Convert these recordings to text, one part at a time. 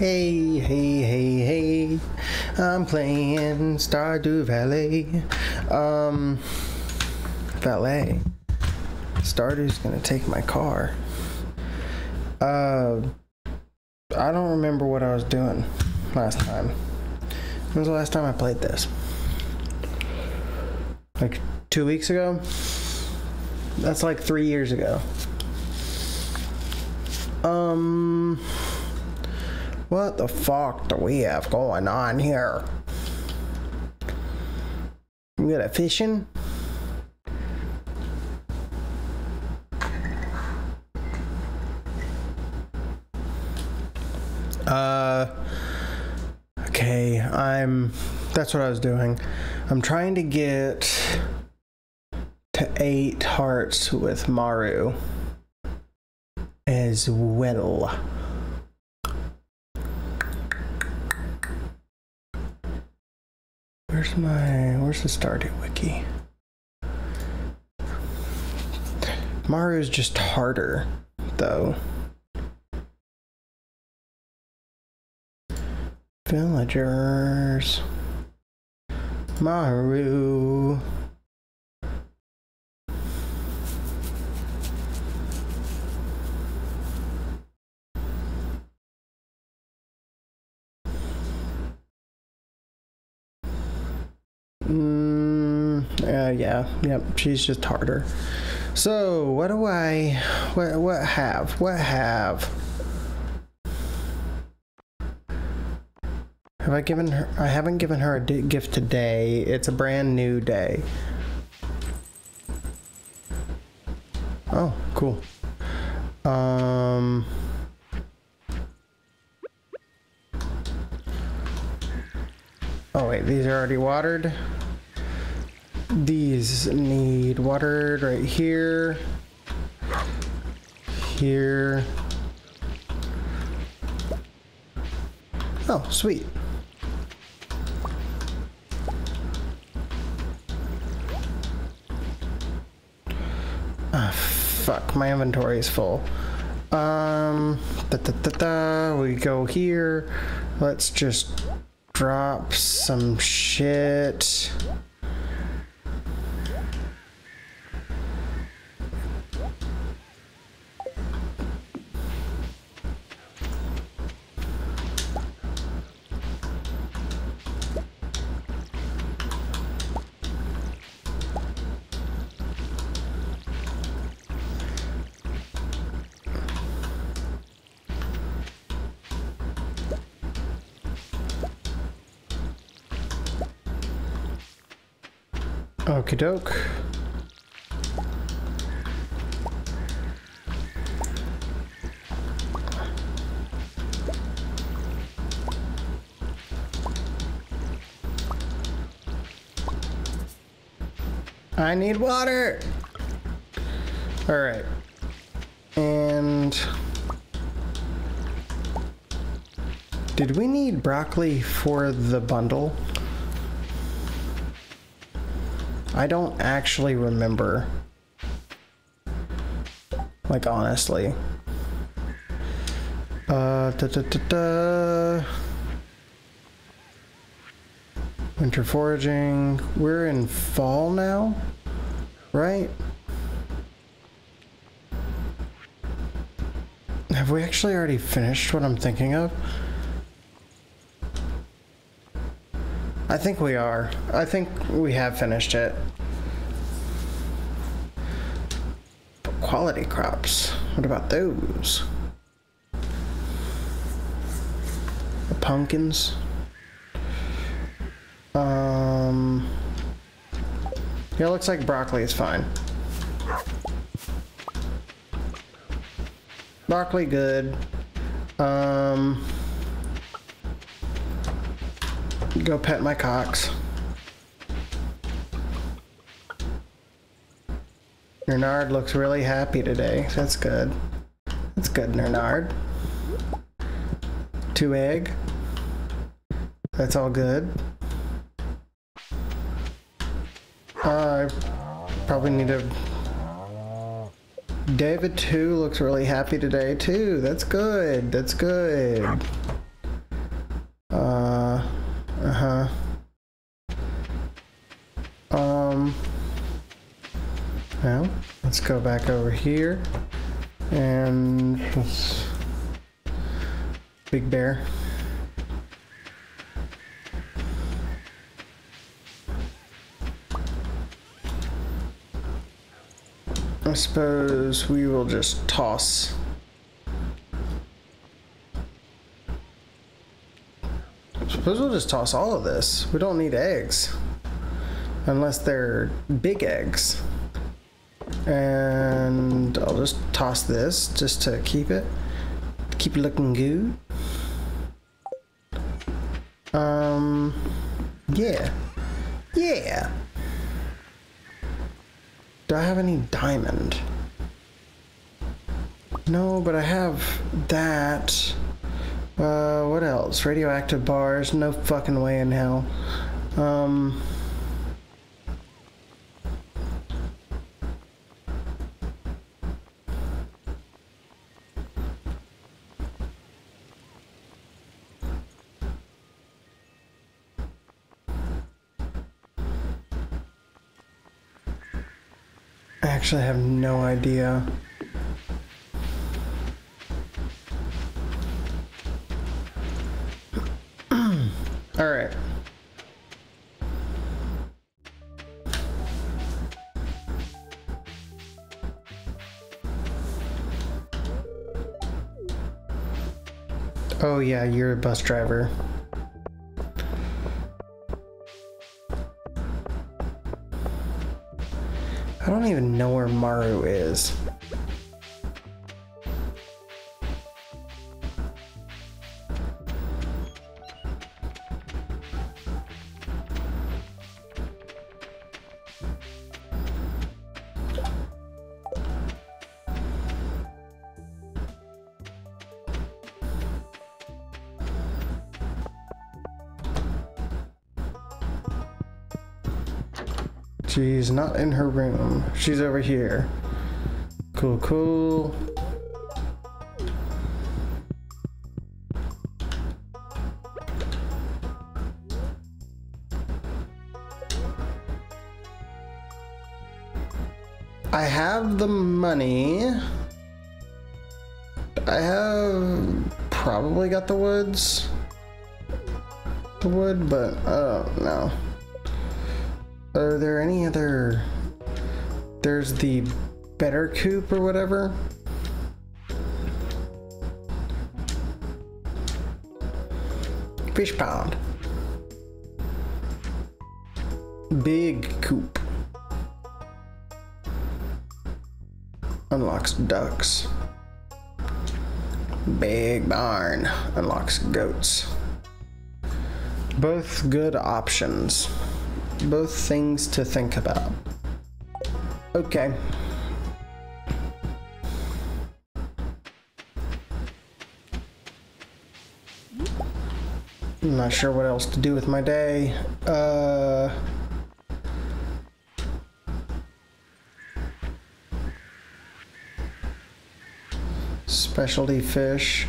Hey, hey, hey, hey. I'm playing Stardew Valley. Valet. Stardew's gonna take my car. I don't remember what I was doing last time. When was the last time I played this? Like 2 weeks ago? That's like 3 years ago. What the fuck do we have going on here? You good at fishing? Okay, that's what I was doing. I'm trying to get to 8 hearts with Maru as well. Where's the Stardew wiki? Maru's just harder, though. Villagers. Maru. Yep, she's just harder. So, what have? Have I given her? I haven't given her a gift today. It's a brand new day. Oh, cool. Oh wait, these are already watered. These need watered right here. Here. Oh, sweet. Ah, fuck, my inventory is full. We go here. Let's just drop some shit. Okie doke. I need water. All right. And did we need broccoli for the bundle? I don't actually remember. Like, honestly. Winter foraging. We're in fall now, right? Have we actually already finished what I'm thinking of? I think we are. I think we have finished it. But quality crops, what about those? The pumpkins. Yeah, looks like broccoli is fine. Broccoli good. Go pet my cocks. Nernard looks really happy today. That's good. That's good, Nernard. 2 egg. That's all good. I probably need to... David 2 looks really happy today too. That's good. That's good. Let's go back over here. And Big Bear. I suppose we will just toss. I suppose we'll just toss all of this. We don't need eggs. Unless they're big eggs. And I'll just toss this just to keep it looking good. Yeah. Yeah. Do I have any diamond? No, but I have that. What else? Radioactive bars? No fucking way in hell. Actually, I have no idea. All right. Oh yeah, you're a bus driver. I don't even know where Maru is. She's not in her room. She's over here. Cool, cool. I have the money. I have probably got the woods. The wood, but I don't know. Are there any other... There's the better coop or whatever. Fish pond. Big coop. Unlocks ducks. Big barn. Unlocks goats. Both good options. Both things to think about. Okay. I'm not sure what else to do with my day. Specialty fish.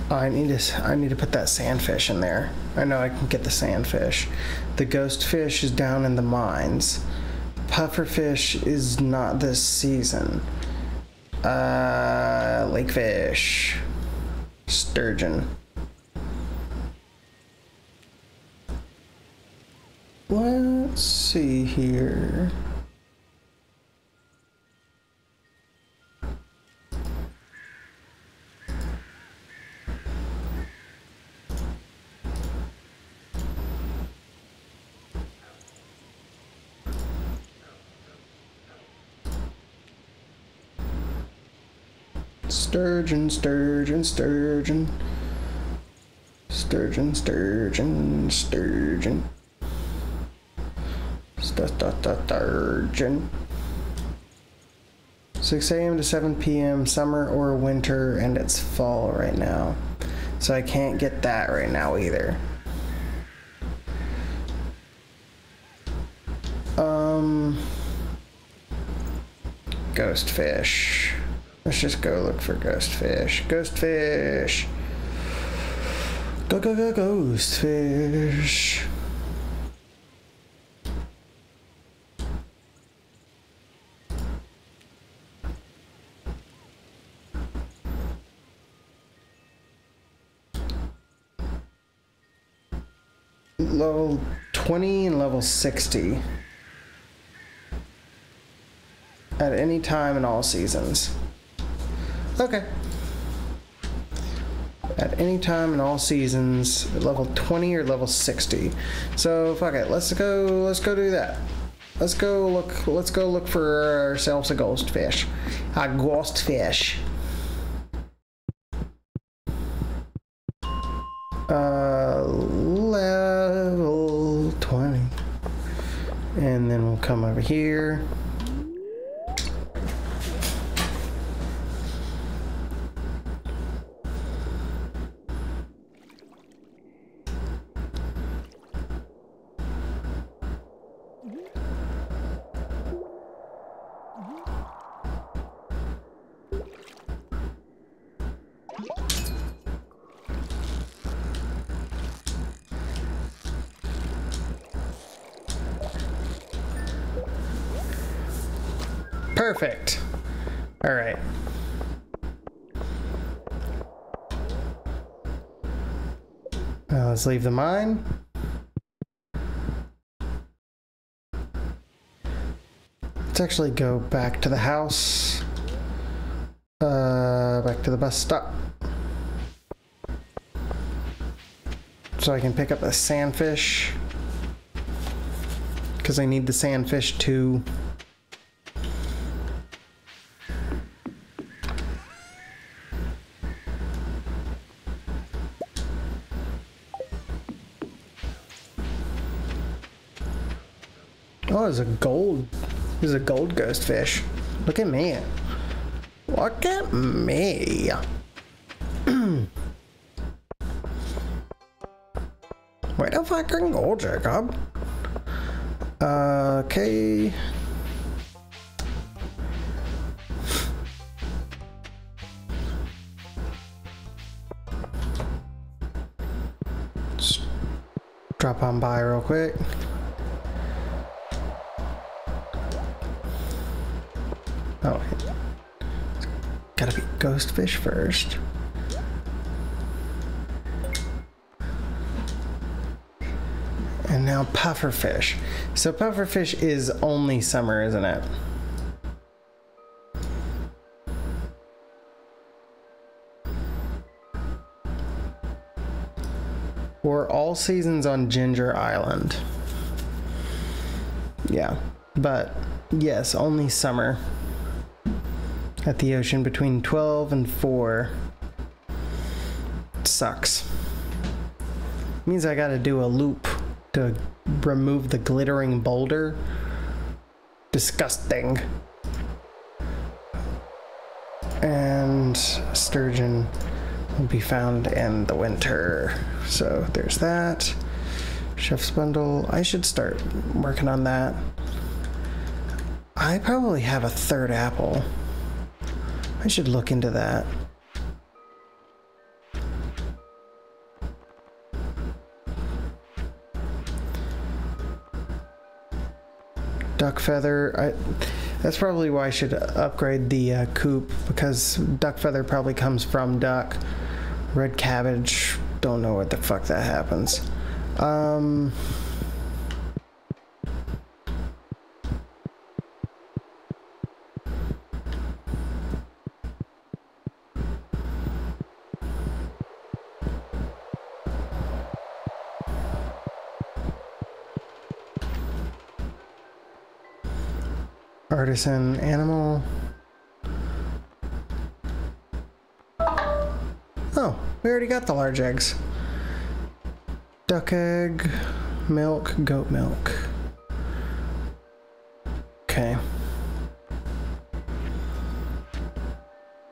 I need to put that sandfish in there. I know I can get the sandfish. The ghost fish is down in the mines. Pufferfish is not this season. Lakefish. Sturgeon. Let's see here. Sturgeon, sturgeon, sturgeon. Sturgeon, sturgeon, sturgeon. Sturgeon. 6 a.m. to 7 p.m. summer or winter, and it's fall right now. So I can't get that right now either. Ghost fish. Let's just go look for ghost fish. Ghost fish. Go, go, go, ghost fish. level 20 and level 60 at any time in all seasons. Okay. At any time in all seasons, level 20 or level 60. So fuck it, let's go do that. Let's go look for ourselves a ghost fish. A ghost fish. Level 20. And then we'll come over here. Perfect. All right. Let's leave the mine. Let's actually go back to the house. Back to the bus stop. So I can pick up the sandfish. Because I need the sandfish too. Oh, there's a gold ghost fish. Look at me. Look at me. Where the fucking go, Jacob? Okay. Just drop on by real quick. Oh, it's gotta be ghost fish first. And now pufferfish. So pufferfish is only summer, isn't it? Or all seasons on Ginger Island. Yeah, but yes, only summer. At the ocean between 12 and 4. Sucks. Means I gotta do a loop to remove the glittering boulder. Disgusting. And sturgeon will be found in the winter. So there's that. Chef's bundle. I should start working on that. I probably have a third apple. I should look into that. Duck feather. That's probably why I should upgrade the coop, because duck feather probably comes from duck. Red cabbage. Don't know what the fuck that happens. Artisan animal. Oh, we already got the large eggs. Duck egg, milk, goat milk. Okay.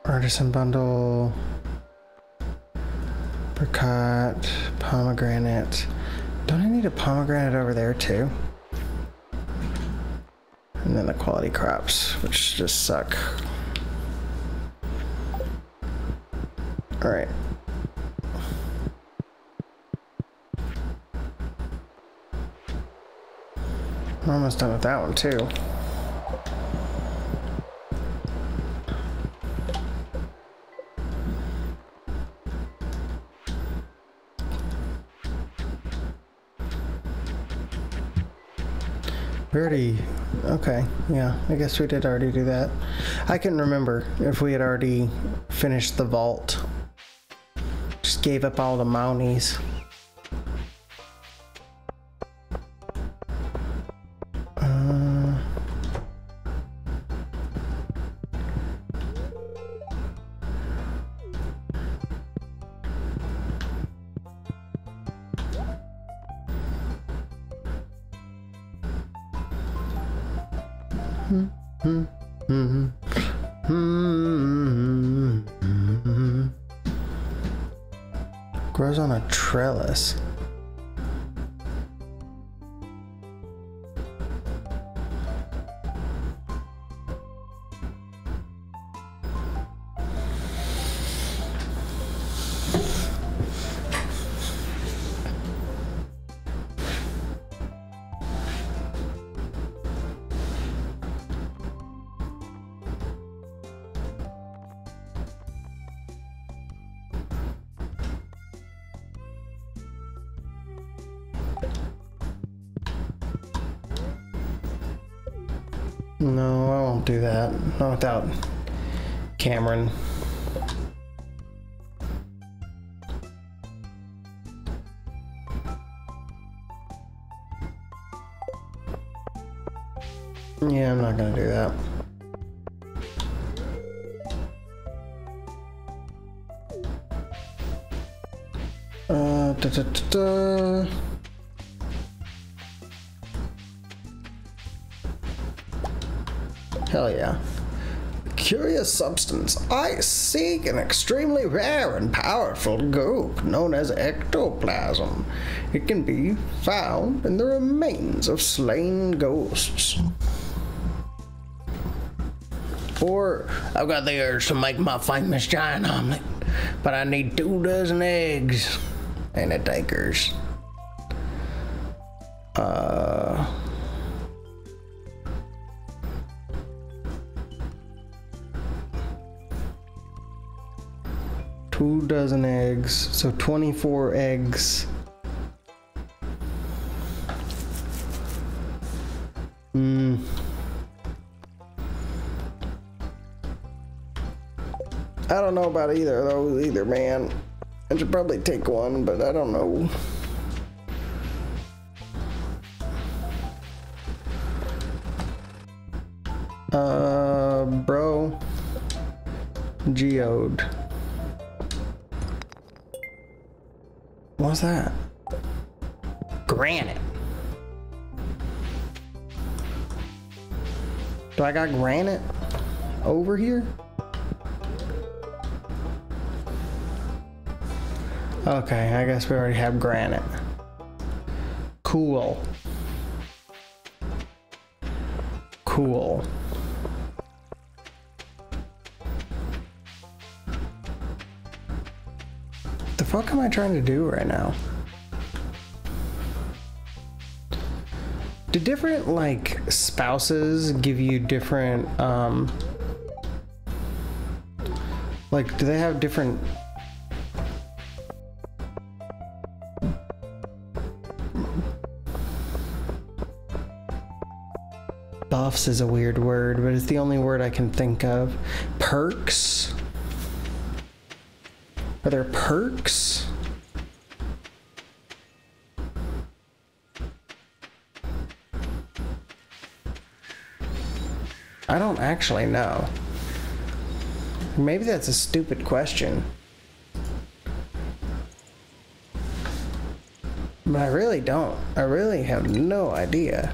Artisan bundle. Apricot, pomegranate. Don't I need a pomegranate over there too? And then the quality crops, which just suck. All right. I'm almost done with that one too. We already... Okay, yeah, I guess we did already do that. I couldn't remember if we had already finished the vault. Just gave up all the mounties. Grows on a trellis. No, I won't do that. Not without Cameron. Yeah, I'm not gonna do that. Da, da, da, da. Hell yeah. Curious substance. I seek an extremely rare and powerful goop known as ectoplasm. It can be found in the remains of slain ghosts. Or, I've got the urge to make my famous giant omelet, but I need 24 eggs and a takers. 24 eggs, so 24 eggs. I don't know about either of those either, man. I should probably take one, but I don't know. Bro. Geode. What's that? Granite. Do I got granite over here? Okay, I guess we already have granite. Cool. Cool. The fuck am I trying to do right now? Do different, like, spouses give you different, like, do they have different buffs is a weird word, but it's the only word I can think of. Perks? Are there perks? I don't actually know. Maybe that's a stupid question. But I really don't. I really have no idea.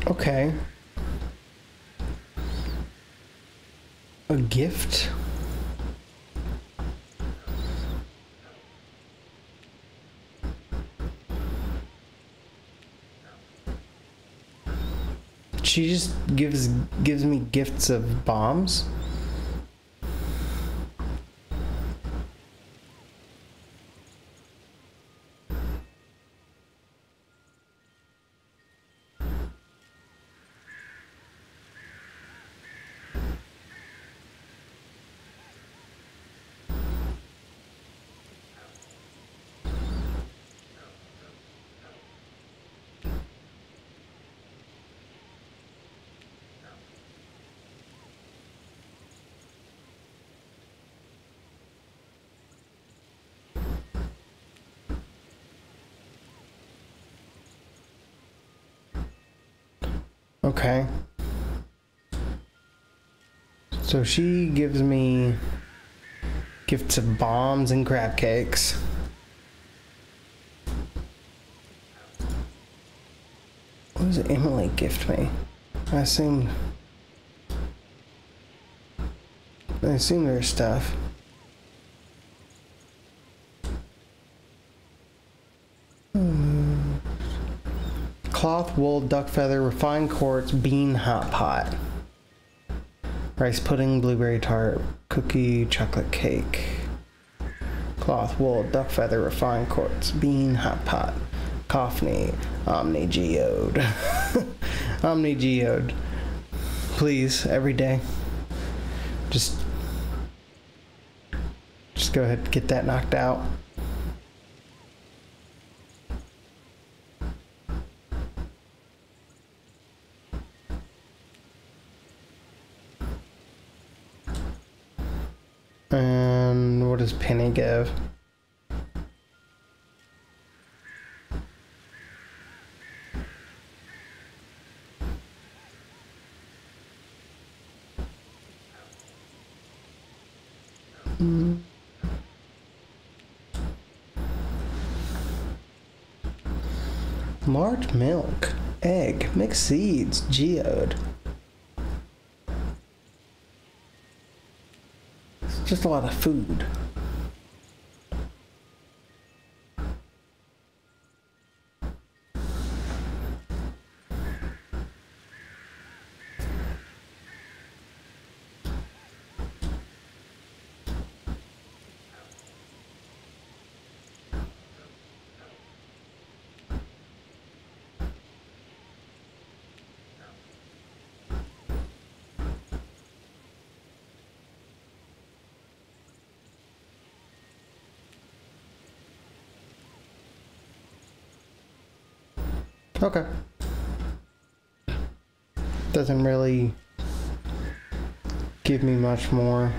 Okay. A gift? She just gives me gifts of bombs? Okay. So she gives me gifts of bombs and crab cakes. What does Emily gift me? I assume there's stuff. Cloth, wool, duck feather, refined quartz, bean hot pot. Rice pudding, blueberry tart, cookie, chocolate cake. Cloth, wool, duck feather, refined quartz, bean hot pot. Coffee, Omni Geode. Omni Geode. Please, every day. Just go ahead and get that knocked out. And what does Penny give? Large milk, egg, mixed seeds, geode. It's just a lot of food. Okay. Doesn't really give me much more.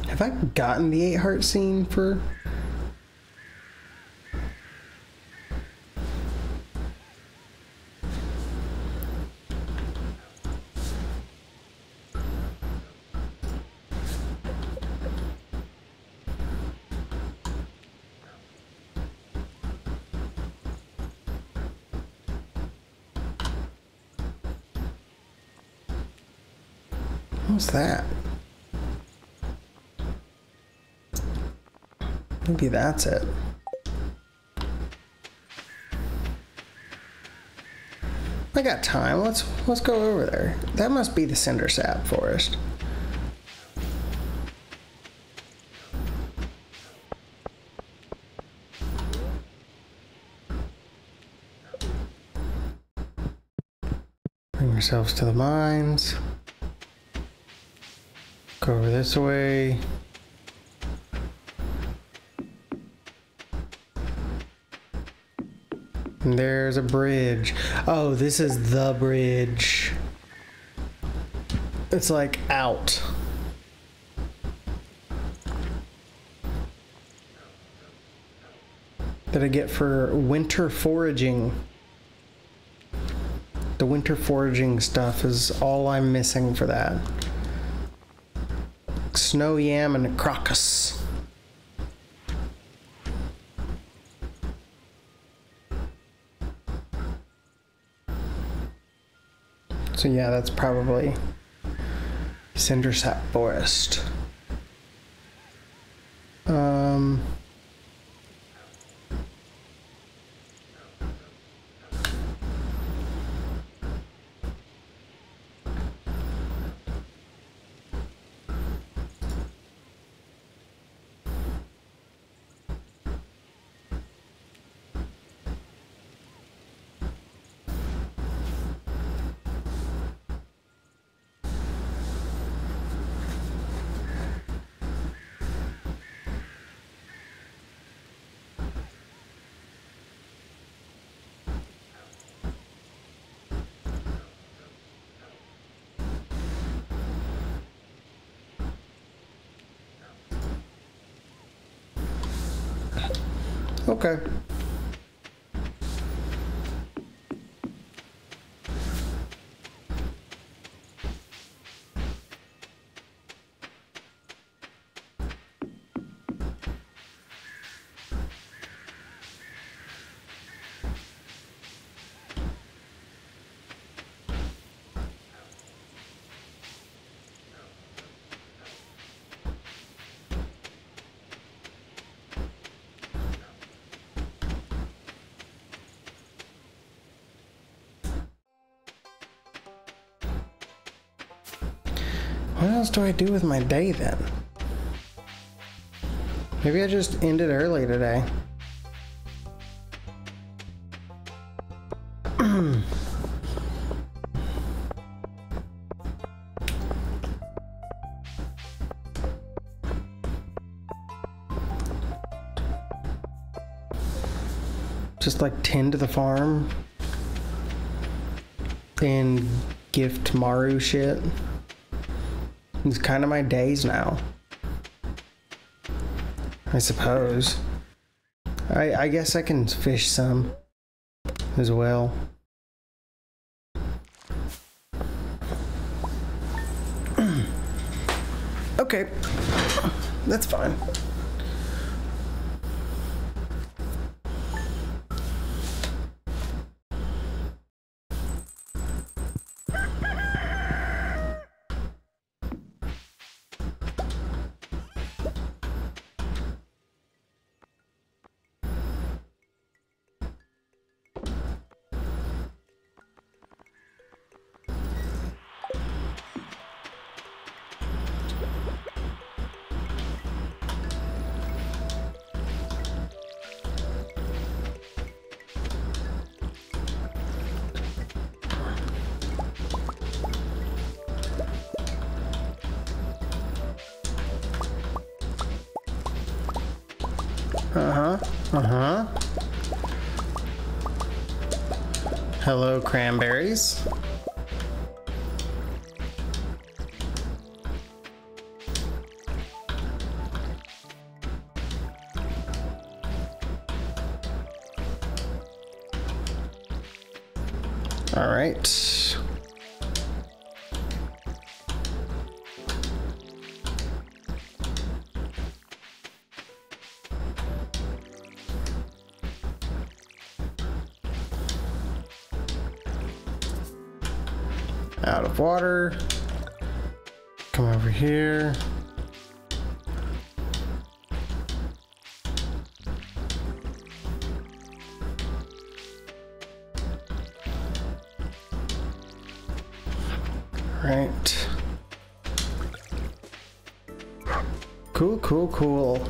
Have I gotten the 8 heart scene for... What's that? Maybe that's it. I got time. Let's go over there. That must be the Cinder Sap Forest. Bring ourselves to the mines. Go over this way. And there's a bridge. Oh, this is the bridge. It's like out. That I get for winter foraging. The winter foraging stuff is all I'm missing for that. Snow yam and a crocus. So yeah, that's probably Cindersap Forest. Okay. What else do I do with my day then? Maybe I just ended early today. Just like tend to the farm and gift Maru shit. It's kind of my days now, I suppose. I guess I can fish some as well. Okay, that's fine. Hello, cranberries. All right. Out of water. Come over here. Right. Cool, cool, cool.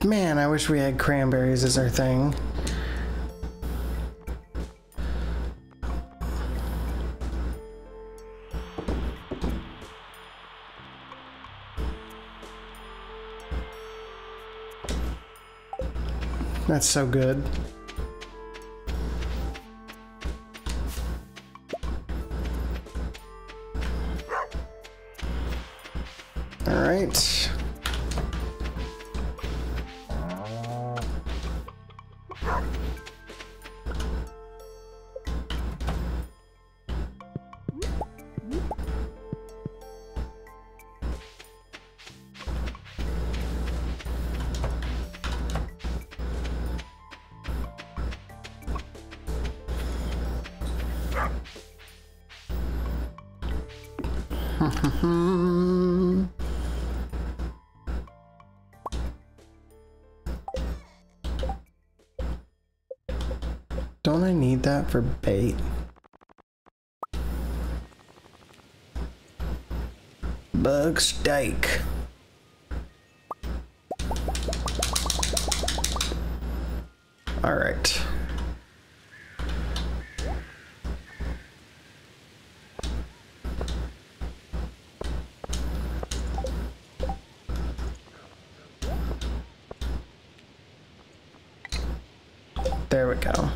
Man, I wish we had cranberries as our thing. That's so good. All right. Don't I need that for bait? Bug steak. All right. There we go.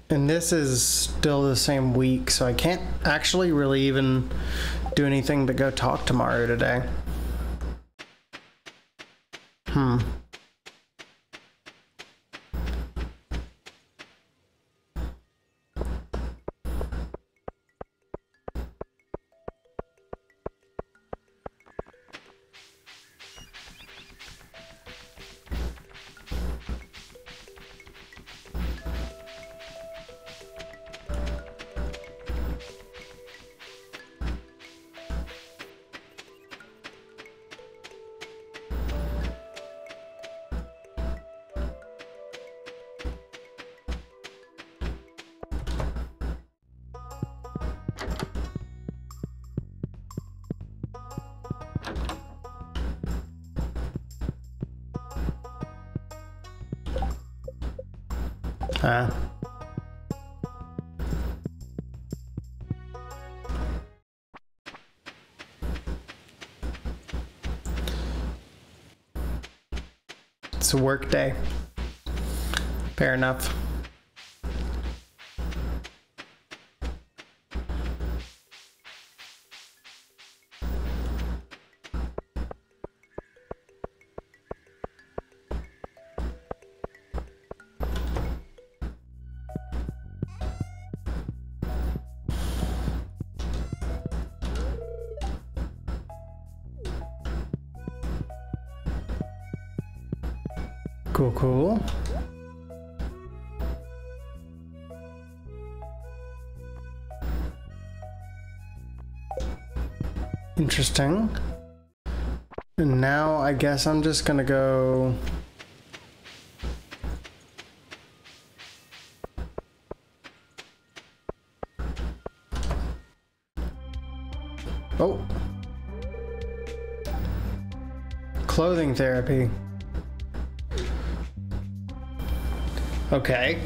And this is still the same week, so I can't actually really even do anything but go talk to Mario today. It's a work day. Fair enough. Cool, cool. Interesting. And now I guess I'm just gonna go... Oh. Clothing therapy. Okay.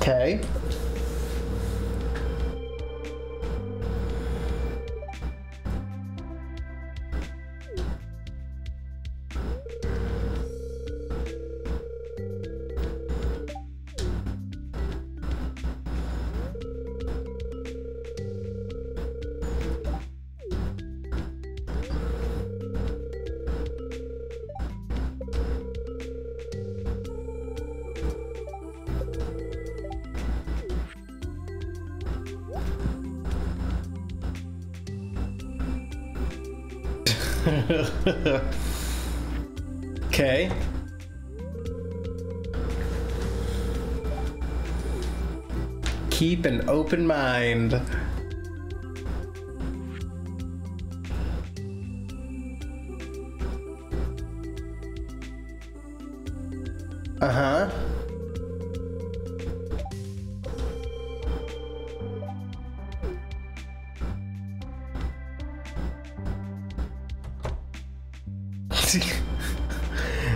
Okay. Okay. Keep an open mind. Uh-huh.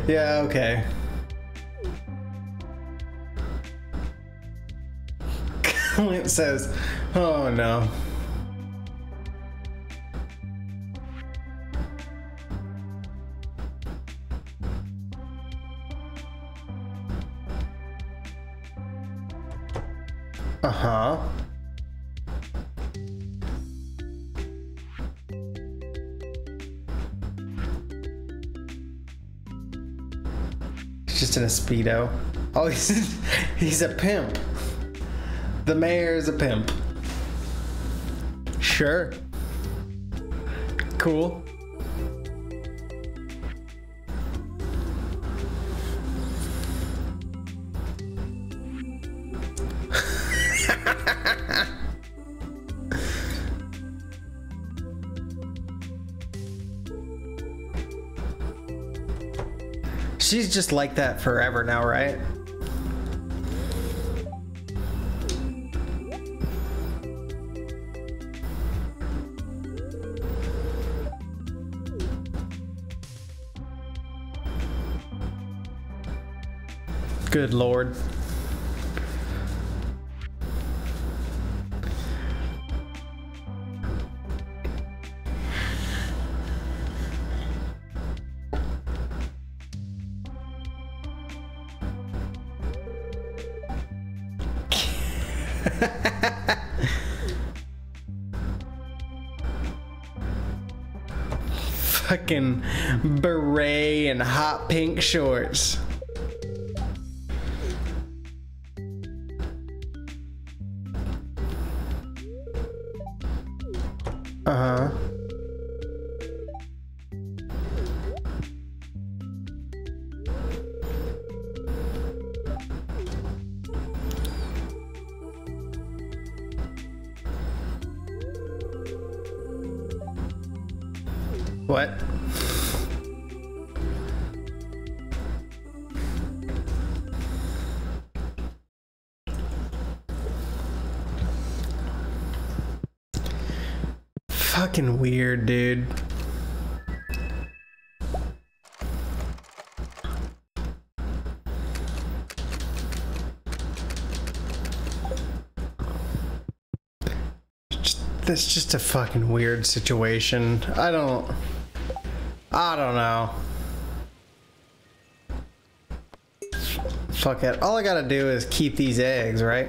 Yeah, okay. It says, oh no. Uh-huh. He's just in a Speedo. Oh, he's a pimp. The mayor is a pimp. Sure. Cool. She's just like that forever now, right? Good Lord. Fucking beret and hot pink shorts. Uh-huh. What? Fucking weird, dude. That's just a fucking weird situation. I don't know. Fuck it. All I gotta do is keep these eggs, right?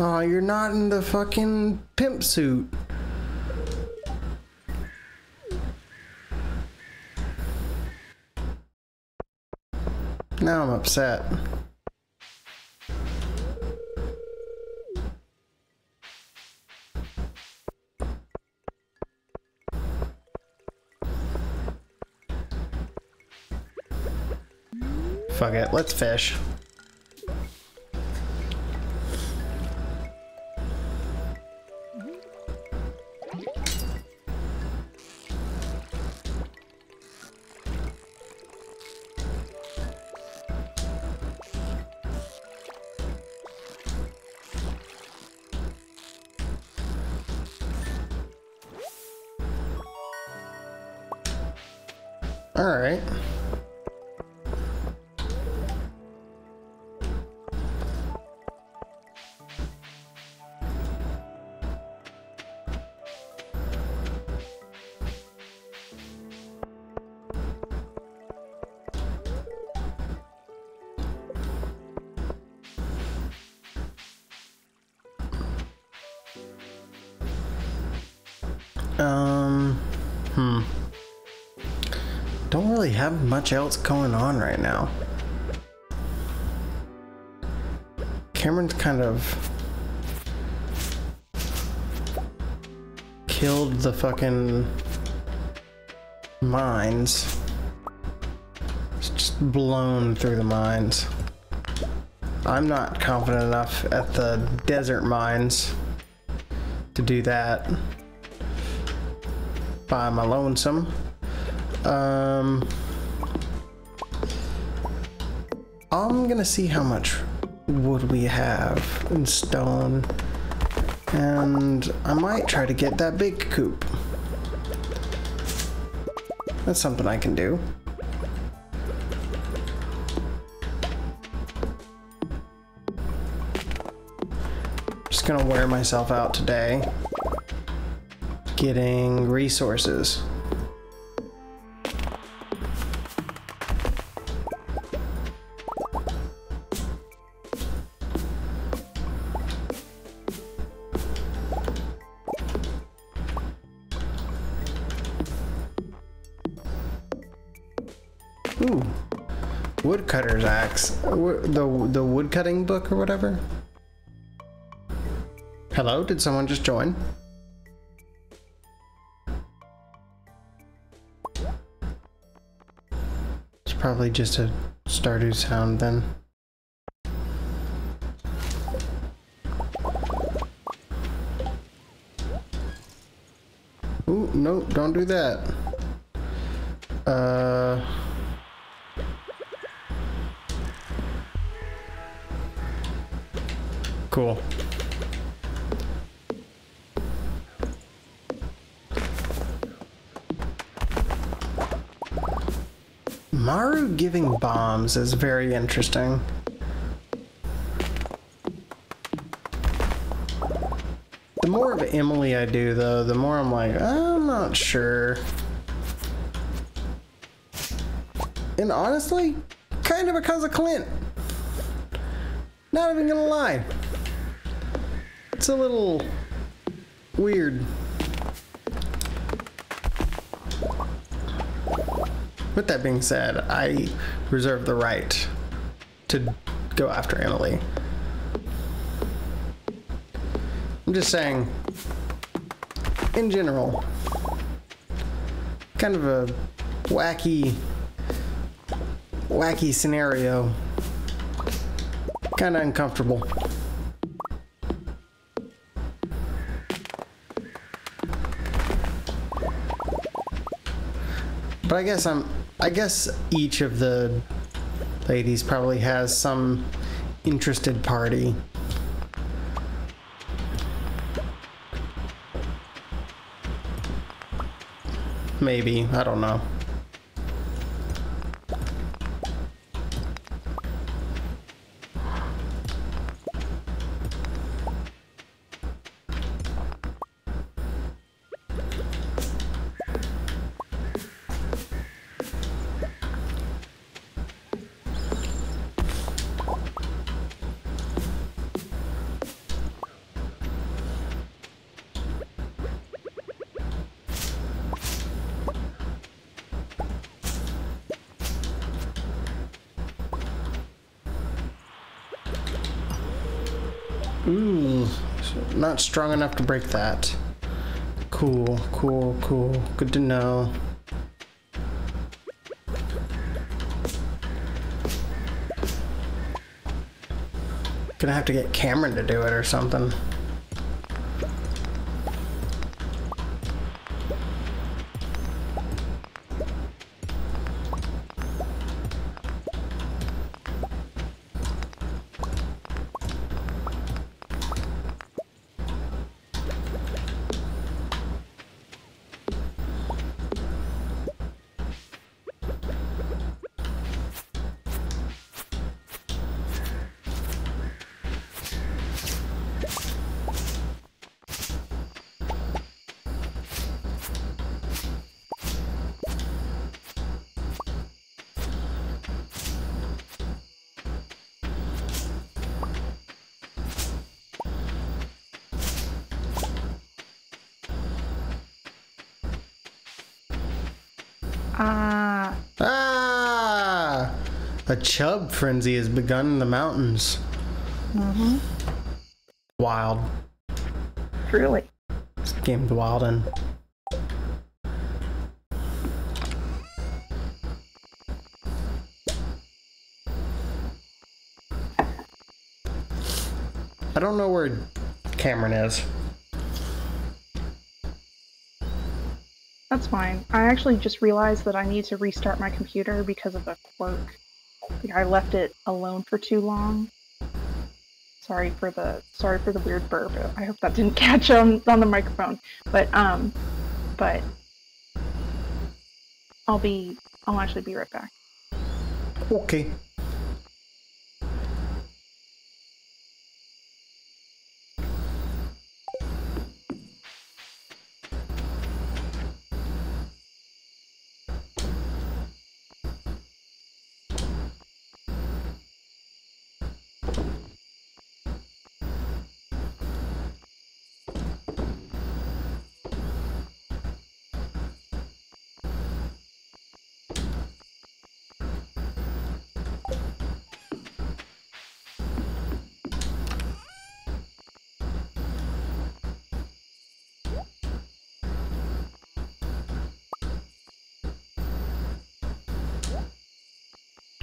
Oh, you're not in the fucking pimp suit. Now I'm upset. Fuck it, let's fish. All right. Don't really have much else going on right now. Cameron's kind of killed the fucking mines. It's just blown through the mines. I'm not confident enough at the desert mines to do that by my lonesome. I'm gonna see how much wood we have in stone. And I might try to get that big coop. That's something I can do. Just gonna wear myself out today getting resources. Ooh, woodcutter's axe. The woodcutting book or whatever. Hello, did someone just join? It's probably just a Stardew sound then. Ooh, no, don't do that. Cool. Maru giving bombs is very interesting. The more of Emily I do, though, the more I'm like, I'm not sure. And honestly, kind of because of Clint. Not even gonna lie. It's a little weird. With that being said, I reserve the right to go after Emily. I'm just saying, in general, kind of a wacky scenario. Kind of uncomfortable. But I guess each of the ladies probably has some interested party. Maybe, I don't know. Ooh, not strong enough to break that. Cool, cool, cool. Good to know. Gonna have to get Cameron to do it or something. Ah! A chub frenzy has begun in the mountains. Mm-hmm. Wild. Truly. This game's wildin'. I don't know where Cameron is. That's fine. I actually just realized that I need to restart my computer because of a quirk. think I left it alone for too long. Sorry for the weird burp. I hope that didn't catch on the microphone. But I'll actually be right back. Okay.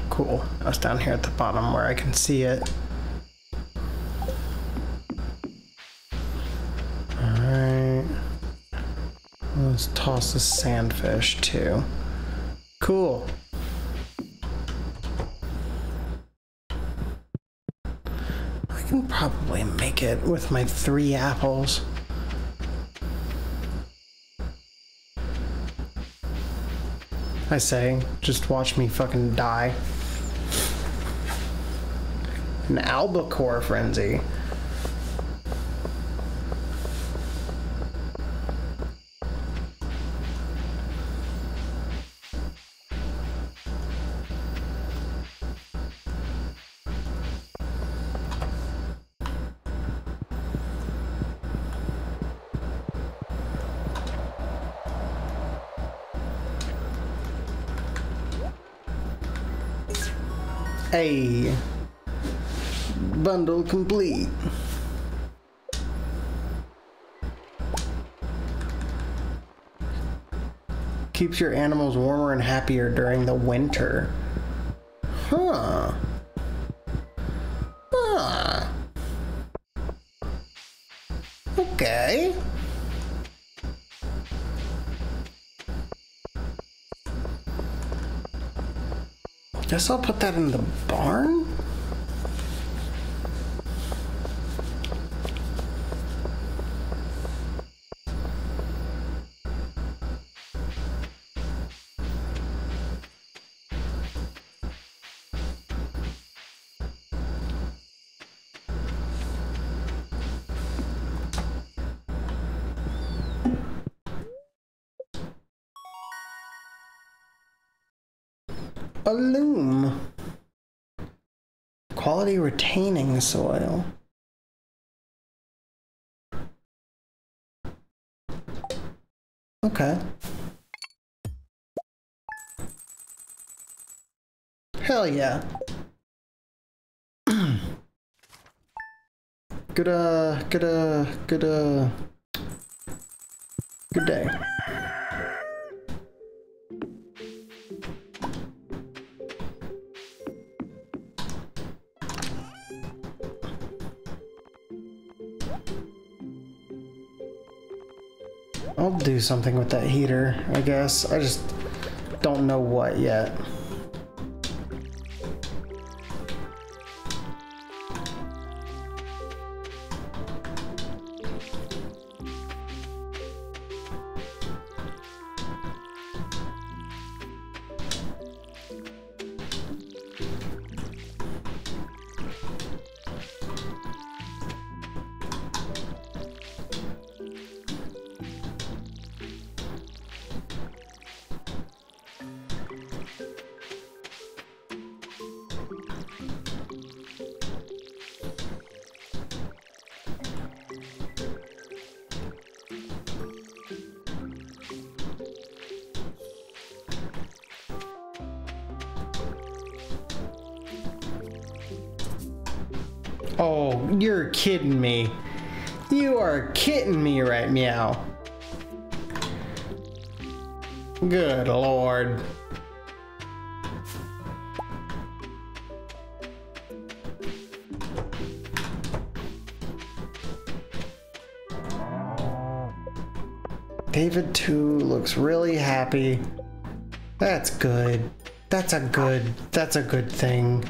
Cool. I was down here at the bottom where I can see it. Alright. Let's toss the sandfish too. Cool. I can probably make it with my 3 apples. I say, just watch me fucking die. An albacore frenzy. Hey, bundle complete. Keeps your animals warmer and happier during the winter. Huh. Huh. Okay. Guess I'll put that in the barn? A loom. Quality retaining soil. Okay. Hell yeah. Good day. I'll do something with that heater, I guess. I just don't know what yet. Oh, you're kidding me. You are kidding me right meow. Good Lord. David too looks really happy. That's good. That's a good thing.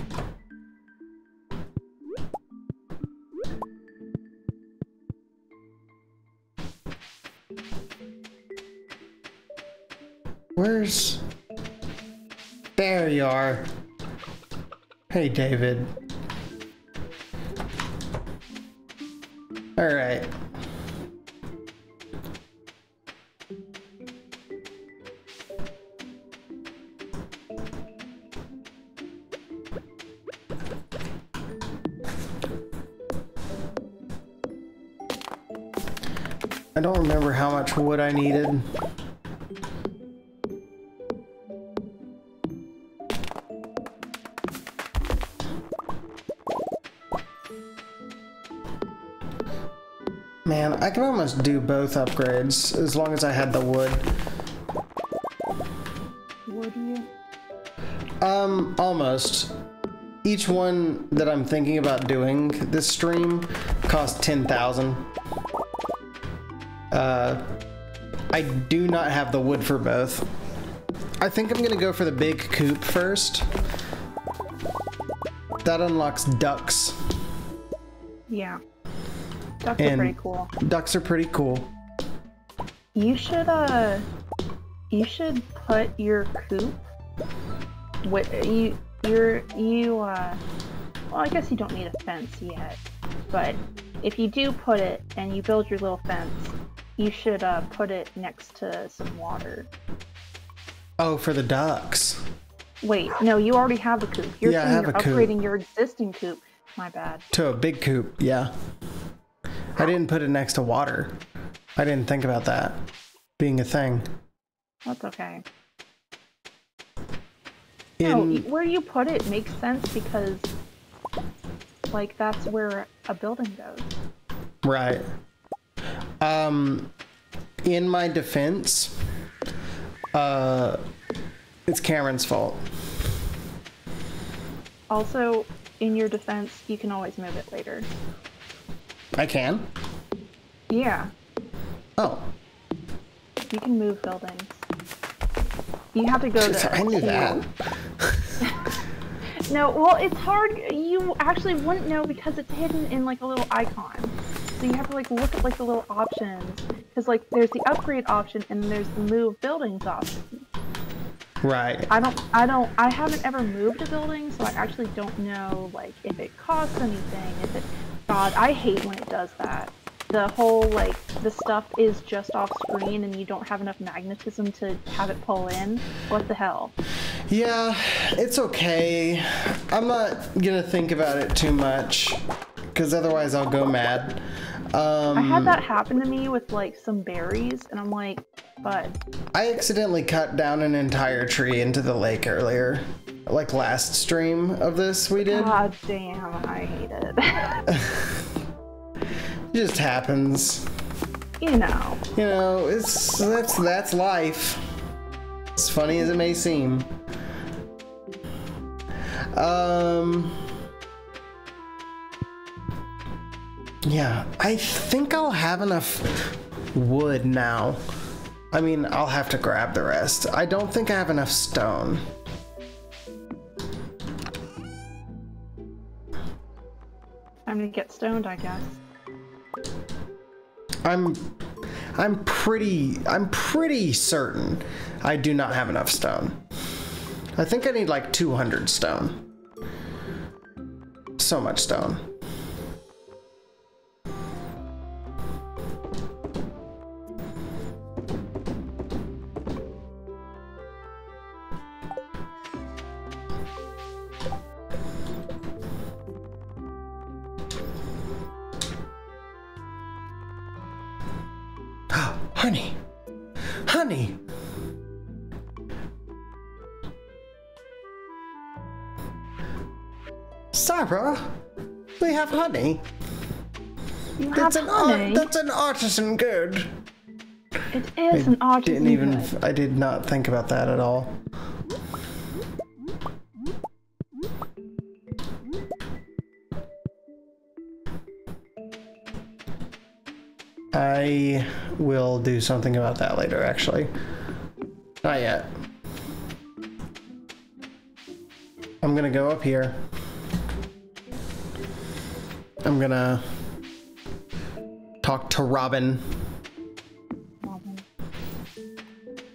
Where's... There you are. Hey, David. All right. I don't remember how much wood I needed. Man, I can almost do both upgrades as long as I had the wood. Would you? Almost. Each one that I'm thinking about doing this stream costs 10,000. I do not have the wood for both. I think I'm gonna go for the big coop first. That unlocks ducks. Yeah. Ducks are pretty cool. Ducks are pretty cool. You should put your coop with well, I guess you don't need a fence yet, but if you do put it and you build your little fence, you should put it next to some water. Oh, for the ducks. Wait, no, you already have the coop. You're Yeah, I saying have you're a coop. upgrading your existing coop. My bad. To a big coop, yeah. I didn't put it next to water. I didn't think about that being a thing. That's okay. In... No, where you put it makes sense because, like, that's where a building goes. Right. In my defense, it's Cameron's fault. Also, in your defense, you can always move it later. I can? Yeah. Oh. You can move buildings. You have to go to... I knew that. No, well, it's hard. You actually wouldn't know because it's hidden in, like, a little icon. So you have to, like, look at, like, the little options. Because, like, there's the upgrade option and there's the move buildings option. Right. I haven't ever moved a building, so I actually don't know, like, if it costs anything, if it... God, I hate when it does that. The whole, like, the stuff is just off screen and you don't have enough magnetism to have it pull in. What the hell? Yeah, it's okay. I'm not gonna think about it too much, because otherwise I'll go mad. I had that happen to me with, like, some berries, and I'm like, bud. I accidentally cut down an entire tree into the lake earlier. Like last stream of this we did. God damn, I hate it. It just happens. You know. You know, that's life. As funny as it may seem. Yeah, I think I'll have enough wood now. I mean, I'll have to grab the rest. I don't think I have enough stone. Time to get stoned, I guess. I'm pretty certain I do not have enough stone. I think I need like 200 stone. So much stone. Honey! Honey! Sarah! We have honey! You have honey? That's an artisan good! It is an artisan good. I did not think about that at all. I will do something about that later, actually. Not yet. I'm gonna go up here. I'm gonna talk to Robin.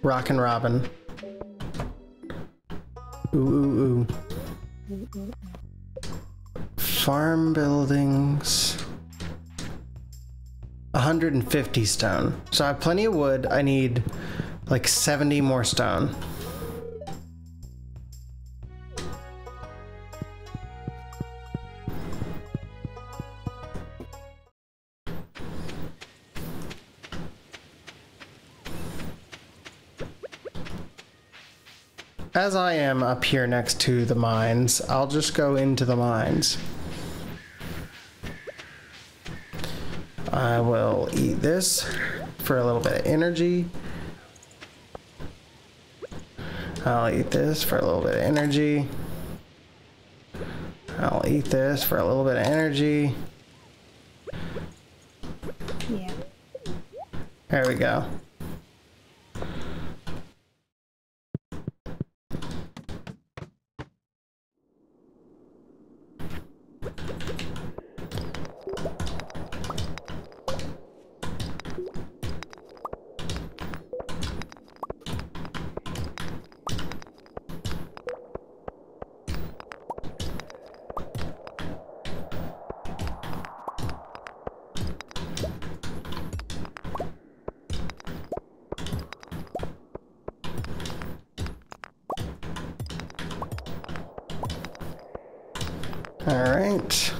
Rockin' Robin. Ooh, ooh, ooh. Farm buildings. 150 stone. So I have plenty of wood. I need like 70 more stone. As I am up here next to the mines, I'll just go into the mines. I will eat this for a little bit of energy. I'll eat this for a little bit of energy. I'll eat this for a little bit of energy. Yeah. There we go. All right.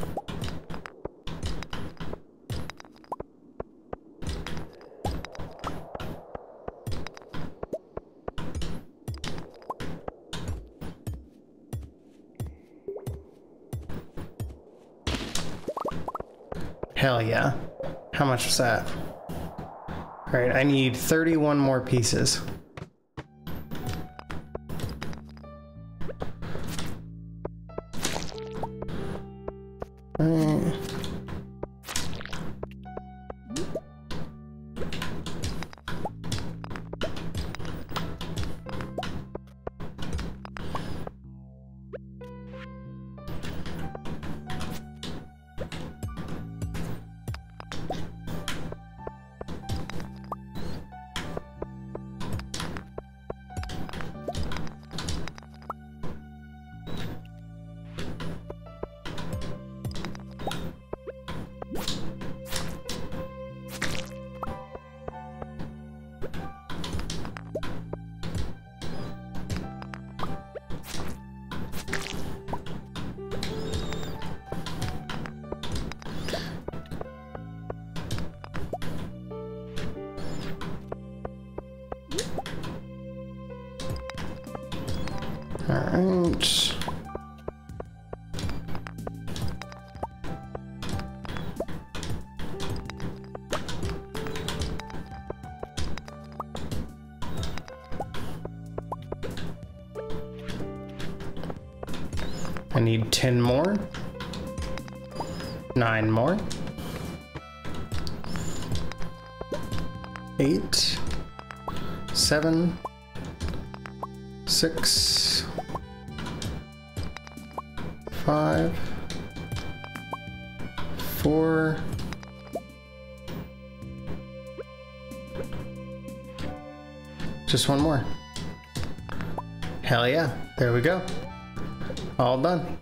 Hell yeah. How much was that? All right, I need 31 more pieces. Alright. I need 10 more. 9 more. 8. 7. 6. 5. 4. Just one more. Hell yeah. There we go. All done.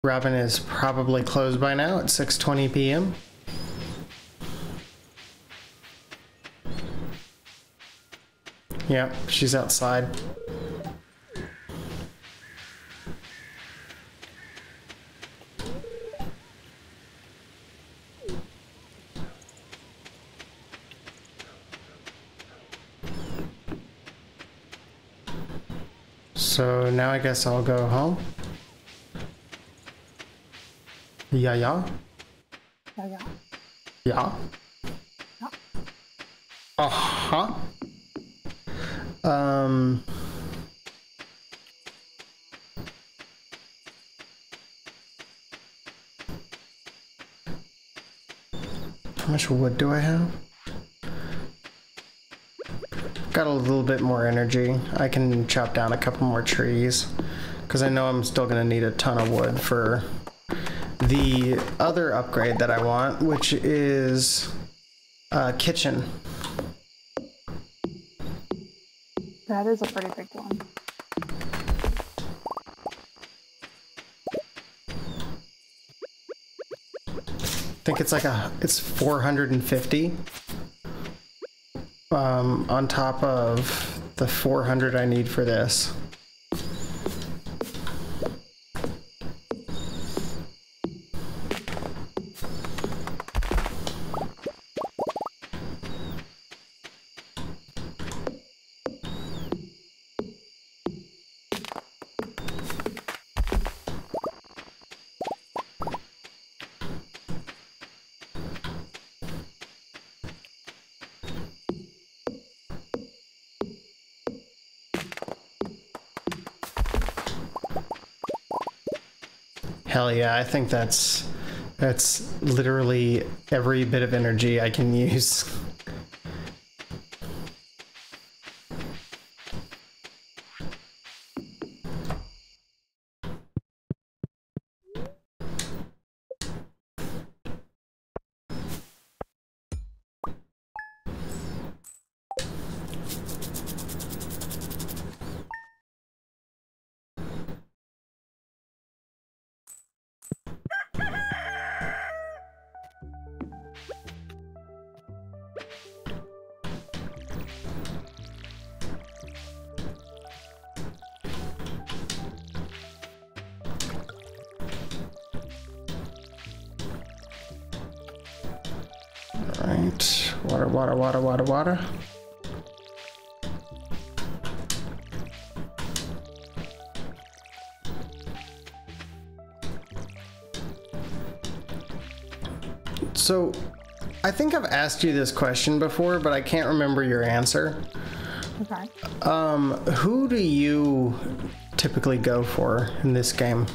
Robin is probably closed by now at 6:20 p.m. Yep, she's outside. So now I guess I'll go home. Yeah, yeah. Yeah, yeah. Yeah. Yeah. Uh-huh. How much wood do I have? got a little bit more energy. I can chop down a couple more trees because I know I'm still gonna need a ton of wood for the other upgrade that I want, which is kitchen. That is a pretty big one. I think it's like it's 450 on top of the 400 I need for this. Hell yeah, I think that's literally every bit of energy I can use. Right, water. So, I think I've asked you this question before, but I can't remember your answer. Okay. Who do you typically go for in this game?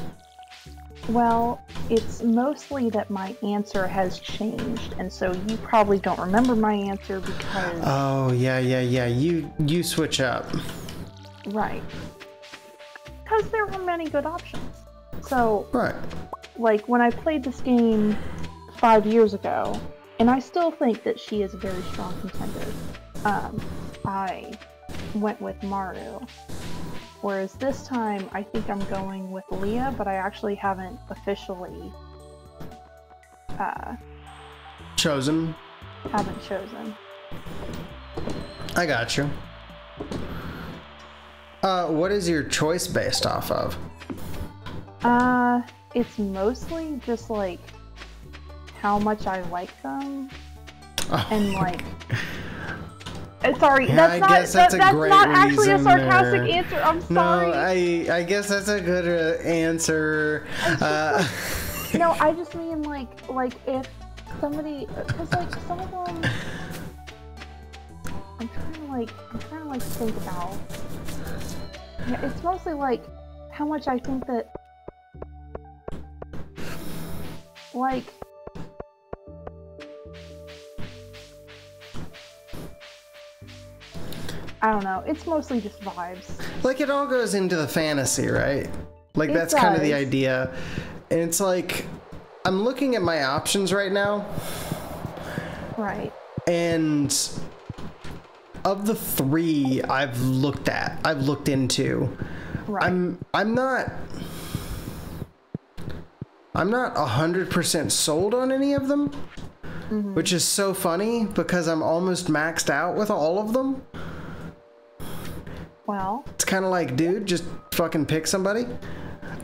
Well, it's mostly that my answer has changed, and so you probably don't remember my answer because... Oh, yeah. You switch up. Right. Because there were many good options. So, Right. like, when I played this game 5 years ago, and I still think that she is a very strong contender, I went with Maru. Whereas this time, I think I'm going with Leah, but I actually haven't officially Chosen. haven't chosen. I got you. What is your choice based off of? It's mostly just like how much I like them, and like. Sorry, Yeah, that's I not guess that's that's a great not actually a reason sarcastic there. answer. I'm No, sorry. I guess that's a good answer. No, I just mean like if somebody, because like some of them, I'm trying to think about. Yeah, it's mostly like how much I think that like. I don't know. It's mostly just vibes. Like, it all goes into the fantasy, right? Like, It that's kind of the does. idea. And it's like, I'm looking at my options right now, Right. and of the three I've looked into, Right. I'm not 100% sold on any of them, which is so funny because I'm almost maxed out with all of them. Well, It's kind of like, dude, just fucking pick somebody.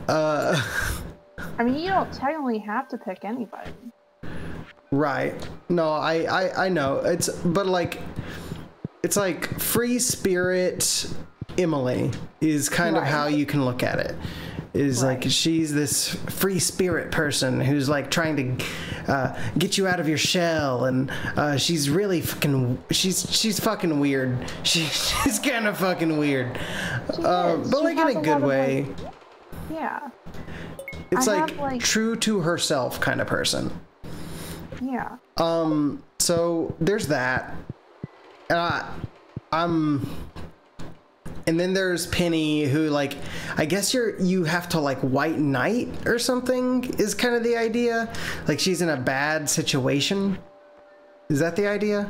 I mean, you don't technically have to pick anybody. Right. No, I know. But like, it's like free spirit Emily is kind of Right. how you can look at it. Is Right. like, she's this free spirit person who's like trying to get you out of your shell, and she's really fucking she's fucking weird. She's kind of fucking weird, She but is. She like has in a a good lot of, way. Yeah. It's I like, have, like- true to herself kind of person. Yeah. So there's that. And then there's Penny, who, like, I guess you have to, like, white knight or something is kind of the idea. Like, she's in a bad situation. Is that the idea?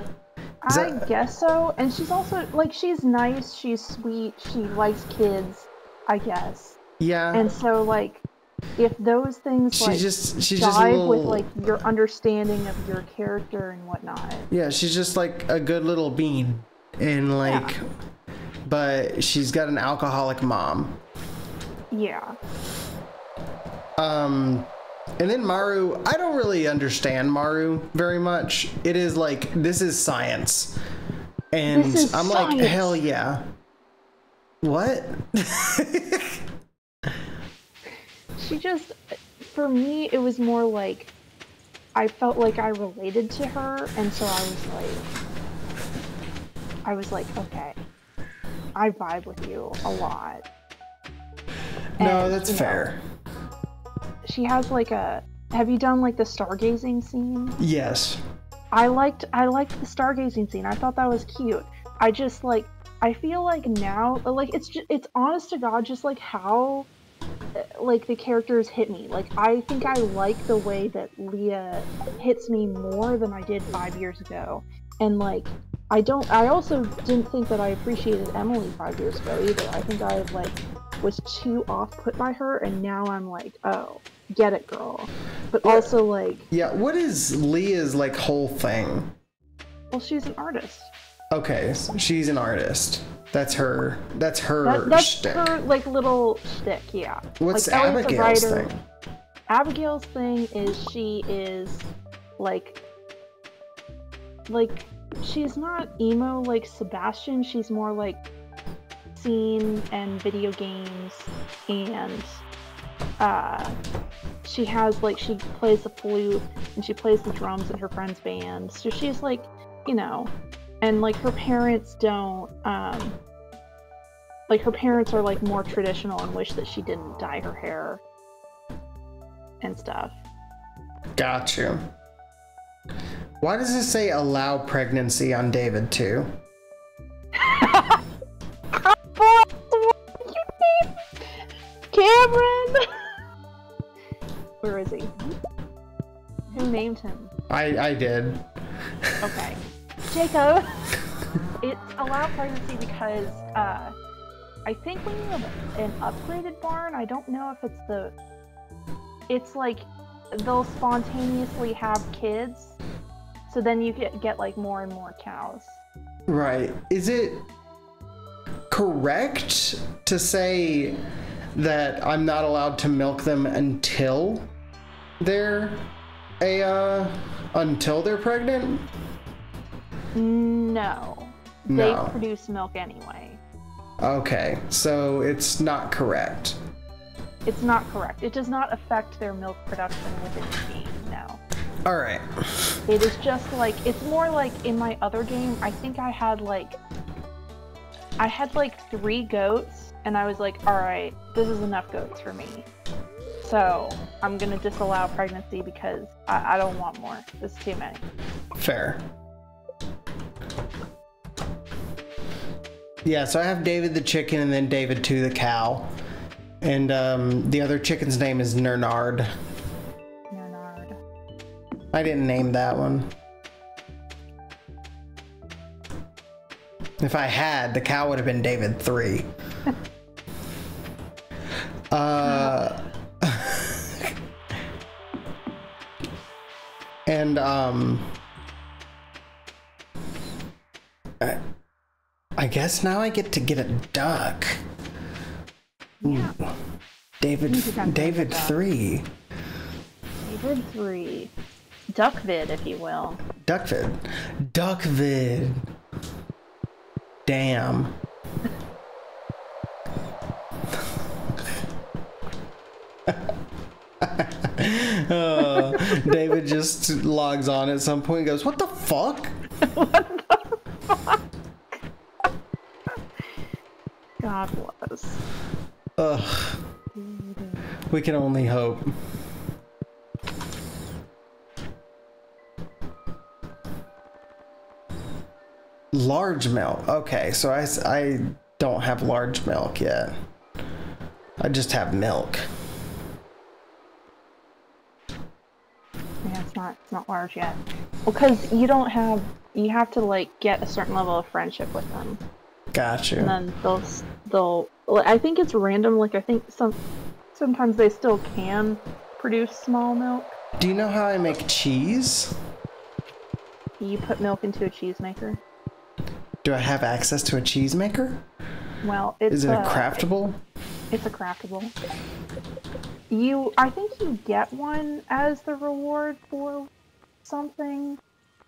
I guess so. And she's also, like, she's nice, she's sweet, she likes kids, I guess. Yeah. And so, like, if those things, she's jive just a little... with, like, your understanding of your character and whatnot. Yeah, she's just, like, a good little bean. And, like... Yeah. But she's got an alcoholic mom. Yeah. And then Maru, I don't really understand Maru very much. It is like, this is science. And I'm science. Like, hell yeah. What? She just, for me, it was more like, I felt like I related to her, and so I was like, okay. I vibe with you a lot. No, and, that's fair. She has like have you done like the stargazing scene? Yes. I liked the stargazing scene. I thought that was cute. I just like, I feel like now, like, it's honest to God, just like how, like, the characters hit me. Like, I think I like the way that Leah hits me more than I did 5 years ago. And like, I also didn't think that I appreciated Emily 5 years ago either. I think I like was too off put by her, and now I'm like, oh, get it, girl. But also like, yeah, what is Leah's like whole thing? Well, she's an artist. Okay, so she's an artist. That's her that's shtick. her like little shtick, yeah. What's like, Abigail's thing? Abigail's thing is she is like she's not emo like Sebastian. She's more like scene and video games, and she has like, she plays the flute and she plays the drums in her friend's band. So she's like, you know, and like her parents don't like, her parents are like more traditional and wish that she didn't dye her hair and stuff. Gotcha. Why does it say allow pregnancy on David too? Cameron! Where is he? Who named him? I did. Okay. Jacob! It's allow pregnancy because, I think when you have an upgraded barn, I don't know if it's like, they'll spontaneously have kids, so then you get like more and more cows. Right. Is it correct to say that I'm not allowed to milk them until they're pregnant? No. They produce milk anyway. Okay, so it's not correct. It's not correct. It does not affect their milk production within the game, no. Alright. It is just like, it's more like in my other game, I think I had like 3 goats, and I was like, alright, this is enough goats for me. So I'm gonna disallow pregnancy because I don't want more. This is too many. Fair. Yeah, so I have David the chicken and then David 2 the cow. And the other chicken's name is Nernard. Nernard. I didn't name that one. If I had, the cow would have been David 3. And I guess now I get to get a duck. Yeah. David 3. David 3. Duckvid, if you will. Duckvid. Damn. David just logs on at some point and goes, what the fuck? What the fuck? God bless. Ugh. We can only hope. Large milk. Okay, so I don't have large milk yet. I just have milk. Yeah, it's not large yet. Well, because you don't have, you have to like get a certain level of friendship with them. Got you. And then they'll, I think it's random, like I think sometimes they still can produce small milk. Do you know how I make cheese? You put milk into a cheese maker. Do I have access to a cheese maker? Well, it's Is it a craftable? It's a craftable. I think you get one as the reward for something,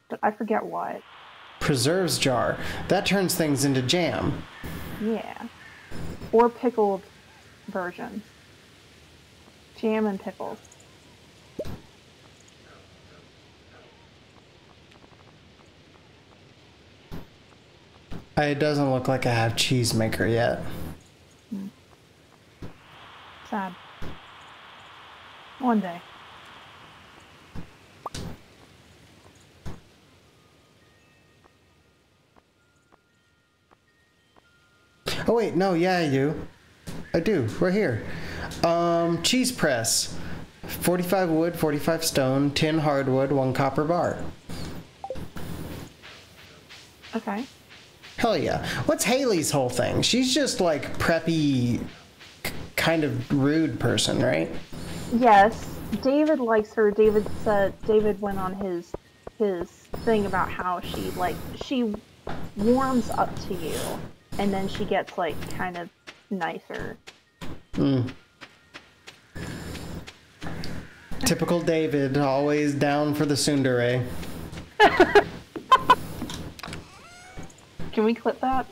but I forget what. Preserves jar. That turns things into jam. Yeah. Or pickled versions. Jam and pickles. It doesn't look like I have cheese maker yet. Sad. One day. Oh wait, no, yeah, I do. I do, right here. Cheese press. 45 wood, 45 stone, 10 hardwood, 1 copper bar. Okay. Hell yeah. What's Haley's whole thing? She's just like preppy, kind of rude person, right? Yes. David likes her. David went on his thing about how she warms up to you and then she gets like kind of nicer. Typical David, always down for the tsundere. Can we clip that?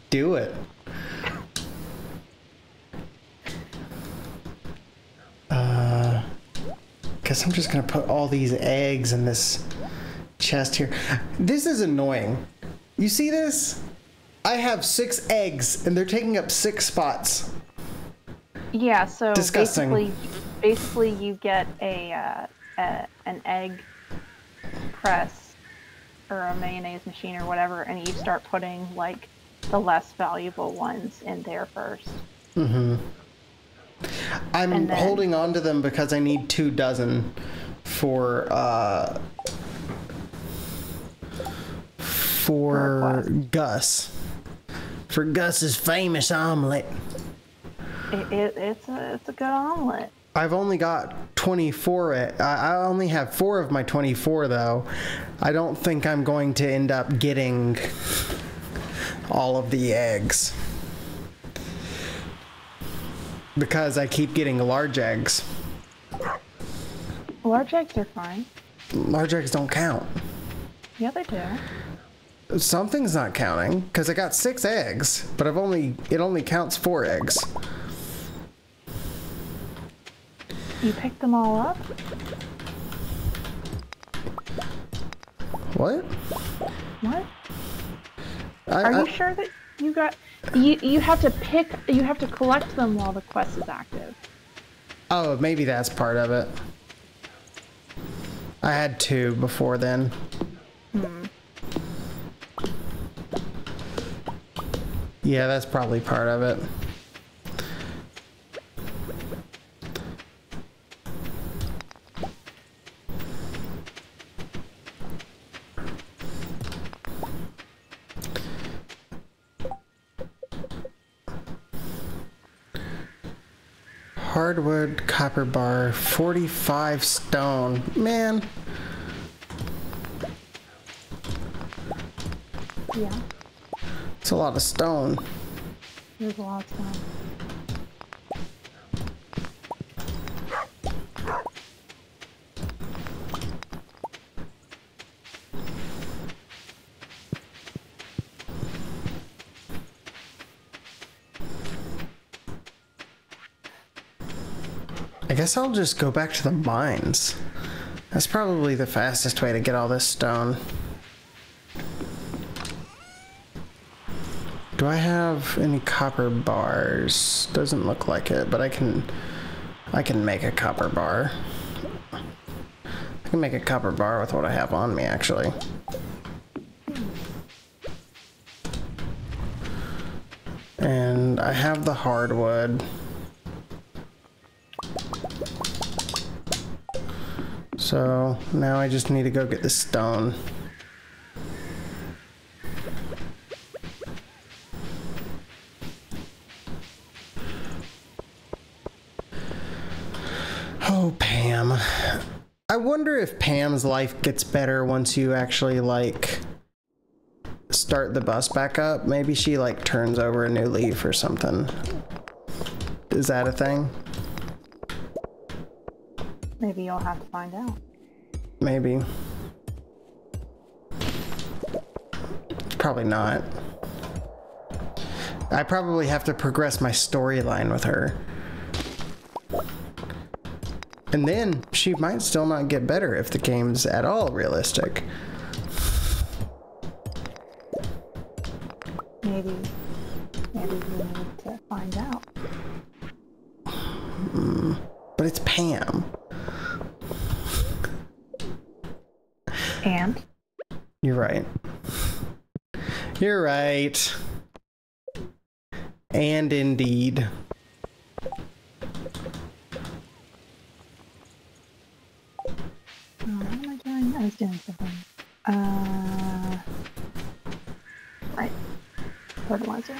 Do it. Guess I'm just gonna put all these eggs in this chest here. This is annoying. You see this? I have 6 eggs and they're taking up 6 spots. Yeah, so Disgusting. basically you get an egg press or a mayonnaise machine or whatever, and you start putting like the less valuable ones in there first. Mm-hmm. I'm holding on to them because I need 2 dozen for Gus. For Gus's famous omelet. It's a good omelet. I've only got 24. I only have 4 of my 24 though. I don't think I'm going to end up getting all of the eggs. Because I keep getting large eggs. Large eggs are fine. Large eggs don't count. Yeah, they do. Something's not counting because I got 6 eggs, but it only counts 4 eggs. You picked them all up? What? What? Are you sure that you got... You have to collect them while the quest is active. Oh, maybe that's part of it. I had 2 before then. Yeah, that's probably part of it. Hardwood, copper bar, 45 stone. Man. Yeah. It's a lot of stone. There's a lot of stone. I guess I'll just go back to the mines. That's probably the fastest way to get all this stone. Do I have any copper bars? Doesn't look like it, but I can make a copper bar. I can make a copper bar with what I have on me, actually. And I have the hardwood. So now I just need to go get the stone. Oh, Pam. I wonder if Pam's life gets better once you actually, like, start the bus back up. Maybe she, like, turns over a new leaf or something. Is that a thing? Maybe you'll have to find out. Maybe. Probably not. I probably have to progress my storyline with her. And then she might still not get better if the game's at all realistic. Maybe we need to find out. But it's Pam. And? You're right. You're right. And indeed. What am I doing? I was doing something. Right. Fertilizer.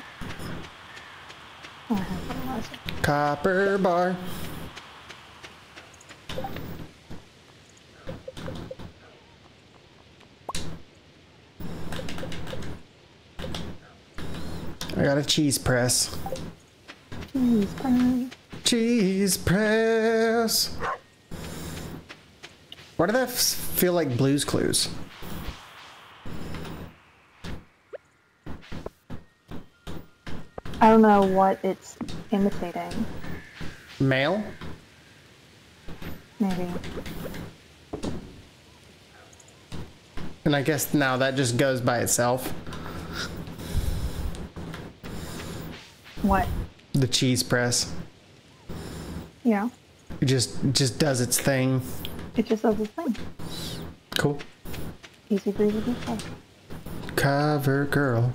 Oh, I have fertilizer. Copper bar. I got a cheese press. Cheese press. Cheese press. Why did that feel like Blue's Clues? I don't know what it's imitating. Mail? Maybe. And I guess now that just goes by itself. What? The cheese press. Yeah. It just does its thing. It just does its thing. Cool. Easy breezy people. Cover girl.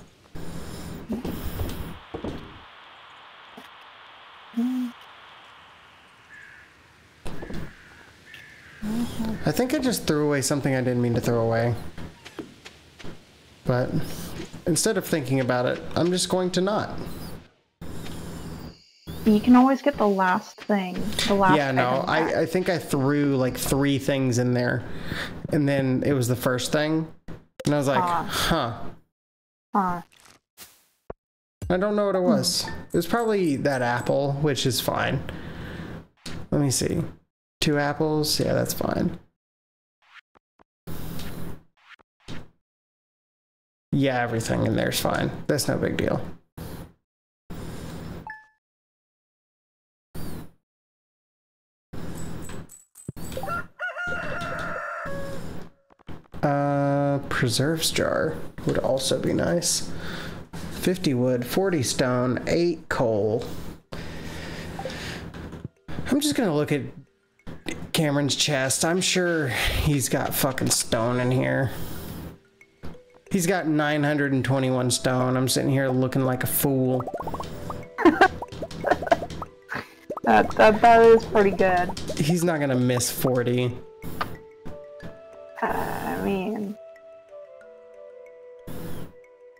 I think I just threw away something I didn't mean to throw away. But instead of thinking about it, I'm just going to not. You can always get the last thing. The last Yeah, no, item back. I think I threw like 3 things in there. And then it was the first thing. And I was like, huh. Huh. I don't know what it was. It was probably that apple, which is fine. Let me see. 2 apples? Yeah, that's fine. Yeah, everything in there's fine. That's no big deal. Preserves jar would also be nice. 50 wood, 40 stone, 8 coal. I'm just gonna look at Cameron's chest. I'm sure he's got fucking stone in here. He's got 921 stone. I'm sitting here looking like a fool. That is pretty good. He's not gonna miss 40. I mean...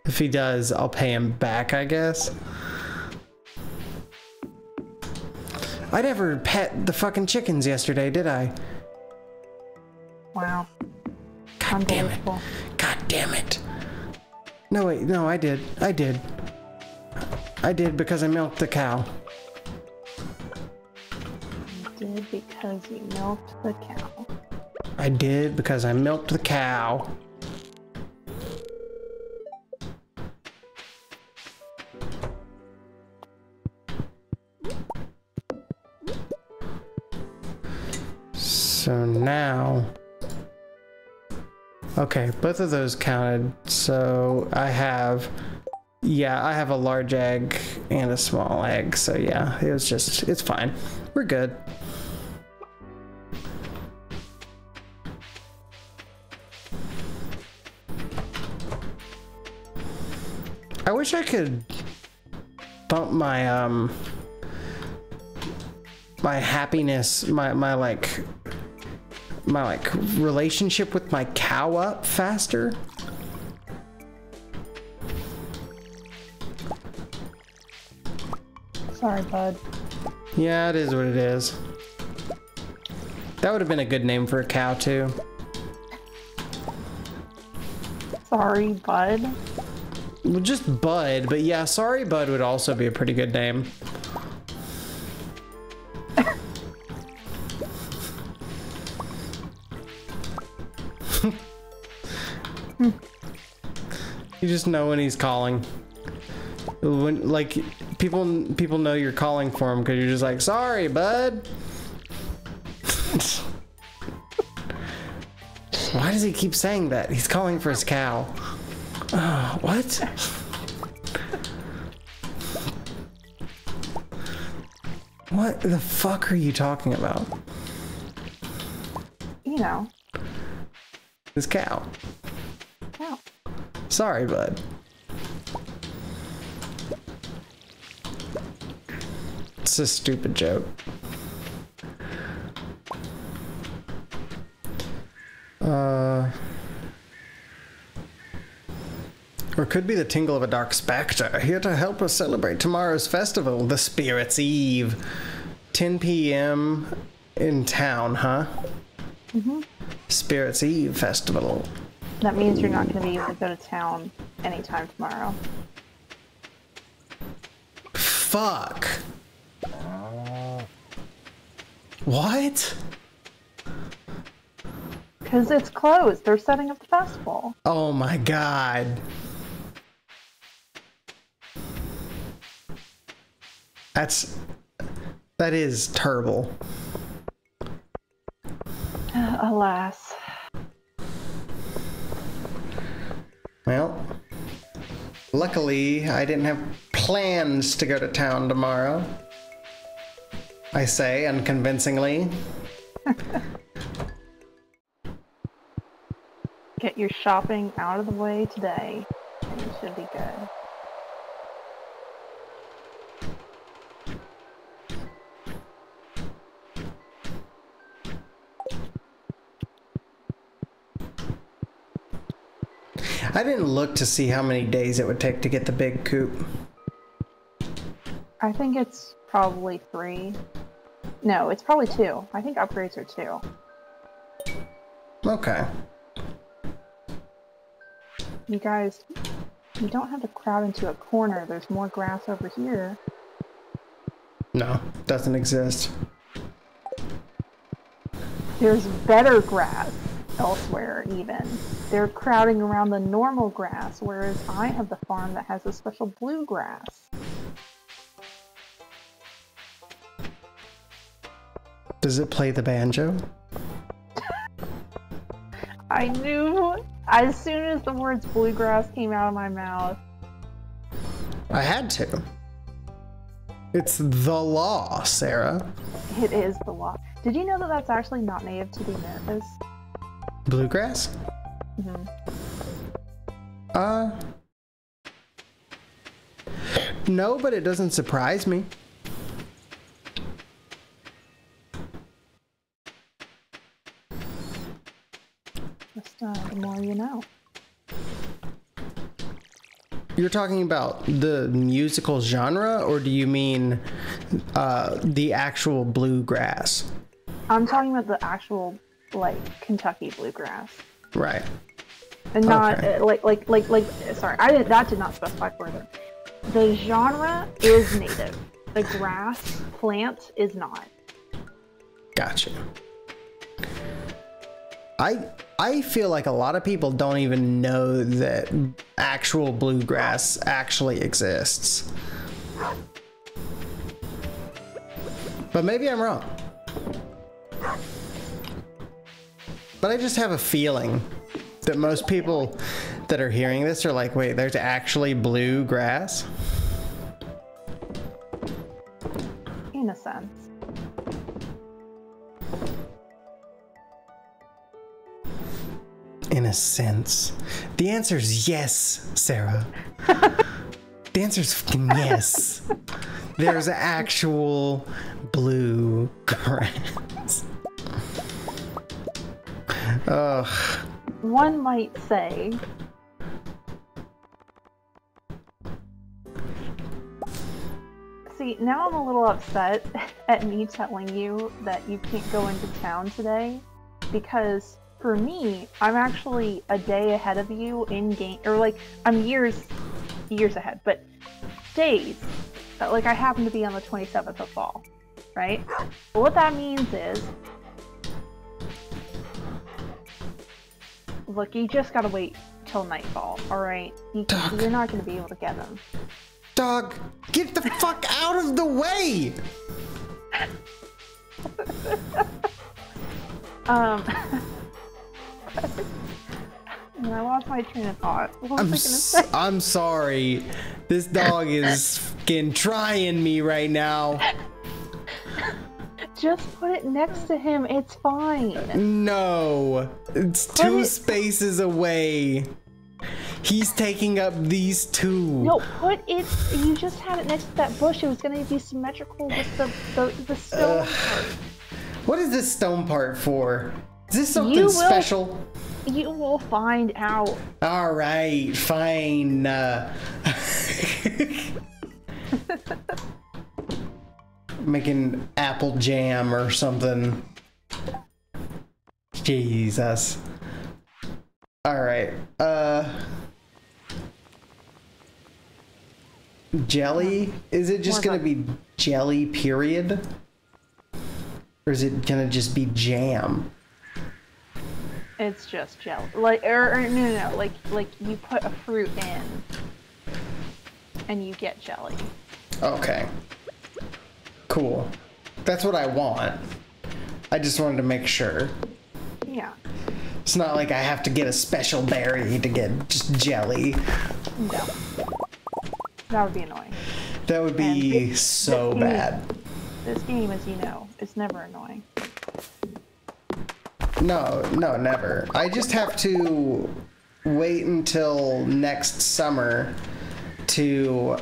If he does, I'll pay him back, I guess. I never pet the fucking chickens yesterday, did I? Wow. God damn it. God damn it. No, wait, no, I did. I did. I did because I milked the cow. You did because you milked the cow. I did because I milked the cow. So now, okay, both of those counted. So I have, yeah, I have a large egg and a small egg. So yeah, it was just, it's fine. We're good. I wish I could bump my my happiness, my relationship with my cow up faster. Sorry, bud. Yeah, it is what it is. That would have been a good name for a cow too. Sorry, bud. Well, just Bud, but yeah, Sorry Bud would also be a pretty good name. You just know when he's calling. When, like, people know you're calling for him because you're just like, sorry, bud. Why does he keep saying that? He's calling for his cow. Oh, what? What the fuck are you talking about? You know. His cow. Cow. Sorry, bud. It's a stupid joke. Or it could be the tingle of a dark specter, here to help us celebrate tomorrow's festival, the Spirit's Eve. 10 p.m. in town, huh? Mm-hmm. Spirit's Eve festival. That means you're not going to be able to go to town anytime tomorrow. Fuck. What? Because it's closed. They're setting up the festival. Oh my god. That is terrible. Alas. Well, luckily I didn't have plans to go to town tomorrow. I say unconvincingly. Get your shopping out of the way today, and you should be good. I didn't look to see how many days it would take to get the big coupe. I think it's probably 3. No, it's probably 2. I think upgrades are 2. Okay. You guys, you don't have to crowd into a corner. There's more grass over here. No, doesn't exist. There's better grass elsewhere, even. They're crowding around the normal grass, whereas I have the farm that has a special blue grass. Does it play the banjo? I knew as soon as the words bluegrass came out of my mouth. I had to. It's the law, Sarah. It is the law. Did you know that that's actually not native to the Americas? Bluegrass? Mm-hmm. No, but it doesn't surprise me. Just the more you know. You're talking about the musical genre, or do you mean the actual bluegrass? I'm talking about the actual, like, Kentucky bluegrass. Right. And not, Okay. sorry, that did not specify further. The genre is native. The grass plant is not. Gotcha. I feel like a lot of people don't even know that actual bluegrass actually exists. But maybe I'm wrong. But I just have a feeling that most people that are hearing this are like, wait, there's actually bluegrass? In a sense. In a sense. The answer is yes, Sarah. The answer's fucking yes. There's actual blue grass. Ugh. One might say. See, now I'm a little upset at me telling you that you can't go into town today, because for me, I'm actually a day ahead of you in game, or like I'm years ahead, but days. Like I happen to be on the 27th of fall, right? But what that means is, look, you just gotta wait till nightfall, alright? You're not gonna be able to get them. Dog, get the fuck out of the way! And I lost my train of thought. What was I gonna say? I'm sorry. This dog is fucking trying me right now. Just put it next to him. It's fine. No. It's two spaces away. He's taking up these two. No, put it. You just had it next to that bush. It was going to be symmetrical with the stone part. What is this stone part for? Is this something special? You will find out. All right, fine. Making apple jam or something. Jesus. All right. Jelly? Is it just gonna be jelly, period? Or is it gonna just be jam? It's just jelly. Like, no. Like you put a fruit in, and you get jelly. Okay. Cool. That's what I want. I just wanted to make sure. Yeah. It's not like I have to get a special berry to get just jelly. No. That would be annoying. That would be so bad. This game, as you know, is never annoying. No, never. I just have to wait until next summer to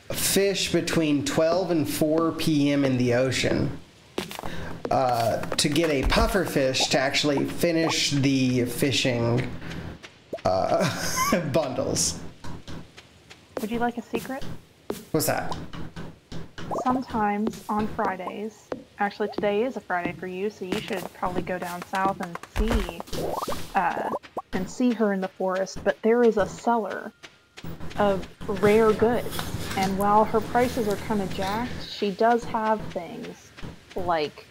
fish between 12 and 4 p.m. in the ocean to get a puffer fish to actually finish the fishing bundles. Would you like a secret? What's that? Sometimes on Fridays, actually today is a Friday for you, so you should probably go down south and see her in the forest, but there is a seller of rare goods, and while her prices are kind of jacked, she does have things like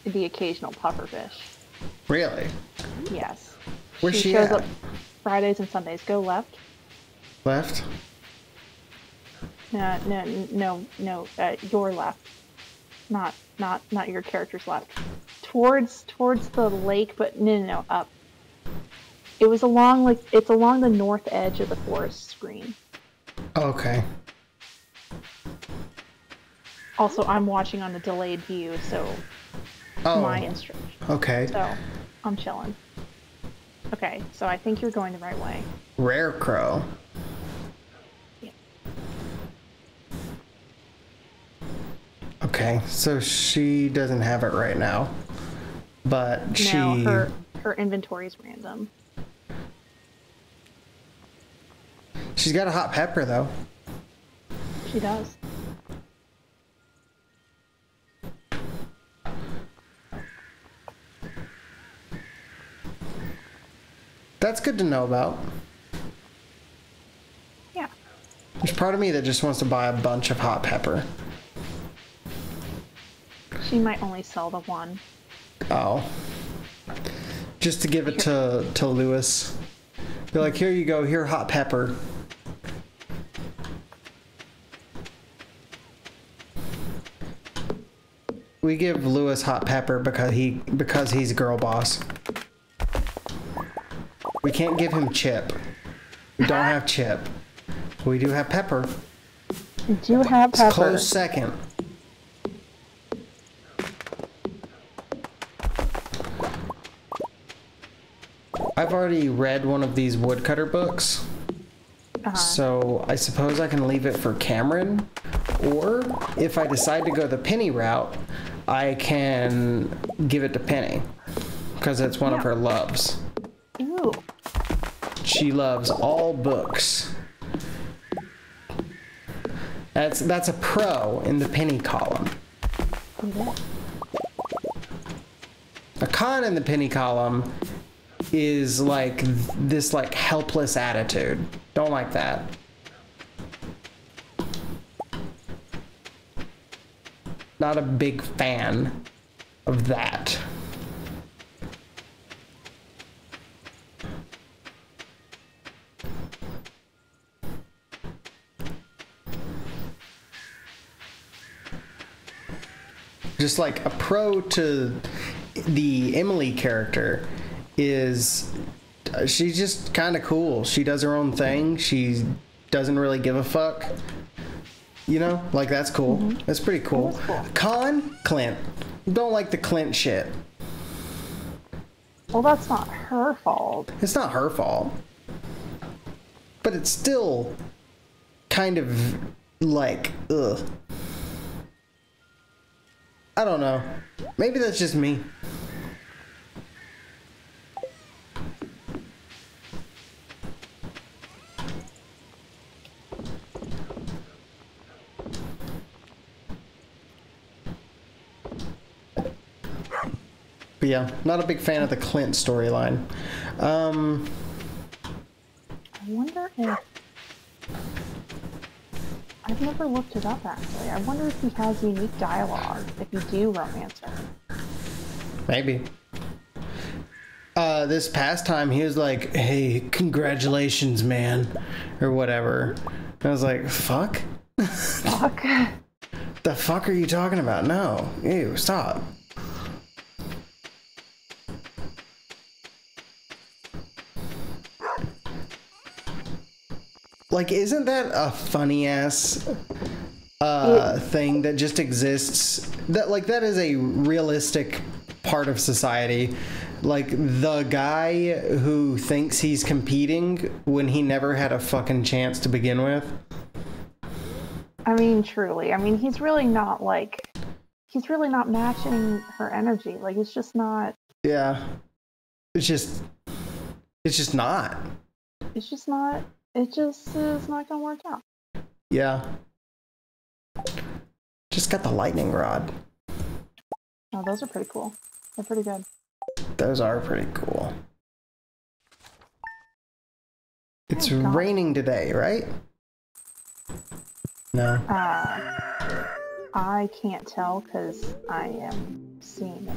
the occasional pufferfish. Really? Yes. Where's she shows at? up Fridays and Sundays. Go left. Left? No, your left. Not your character's left. Towards the lake, but no, up. It was it's along the north edge of the forest screen. Okay. Also, I'm watching on a delayed view, so my instruction. Okay. So, I'm chilling. Okay, so I think you're going the right way. Rare crow. Yeah. Okay, so she doesn't have it right now, but No, her inventory is random. She's got a hot pepper though. She does. That's good to know about. Yeah. There's part of me that just wants to buy a bunch of hot pepper. She might only sell the one. Oh. Just to give it to Lewis. Be like, here you go, here hot pepper. We give Lewis hot pepper because he's a girl boss. We can't give him chip. We don't have chip. We do have pepper. You do have pepper. It's close second. I've already read one of these woodcutter books. So I suppose I can leave it for Cameron, or if I decide to go the Penny route, I can give it to Penny, because it's one of her loves. Ooh. She loves all books. That's a pro in the Penny column. Yeah. A con in the Penny column is like this like helpless attitude. Don't like that. Not a big fan of that. Just like a pro to the Emily character is she's just kind of cool. She does her own thing. She doesn't really give a fuck. You know, like that's cool. That's pretty cool. That is cool. Con, Clint. Don't like the Clint shit. Well, that's not her fault. It's not her fault. But it's still kind of like, ugh. I don't know. Maybe that's just me. But yeah, not a big fan of the Clint storyline. I wonder if... I've never looked it up, actually. I wonder if he has unique dialogue, if you do romance her. Maybe. This past time, he was like, hey, congratulations, man. Or whatever. I was like, fuck? Fuck? The fuck are you talking about? No. Ew, stop. Like, isn't that a funny ass thing that just exists? That is a realistic part of society. Like, the guy who thinks he's competing when he never had a fucking chance to begin with. I mean, truly. I mean, he's really not matching her energy. Like, it's just not. Yeah. It's just not. It's just not. It just is not gonna work out. Yeah. Just got the lightning rod. Oh, those are pretty cool. They're pretty good. Those are pretty cool. It's Oh, God. raining today, right? No. I can't tell because I am seeing an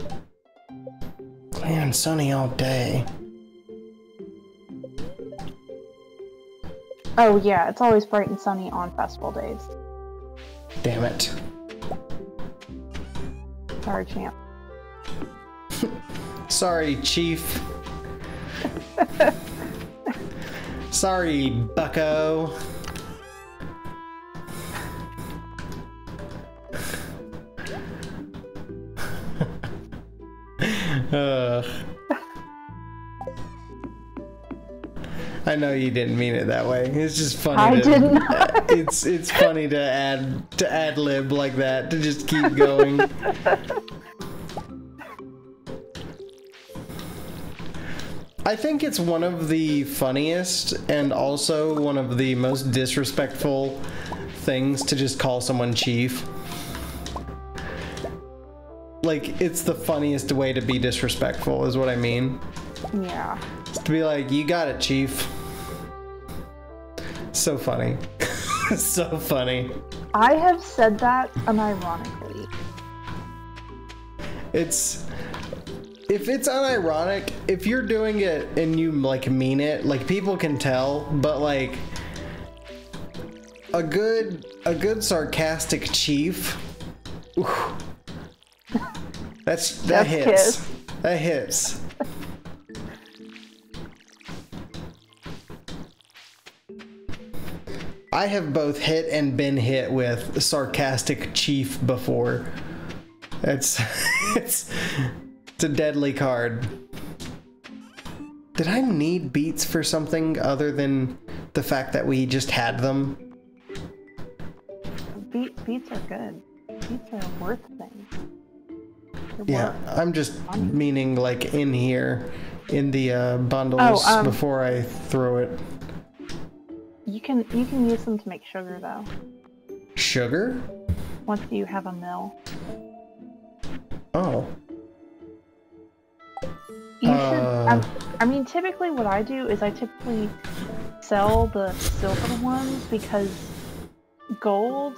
ad. Man, sunny all day. Oh yeah, it's always bright and sunny on festival days. Damn it. Sorry, champ. Sorry, Chief. Sorry, bucko. I know you didn't mean it that way. It's just funny. I did not. It's funny to ad lib like that, to just keep going. I think it's one of the funniest and also one of the most disrespectful things to just call someone chief. Like, it's the funniest way to be disrespectful, is what I mean. Yeah. To be like, you got it, chief. So funny. So funny. I have said that unironically. If it's unironic, if you're doing it and you like mean it, like people can tell, but like a good sarcastic chief, oof, that hits. Kiss. That hits. I have both hit and been hit with sarcastic chief before. It's a deadly card. Did I need beets for something other than the fact that we just had them? Beets are good. Beets are worth things. Yeah, I'm just meaning like in here, in the bundles before I throw it. You can use them to make sugar though. Sugar? Once you have a mill. Oh. You should. I mean, typically what I do is I typically sell the silver ones because gold,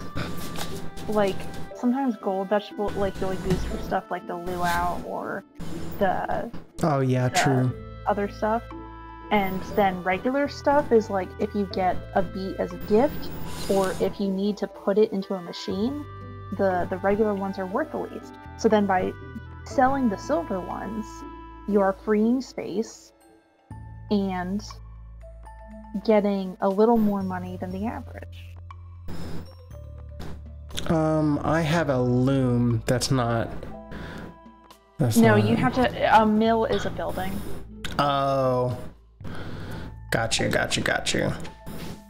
like sometimes gold vegetable, like you'll use for stuff like the luau or the. Oh yeah, true. Other stuff, and then regular stuff is like if you get a beet as a gift, or if you need to put it into a machine, the regular ones are worth the least. So then by selling the silver ones, you are freeing space and getting a little more money than the average. I have a loom that's not... No, you have to... A mill is a building. Oh. Got you.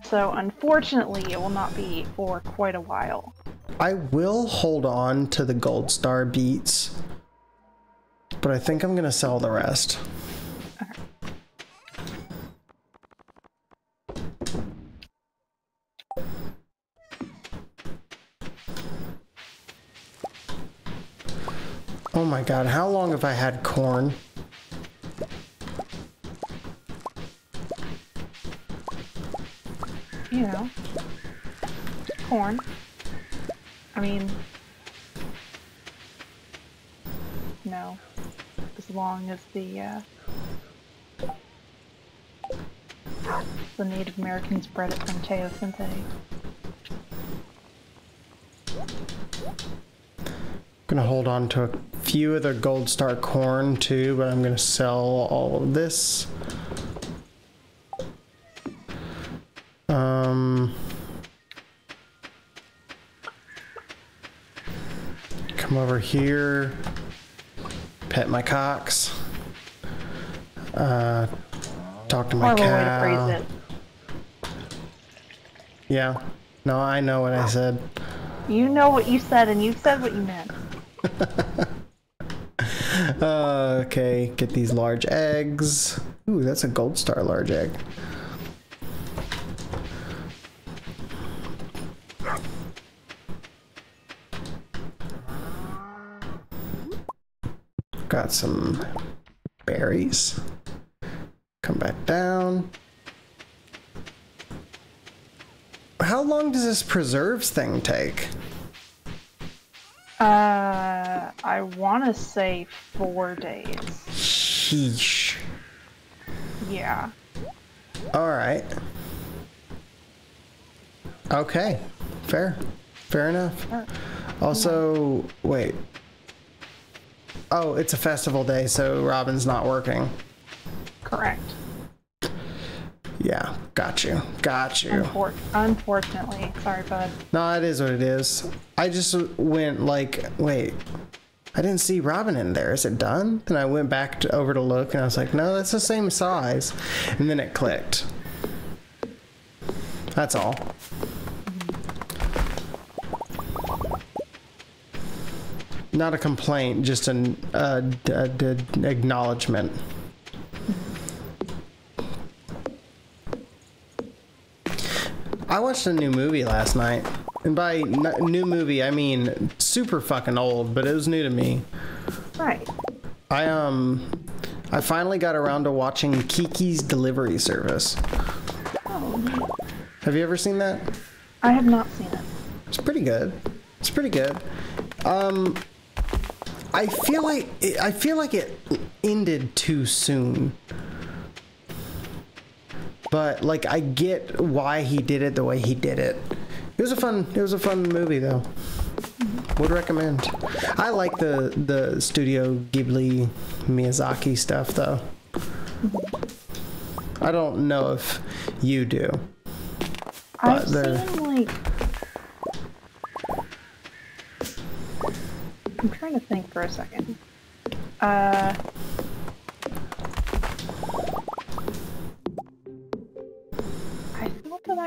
So unfortunately, it will not be for quite a while. I will hold on to the gold star beets, but I think I'm gonna sell the rest. Okay. Oh my god, how long have I had corn? You know, corn. I mean, no, as long as the Native Americans bred it from teosinte. Gonna hold on to a few of the gold star corn too, but I'm gonna sell all of this. Come over here, pet my cocks, talk to my cow. Way to phrase it. Yeah, no, I know what I said. You know what you said, and you said what you meant. Okay, get these large eggs. Ooh, that's a gold star large egg. Got some berries. Come back down. How long does this preserves thing take? I want to say 4 days. Sheesh. Yeah. Alright. Okay. Fair enough. Sure. Also, wait. Oh, it's a festival day, so Robin's not working. Correct. Yeah, got you. Unfortunately. Sorry, bud. No, it is what it is. I just went like, wait, I didn't see Robin in there. Is it done? And I went back over to look, and I was like, no, that's the same size. And then it clicked. That's all. Not a complaint, just an acknowledgement. I watched a new movie last night. And by new movie, I mean super fucking old, but it was new to me. Right. I finally got around to watching Kiki's Delivery Service. Oh. Have you ever seen that? I have not seen it. It's pretty good. I feel like it ended too soon. But like I get why he did it the way he did it. It was a fun movie though. Would recommend. I like the Studio Ghibli Miyazaki stuff though. I don't know if you do. I've seen like, I'm trying to think for a second.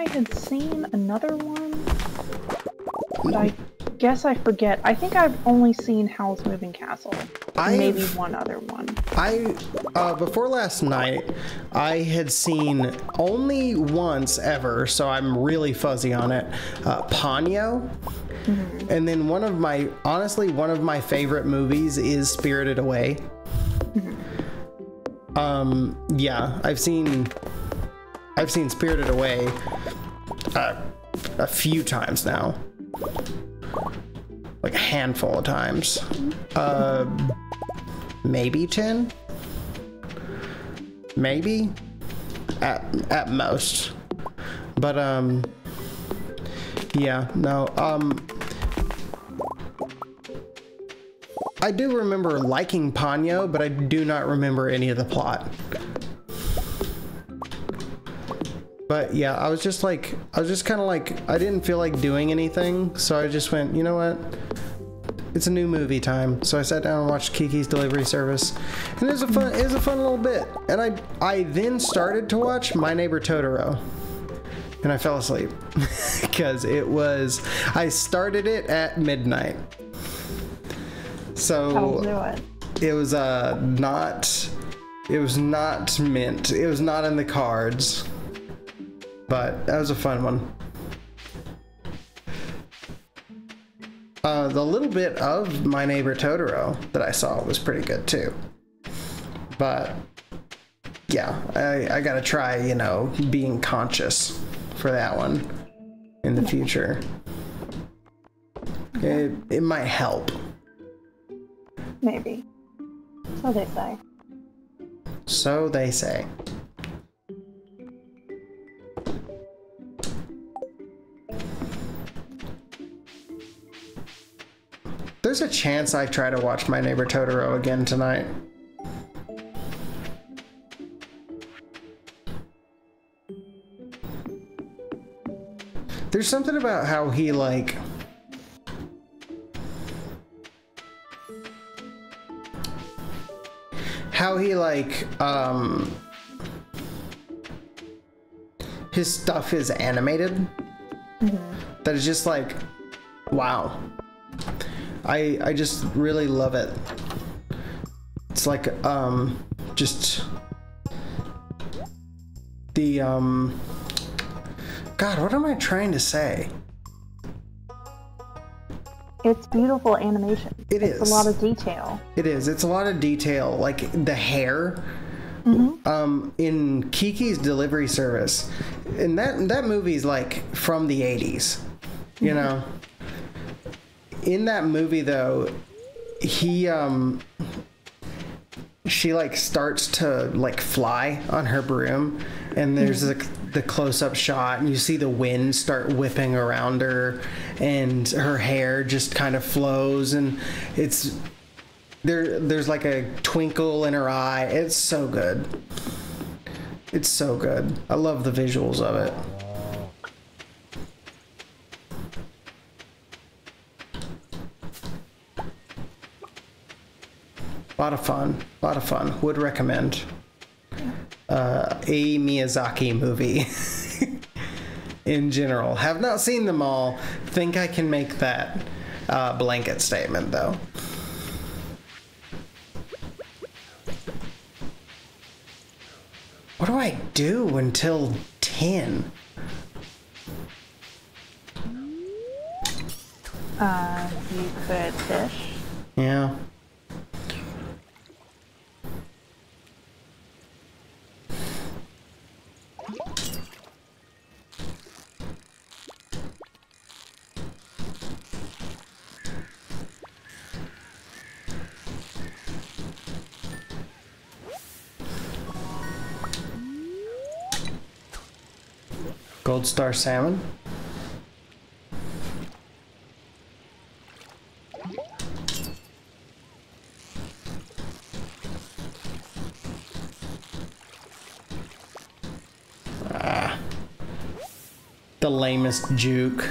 I had seen another one, but I guess I forget. I think I've only seen Howl's Moving Castle. Maybe one other one. Before last night, I had seen only once ever, so I'm really fuzzy on it, Ponyo. Mm-hmm. And then one of my favorite movies is Spirited Away. Mm-hmm. Yeah, I've seen Spirited Away a few times now. Like a handful of times. Maybe 10? Maybe? At most. But, yeah, no, I do remember liking Ponyo, but I do not remember any of the plot. But yeah, I was just kind of like, I didn't feel like doing anything, so I just went, you know what? It's a new movie time. So I sat down and watched Kiki's Delivery Service, and it was a fun little bit. And I then started to watch My Neighbor Totoro, and I fell asleep because I started it at midnight. So it was not in the cards. But that was a fun one. The little bit of My Neighbor Totoro that I saw was pretty good too. But yeah, I gotta try, you know, being conscious for that one in the future. It might help. Maybe. So they say. So they say. There's a chance I try to watch My Neighbor Totoro again tonight. There's something about how he like... his stuff is animated. Mm-hmm. That is just like, wow. I just really love it. It's like, just the, God, what am I trying to say? It's beautiful animation. It's a lot of detail. It is. It's a lot of detail. Like the hair, mm-hmm. In Kiki's Delivery Service, and that movie's like from the 80s, you mm-hmm. know? In that movie though, she like starts to like fly on her broom, and there's the close-up shot, and you see the wind start whipping around her, and her hair just kind of flows, and there's like a twinkle in her eye. It's so good. It's so good. I love the visuals of it. A lot of fun. Would recommend. A Miyazaki movie in general. Have not seen them all. Think I can make that blanket statement though. What do I do until 10? You could fish. Yeah. Gold Star salmon. The lamest juke.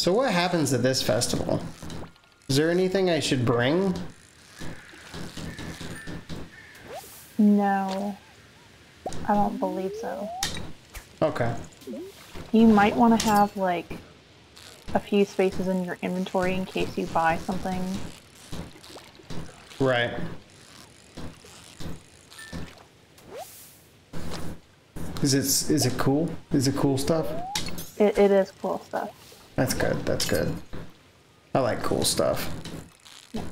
So what happens at this festival? Is there anything I should bring? No, I don't believe so. Okay. You might want to have like a few spaces in your inventory in case you buy something. Right. Is it cool? Is it cool stuff? It is cool stuff. That's good. That's good. I like cool stuff. Yeah.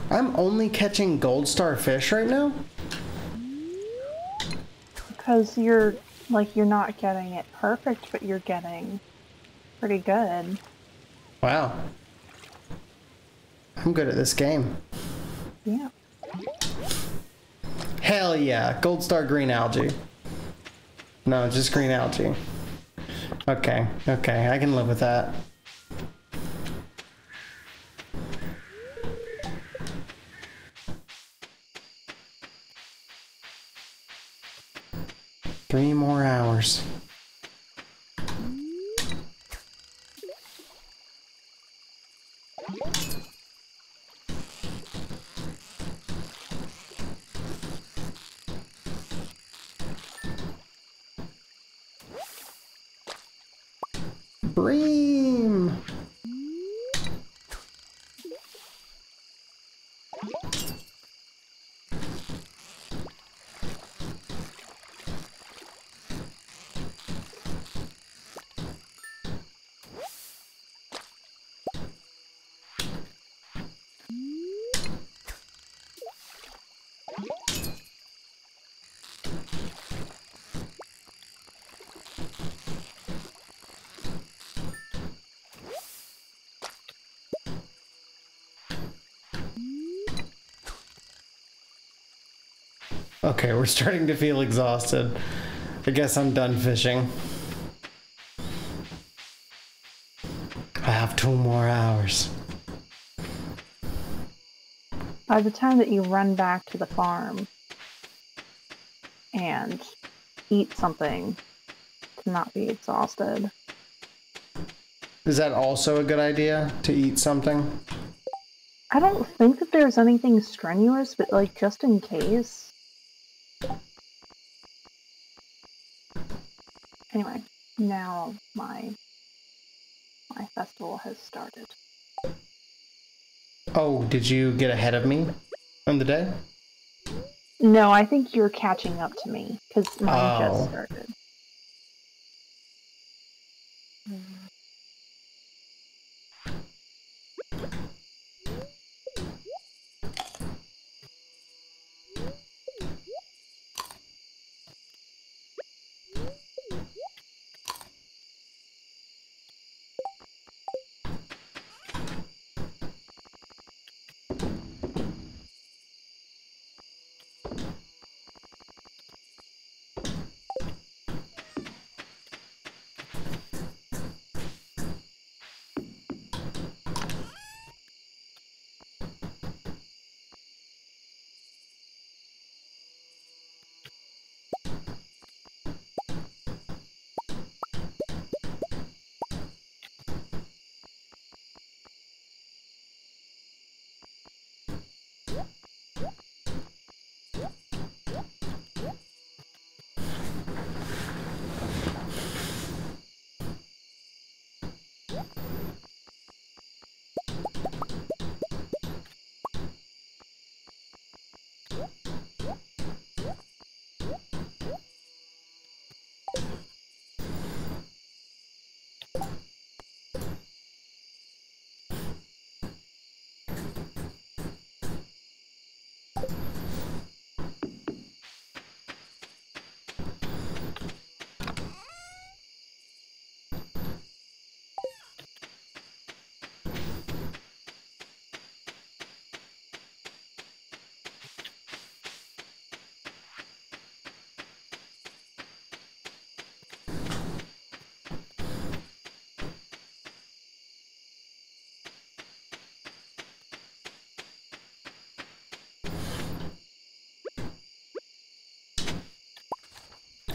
I'm only catching gold star fish right now? Because you're not getting it perfect, but you're getting pretty good. Wow. I'm good at this game. Yeah. Hell yeah. Gold star green algae. No, just green algae. Okay, okay. I can live with that. Three more hours. Bream! Okay, we're starting to feel exhausted. I guess I'm done fishing. I have 2 more hours. By the time that you run back to the farm and eat something to not be exhausted. Is that also a good idea, to eat something? I don't think that there's anything strenuous, but like just in case. Anyway, now my festival has started. Oh, did you get ahead of me on the day? No, I think you're catching up to me because mine just Oh. started.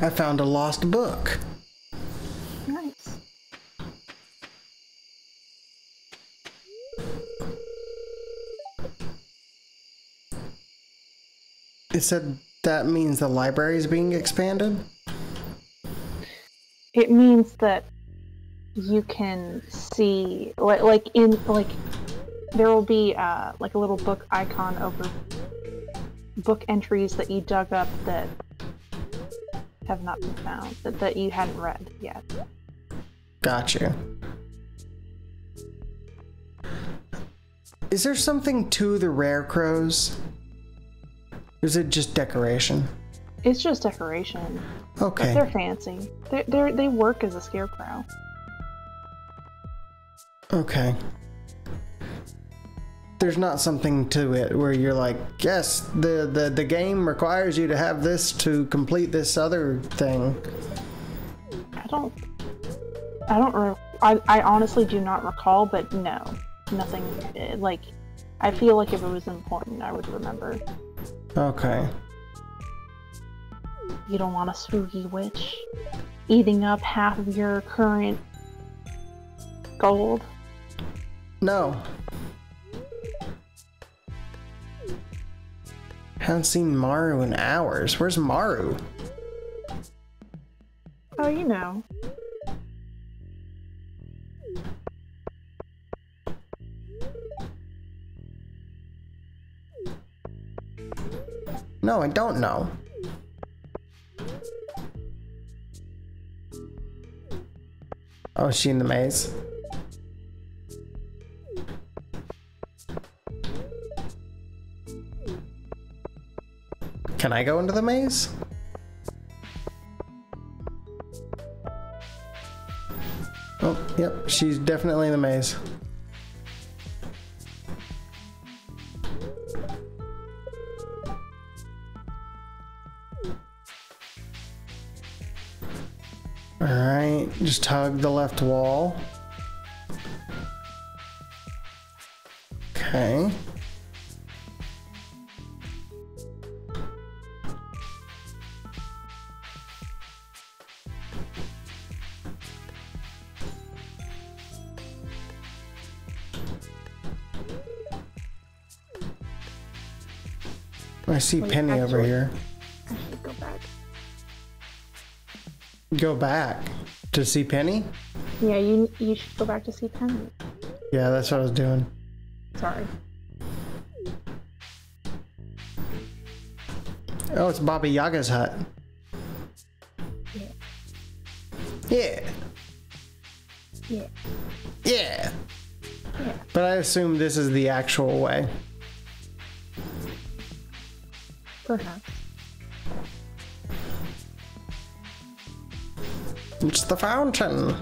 I found a lost book. Nice. It said that means the library is being expanded? It means that you can see, like there will be like a little book icon over book entries that you dug up that have not been found, that you hadn't read yet. Gotcha. Is there something to the rare crows? Or is it just decoration? It's just decoration. Okay. But they're fancy. They work as a scarecrow. Okay. There's not something to it where you're like, yes, the game requires you to have this to complete this other thing. I honestly do not recall, but no. Nothing, like, I feel like if it was important, I would remember. Okay. You don't want a spooky witch eating up half of your current gold? No. Haven't seen Maru in hours. Where's Maru? Oh, you know. No, I don't know. Oh, is she in the maze? Can I go into the maze? Oh, yep, she's definitely in the maze. Alright, just hug the left wall. Okay. I see Penny over here. I should go back. Go back to see Penny? Yeah, you should go back to see Penny. Yeah, that's what I was doing. Sorry. Oh, it's Baba Yaga's hut. Yeah. Yeah. Yeah. Yeah. Yeah. But I assume this is the actual way. Perhaps. It's the fountain.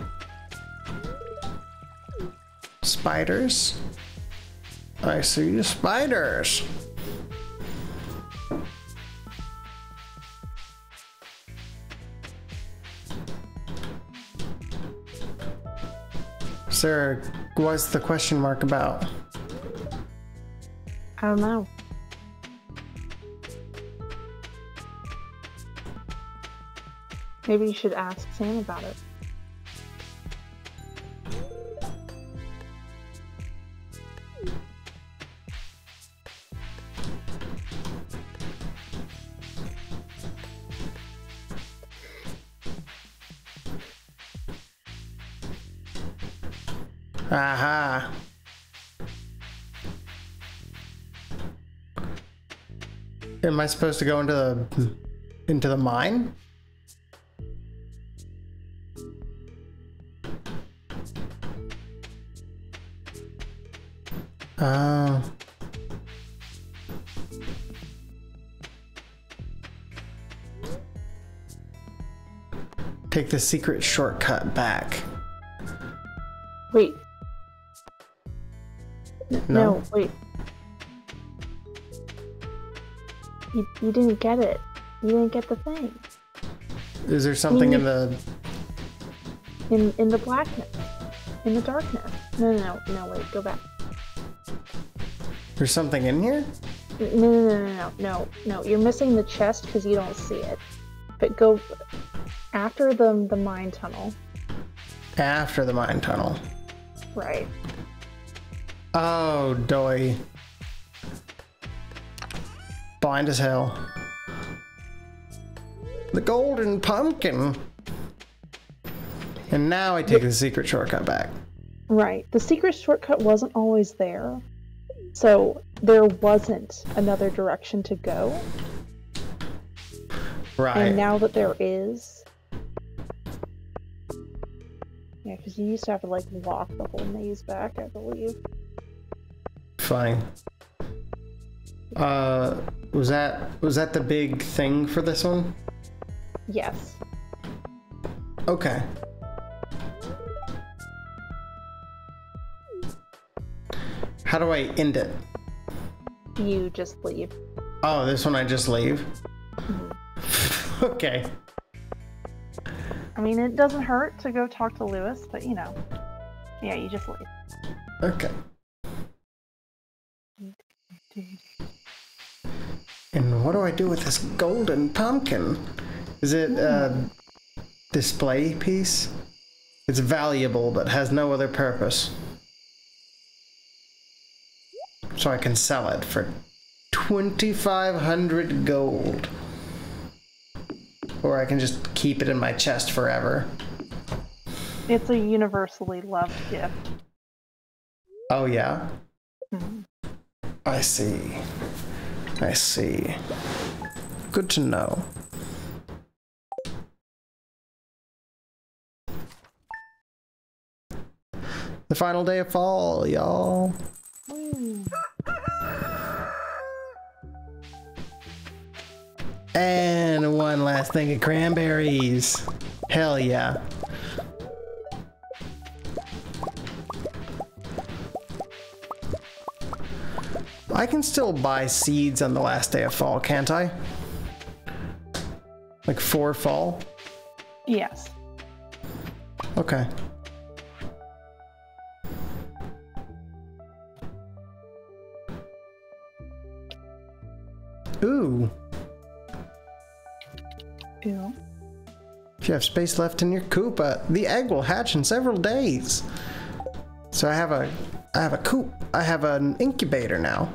Spiders. I see spiders. Sarah, what's the question mark about? I don't know. Maybe you should ask Sam about it. Aha. Am I supposed to go into the mine? Oh. Take the secret shortcut back. Wait. No? No, wait. You didn't get it. You didn't get the thing. Is there something in the... In the blackness. In the darkness. No, wait, go back. There's something in here? No, you're missing the chest because you don't see it. But go After the mine tunnel. After the mine tunnel. Right. Oh, doy. Blind as hell. The golden pumpkin. And now I take the secret shortcut back. Right. The secret shortcut wasn't always there. So there wasn't another direction to go. Right. And now that there is... Yeah, because you used to have to, like, walk the whole maze back, I believe. Funny. Was that the big thing for this one? Yes. Okay. How do I end it? You just leave. Oh, this one I just leave? Mm-hmm. Okay. I mean, it doesn't hurt to go talk to Lewis, but you know. Yeah, you just leave. Okay. And what do I do with this golden pumpkin? Is it a display piece? It's valuable, but has no other purpose. So I can sell it for 2,500 gold. Or I can just keep it in my chest forever. It's a universally loved gift. Oh, yeah? Mm-hmm. I see. I see. Good to know. The final day of fall, y'all. And one last thing of cranberries. Hell yeah. I can still buy seeds on the last day of fall, can't I? Like for fall? Yes. Okay. Ooh. Yeah. If you have space left in your coop, the egg will hatch in several days. So I have a coop. I have an incubator now.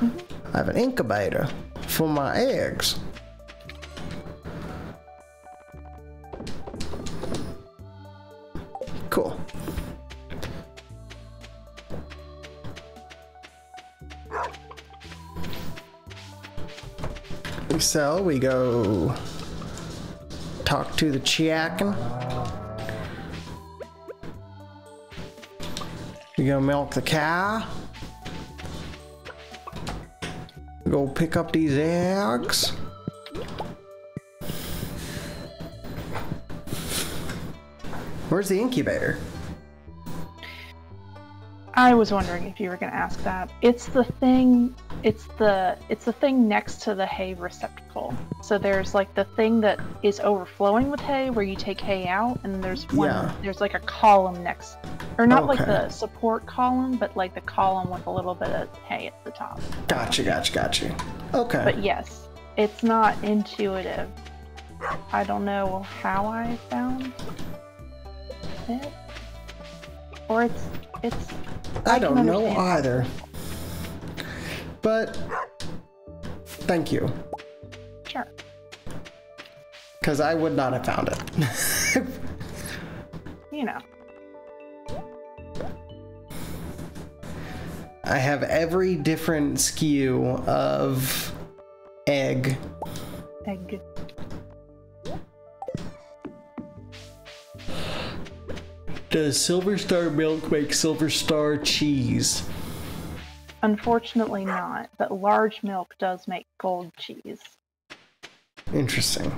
Mm-hmm. I have an incubator for my eggs. Cool. So we go talk to the chicken. We go milk the cow. We go pick up these eggs. Where's the incubator? I was wondering if you were going to ask that. It's the thing. It's the thing next to the hay receptacle. So there's like the thing that is overflowing with hay, where you take hay out, and there's one. Yeah. There's like a column next, or not like the support column, but like the column with a little bit of hay at the top. Gotcha. Okay. But yes, it's not intuitive. I don't know how I found it, or it's. I don't know either. But thank you. Sure. Because I would not have found it. You know. I have every different SKU of egg. Does Silver Star milk make Silver Star cheese? Unfortunately not, but large milk does make gold cheese. Interesting.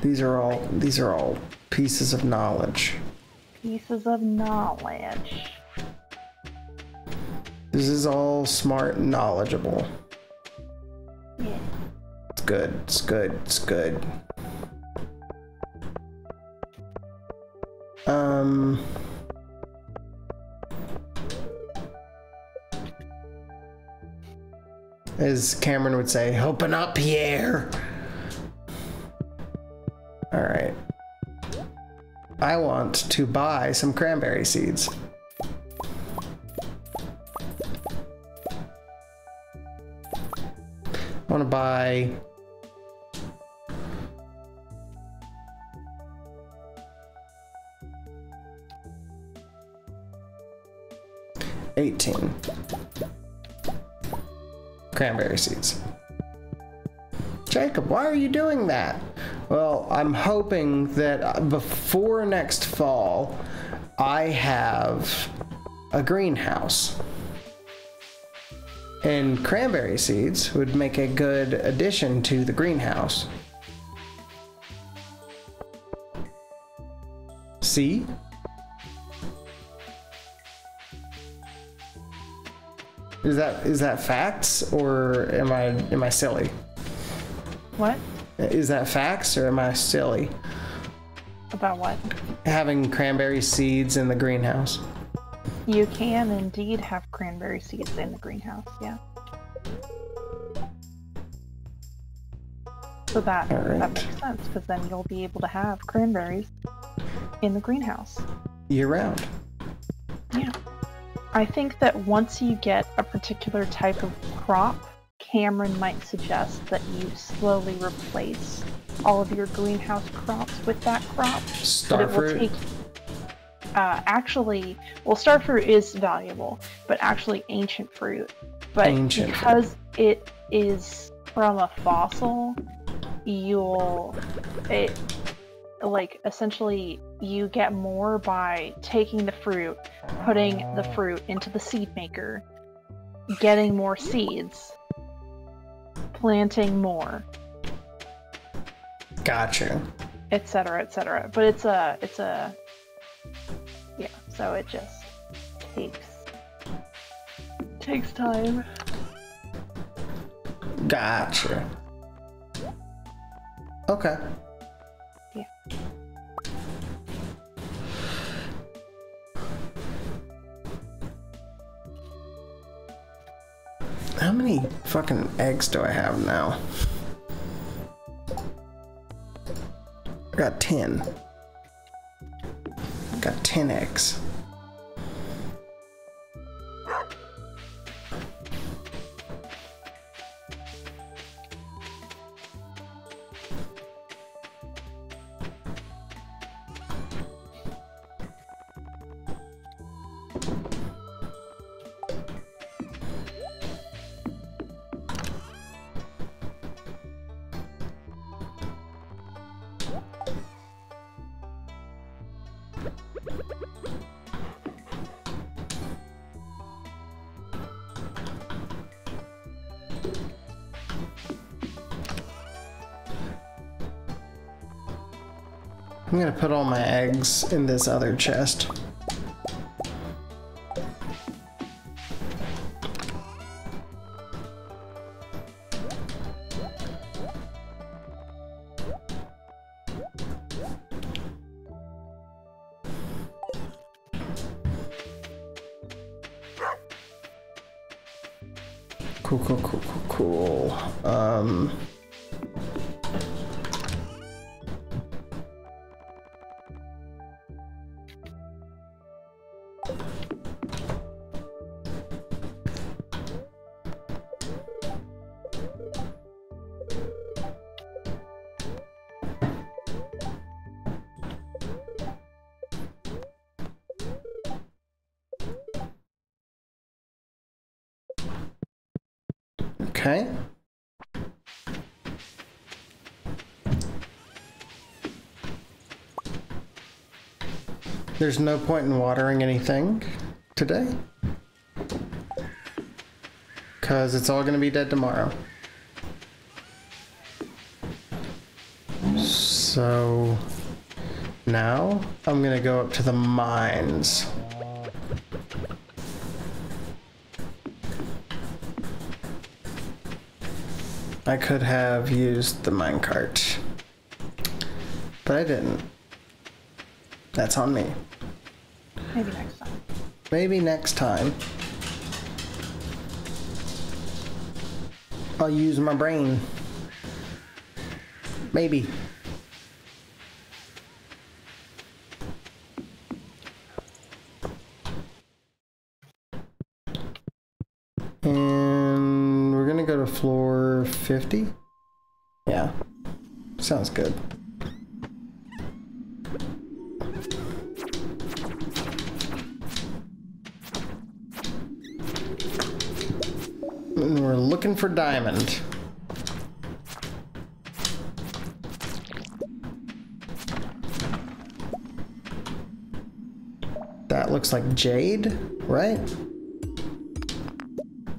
These are all pieces of knowledge. Pieces of knowledge. This is all smart and knowledgeable. Yeah. It's good. As Cameron would say, open up, Pierre. Alright. I want to buy some cranberry seeds. I want to buy... $18 cranberry seeds. Jacob, why are you doing that? Well, I'm hoping that before next fall, I have a greenhouse. And cranberry seeds would make a good addition to the greenhouse. See? Is that facts, or am I silly? What? Is that facts, or am I silly? About what? Having cranberry seeds in the greenhouse. You can indeed have cranberry seeds in the greenhouse, yeah. So that makes sense, because then you'll be able to have cranberries in the greenhouse. Year round. Yeah. I think that once you get a particular type of crop, Cameron might suggest that you slowly replace all of your greenhouse crops with that crop. Starfruit? Actually, well, starfruit is valuable, but actually ancient fruit. But because it is from a fossil, essentially you get more by taking the fruit, putting the fruit into the seed maker, getting more seeds, planting more. Gotcha. Etc., etc. But it's a yeah, so it just takes time. Gotcha. Okay. Yeah. How many fucking eggs do I have now? I got 10. Got 10 eggs. I'm gonna put all my eggs in this other chest. Cool. Okay. There's no point in watering anything today, because it's all going to be dead tomorrow. So now I'm going to go up to the mines. I could have used the minecart, but I didn't. That's on me. Maybe next time. Maybe next time. I'll use my brain. Maybe. floor 50? Yeah. Sounds good. And we're looking for diamond. That looks like jade, right?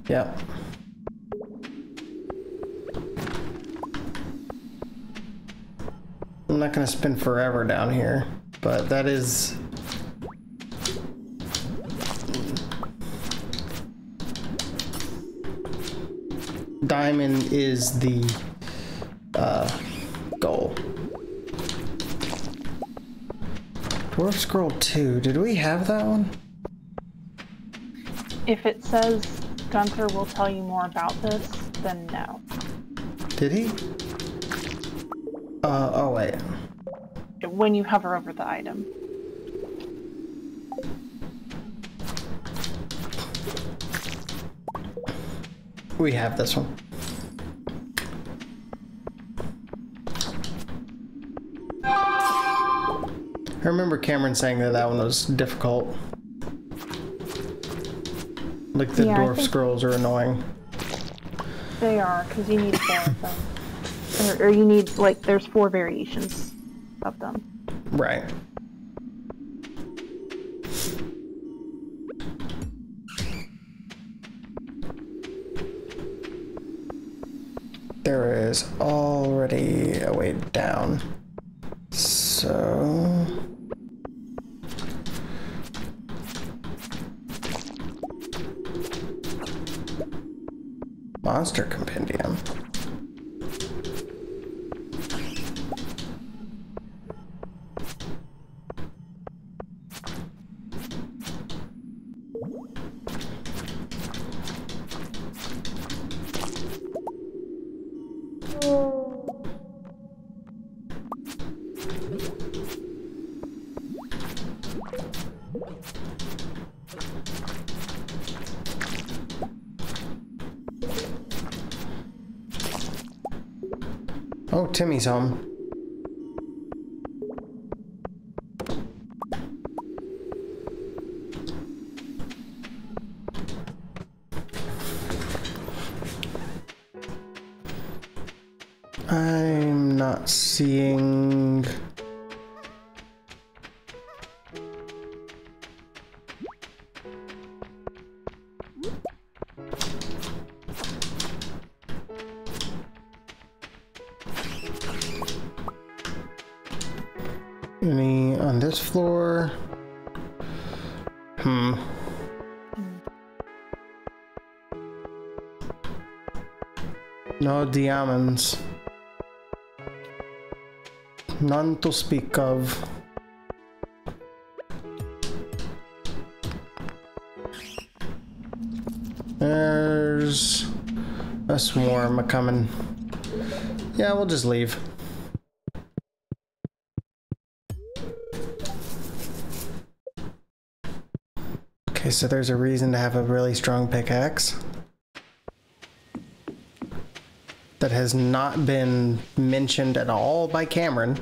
Yep. I'm not gonna spend forever down here, but that is... Diamond is the goal. Dwarf Scroll 2, did we have that one? If it says Gunther will tell you more about this, then no. Did he? Oh wait. When you hover over the item. We have this one. I remember Cameron saying that that one was difficult. Like the dwarf scrolls are annoying. They are, because you need 4 of them. Or you need, like, there's 4 variations of them. Right. There is already a way down. So... Monster Compendium. Oh, Timmy's home. I'm not seeing... any on this floor? No diamonds. None to speak of. There's a swarm a-coming. Yeah, we'll just leave. Okay, so there's a reason to have a really strong pickaxe that has not been mentioned at all by Cameron.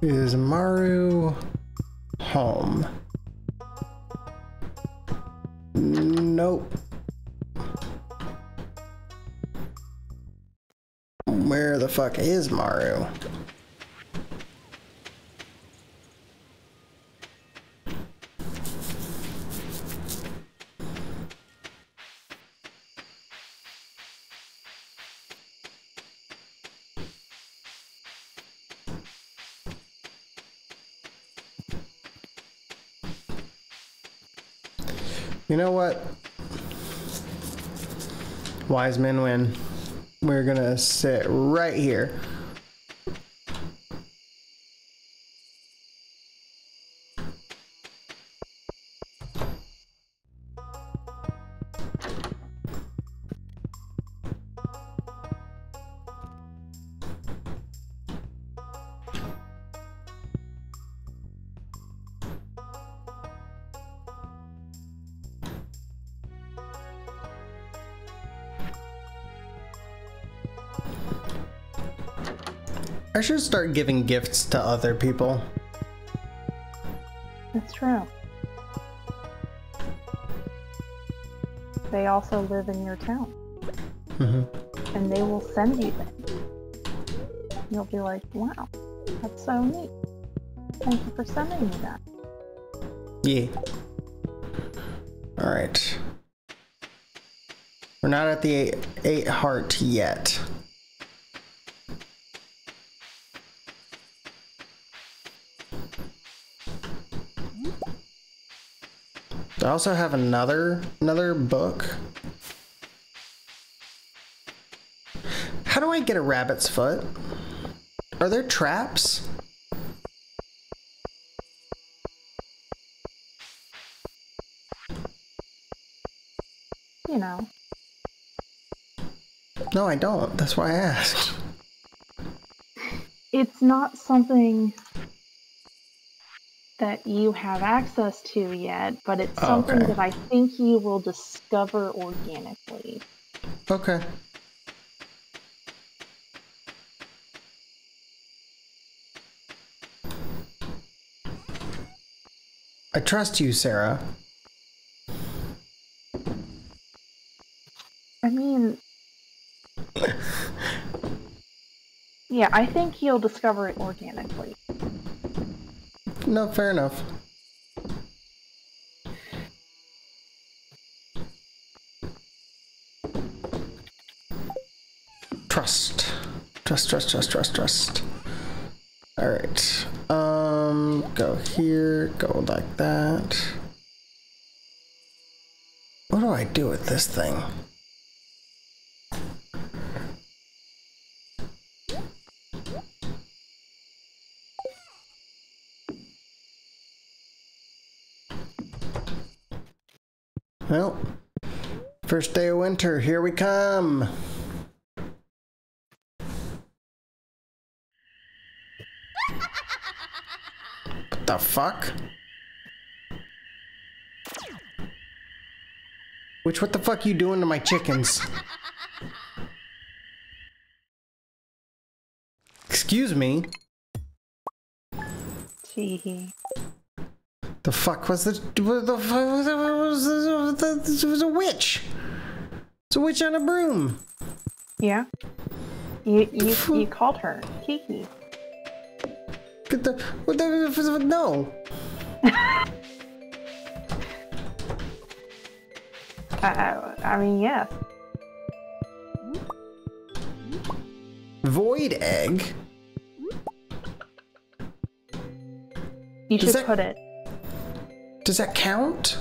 Is Maru home? Nope. Where the fuck is Maru? You know what? Wise men win. We're gonna sit right here. I should start giving gifts to other people. That's true. They also live in your town. Mm-hmm. And they will send you things. You'll be like, wow, that's so neat. Thank you for sending me that. Yeah. Alright. We're not at the 8 heart yet. I also have another book. How do I get a rabbit's foot? Are there traps? You know. No, I don't. That's why I asked. It's not something that you have access to yet, but it's something Okay. that I think you will discover organically. Okay. I trust you, Sarah. I mean, yeah, I think you'll discover it organically. No, fair enough. Trust. Trust. Alright. Go here, go like that. What do I do with this thing? Well, first day of winter, here we come. What the fuck? What the fuck you doing to my chickens? Excuse me? Teehee. The fuck was this? It was a witch. It's a witch on a broom. Yeah. You called her Kiki. Get the no. I mean, yes. Void egg. You should put it. Does that count?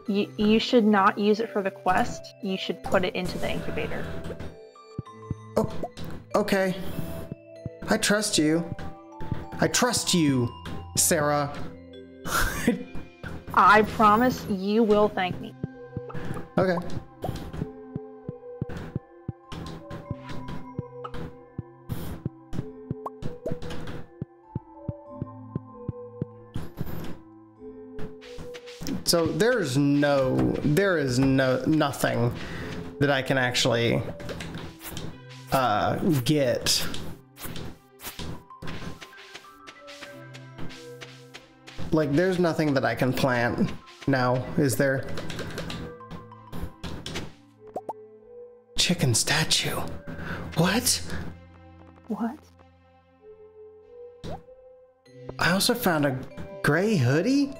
You should not use it for the quest. You should put it into the incubator. Oh, okay. I trust you. I trust you, Sarah. I promise you will thank me. Okay. So there is nothing that I can actually get. Like, there's nothing that I can plant now, is there? Chicken statue. What? What? I also found a gray hoodie?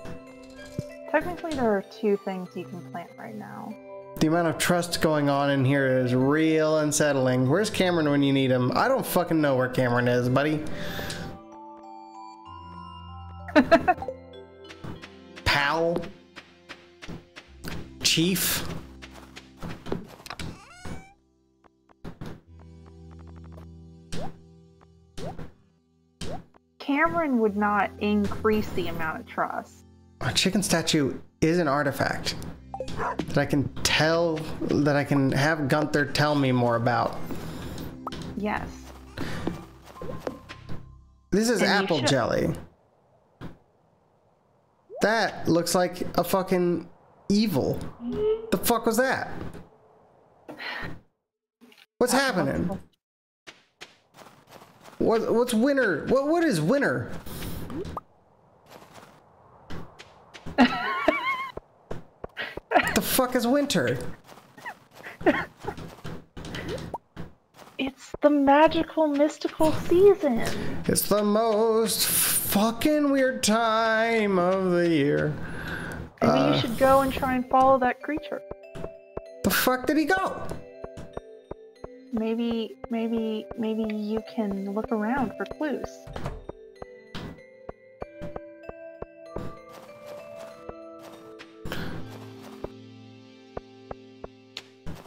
Technically, there are 2 things you can plant right now. The amount of trust going on in here is real unsettling. Where's Cameron when you need him? I don't fucking know where Cameron is, buddy. Pal? Chief? Cameron would not increase the amount of trust. A chicken statue is an artifact that I can have Gunther tell me more about. Yes. This is apple jelly. That looks like a fucking evil. The fuck was that? What's happening? What's winter? What is winter? The fuck is winter? It's the magical, mystical season. It's the most fucking weird time of the year. Maybe you should go and try and follow that creature. The fuck did he go? Maybe you can look around for clues.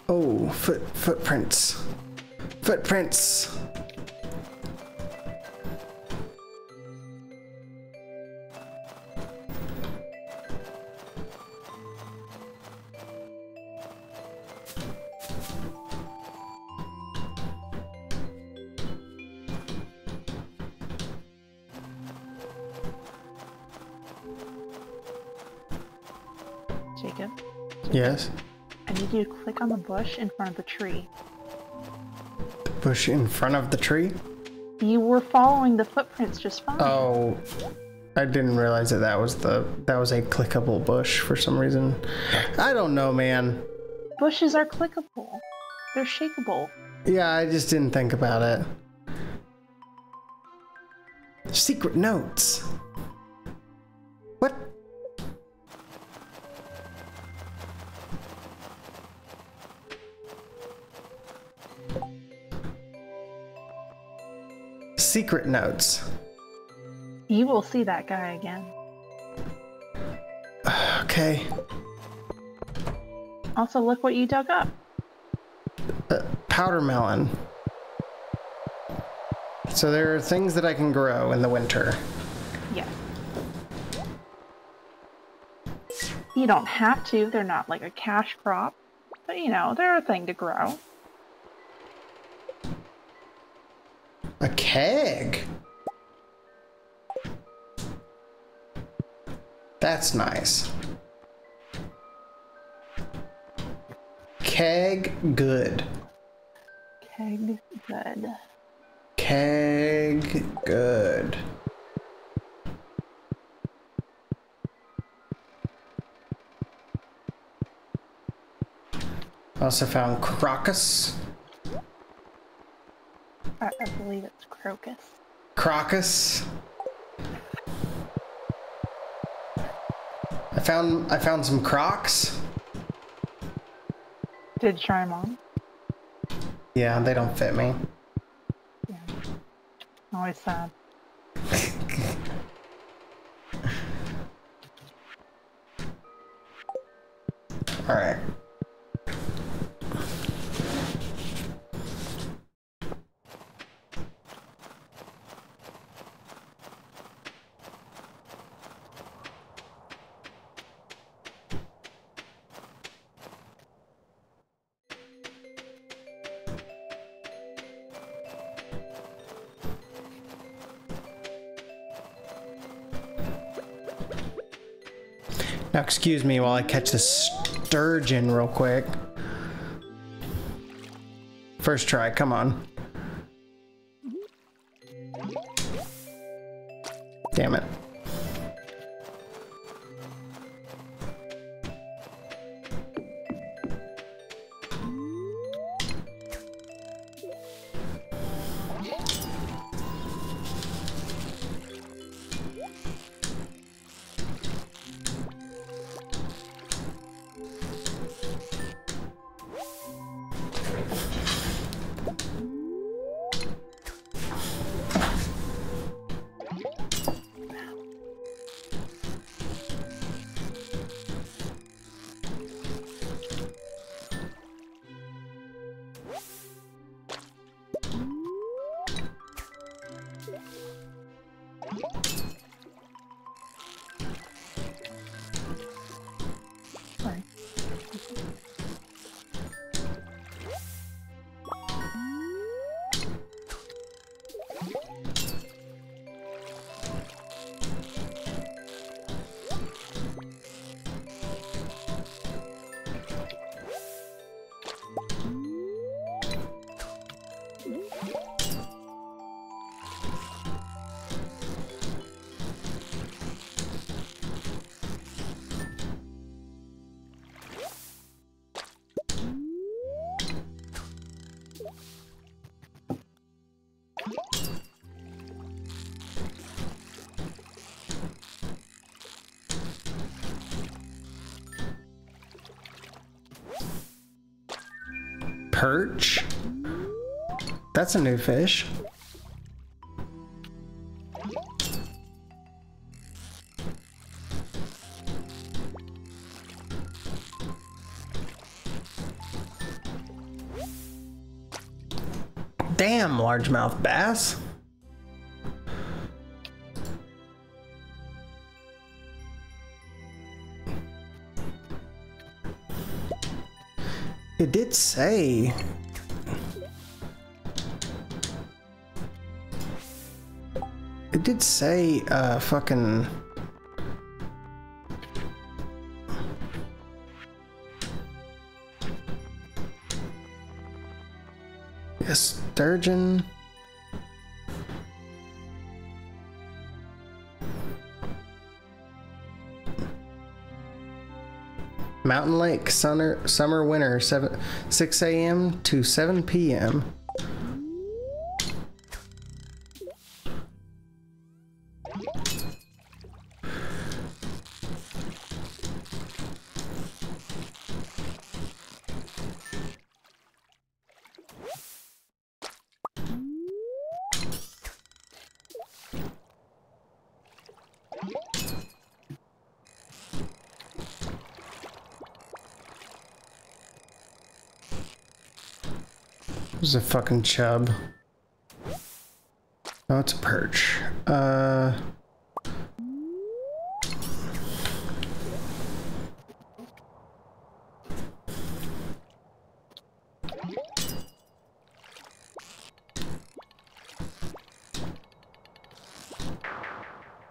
Oh, footprints. Footprints. Jacob? Yes? I need you to click on the bush in front of the tree. The bush in front of the tree? You were following the footprints just fine. Oh, I didn't realize that was a clickable bush for some reason. I don't know, man. Bushes are clickable. They're shakeable. Yeah, I just didn't think about it. Secret notes. What? Secret notes. You will see that guy again. Okay. Also, look what you dug up. Powder melon. So there are things that I can grow in the winter. Yes. You don't have to. They're not like a cash crop. But, you know, they're a thing to grow. A keg. That's nice. Keg good. Keg good. Keg good. Also found crocus. I believe it's crocus. Crocus. I found some Crocs. Did you try them on? Yeah, they don't fit me. Yeah. Always sad. All right. Now excuse me while I catch this sturgeon real quick. First try, come on. Damn it. Sorry. perch. That's a new fish. Damn, largemouth bass. It did say. It did say, fucking. A sturgeon. Mountain Lake, summer, winter, 6 a.m. to 7 p.m. There's a fucking chub. Oh, it's a perch.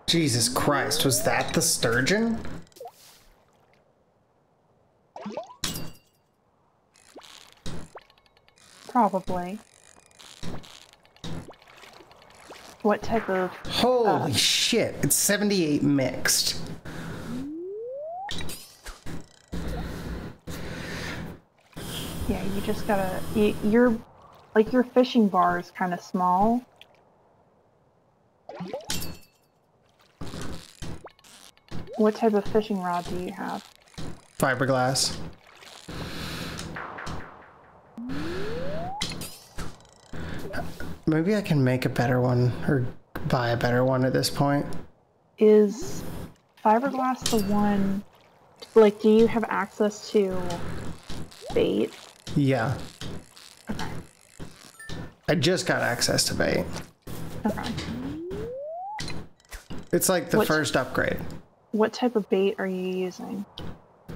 Jesus Christ, was that the sturgeon? Probably. What type of... Holy shit, it's 78 mixed. Yeah, you just gotta... You're... Like, your fishing bar is kind of small. What type of fishing rod do you have? Fiberglass. Maybe I can make a better one, or buy a better one at this point. Is fiberglass the one... Like, do you have access to bait? Yeah. Okay. I just got access to bait. Okay. It's like the first upgrade. What type of bait are you using?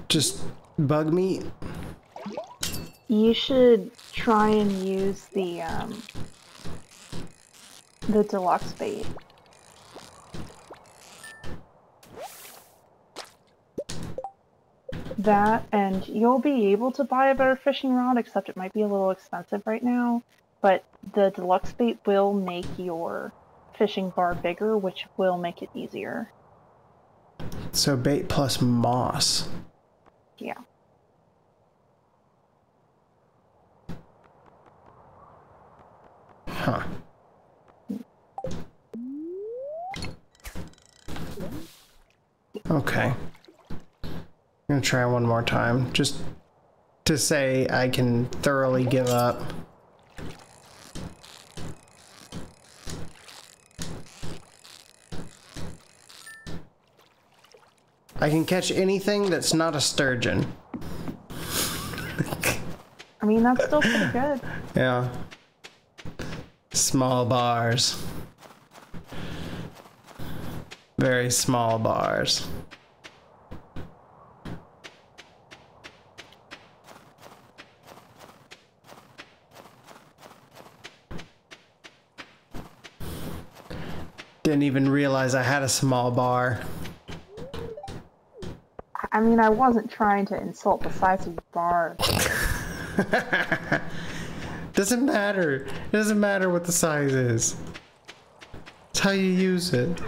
Just bug meat. You should try and use the deluxe bait. That, and you'll be able to buy a better fishing rod, except it might be a little expensive right now, but the deluxe bait will make your fishing bar bigger, which will make it easier. So bait plus moss. Yeah. Huh. Okay. I'm gonna try one more time, just to say I can thoroughly give up. I can catch anything that's not a sturgeon. I mean, that's still pretty good. Yeah. Small bars. Very small bars. Didn't even realize I had a small bar. I mean, I wasn't trying to insult the size of your bar. Doesn't matter. It doesn't matter what the size is. It's how you use it.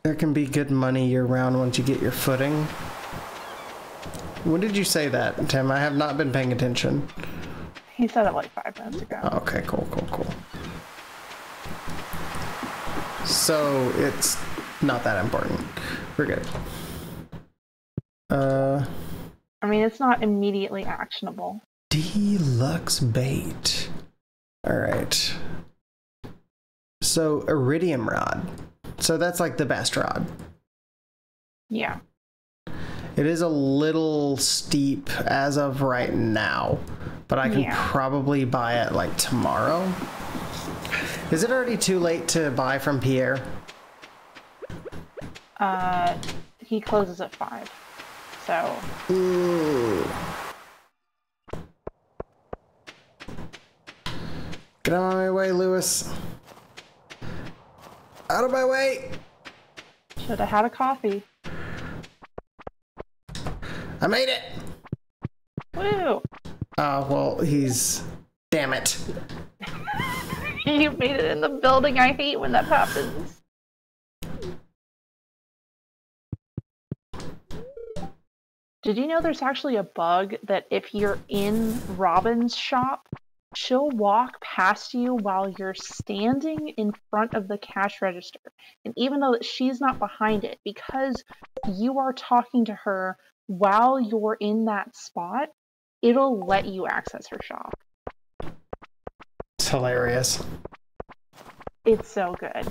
There can be good money year-round once you get your footing. When did you say that, Tim? I have not been paying attention. He said it like 5 minutes ago. Okay, cool. So it's not that important. We're good. I mean, it's not immediately actionable. Deluxe bait. All right. So iridium rod. So that's like the best rod. Yeah. It is a little steep as of right now, but I can probably buy it like tomorrow. Is it already too late to buy from Pierre? He closes at 5. So. Ooh. Get out of my way, Lewis. Out of my way! Should have had a coffee. I made it! Woo! Well, he's... Damn it. You made it in the building. I hate when that happens. Did you know there's actually a bug that if you're in Robin's shop, she'll walk past you while you're standing in front of the cash register. And even though she's not behind it, because you are talking to her while you're in that spot, it'll let you access her shop. It's hilarious. It's so good.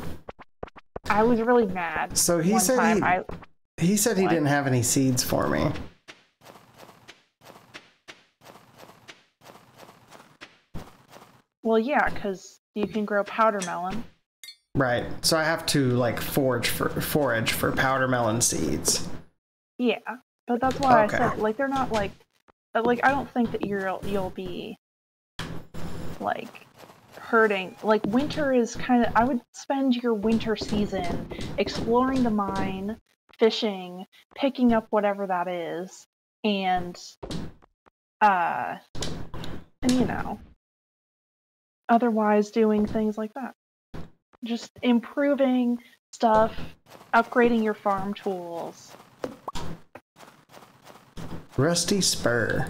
I was really mad. So he said he said he didn't have any seeds for me. Well, yeah, because you can grow powder melon. Right. So I have to like forage for powder melon seeds. Yeah, but that's why I said like they're not like I don't think that you'll be like hurting. Like winter is kind of, I would spend your winter season exploring the mine, fishing, picking up whatever that is, and you know, otherwise doing things like that. Just improving stuff, upgrading your farm tools. Rusty spur.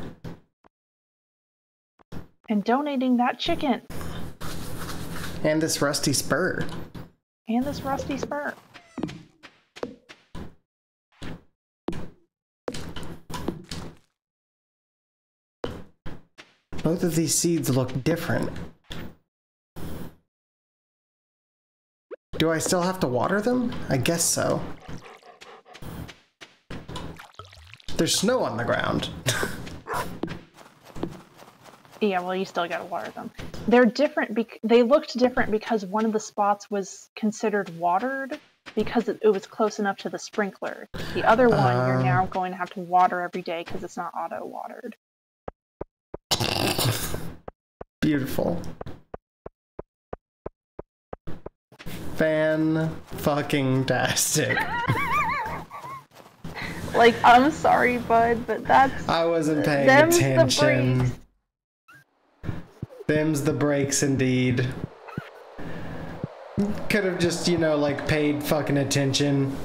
And donating that chicken. And this rusty spur. And this rusty spur. Both of these seeds look different. Do I still have to water them? I guess so. There's snow on the ground. Yeah, well, you still gotta water them. They're different. They looked different because one of the spots was considered watered because it was close enough to the sprinkler. The other one, you're now going to have to water every day because it's not auto-watered. Beautiful. Fan-fucking-tastic. Like, I'm sorry, bud, but that's... I wasn't paying attention. Them's the breaks, indeed. Could have just, you know, like, paid fucking attention.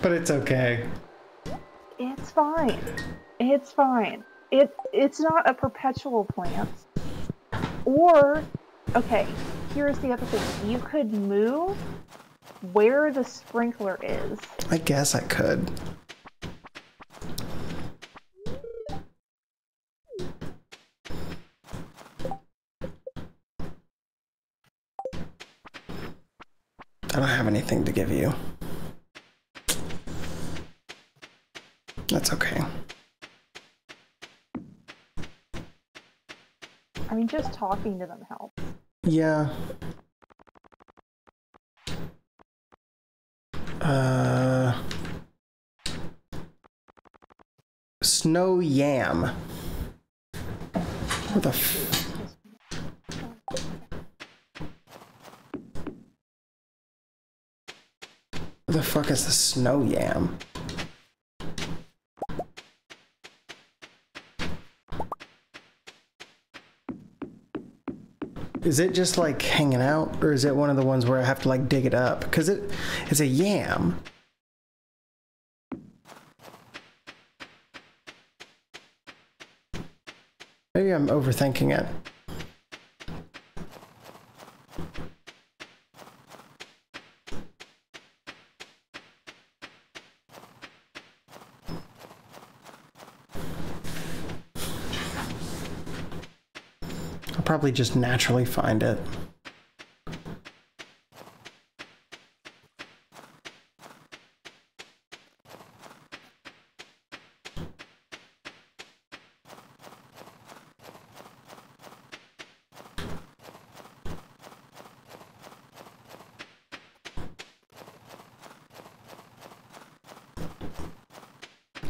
But it's okay. It's fine. It's fine. It's not a perpetual plant. Or, okay, here's the other thing. You could move where the sprinkler is. I guess I could. I don't have anything to give you. That's okay. I mean, just talking to them helps. Yeah. Snow yam. What the What the fuck is the snow yam? Is it just like hanging out, or is it one of the ones where I have to like dig it up? Because it's a yam. Maybe I'm overthinking it. probably just naturally find it.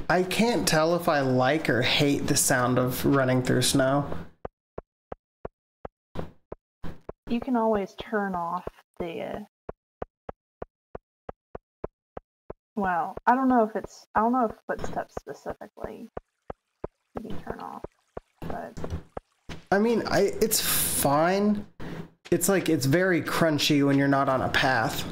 I can't tell if I like or hate the sound of running through snow. You can always turn off the. Well, I don't know if footsteps specifically you turn off, but. I mean, it's fine. It's like it's very crunchy when you're not on a path.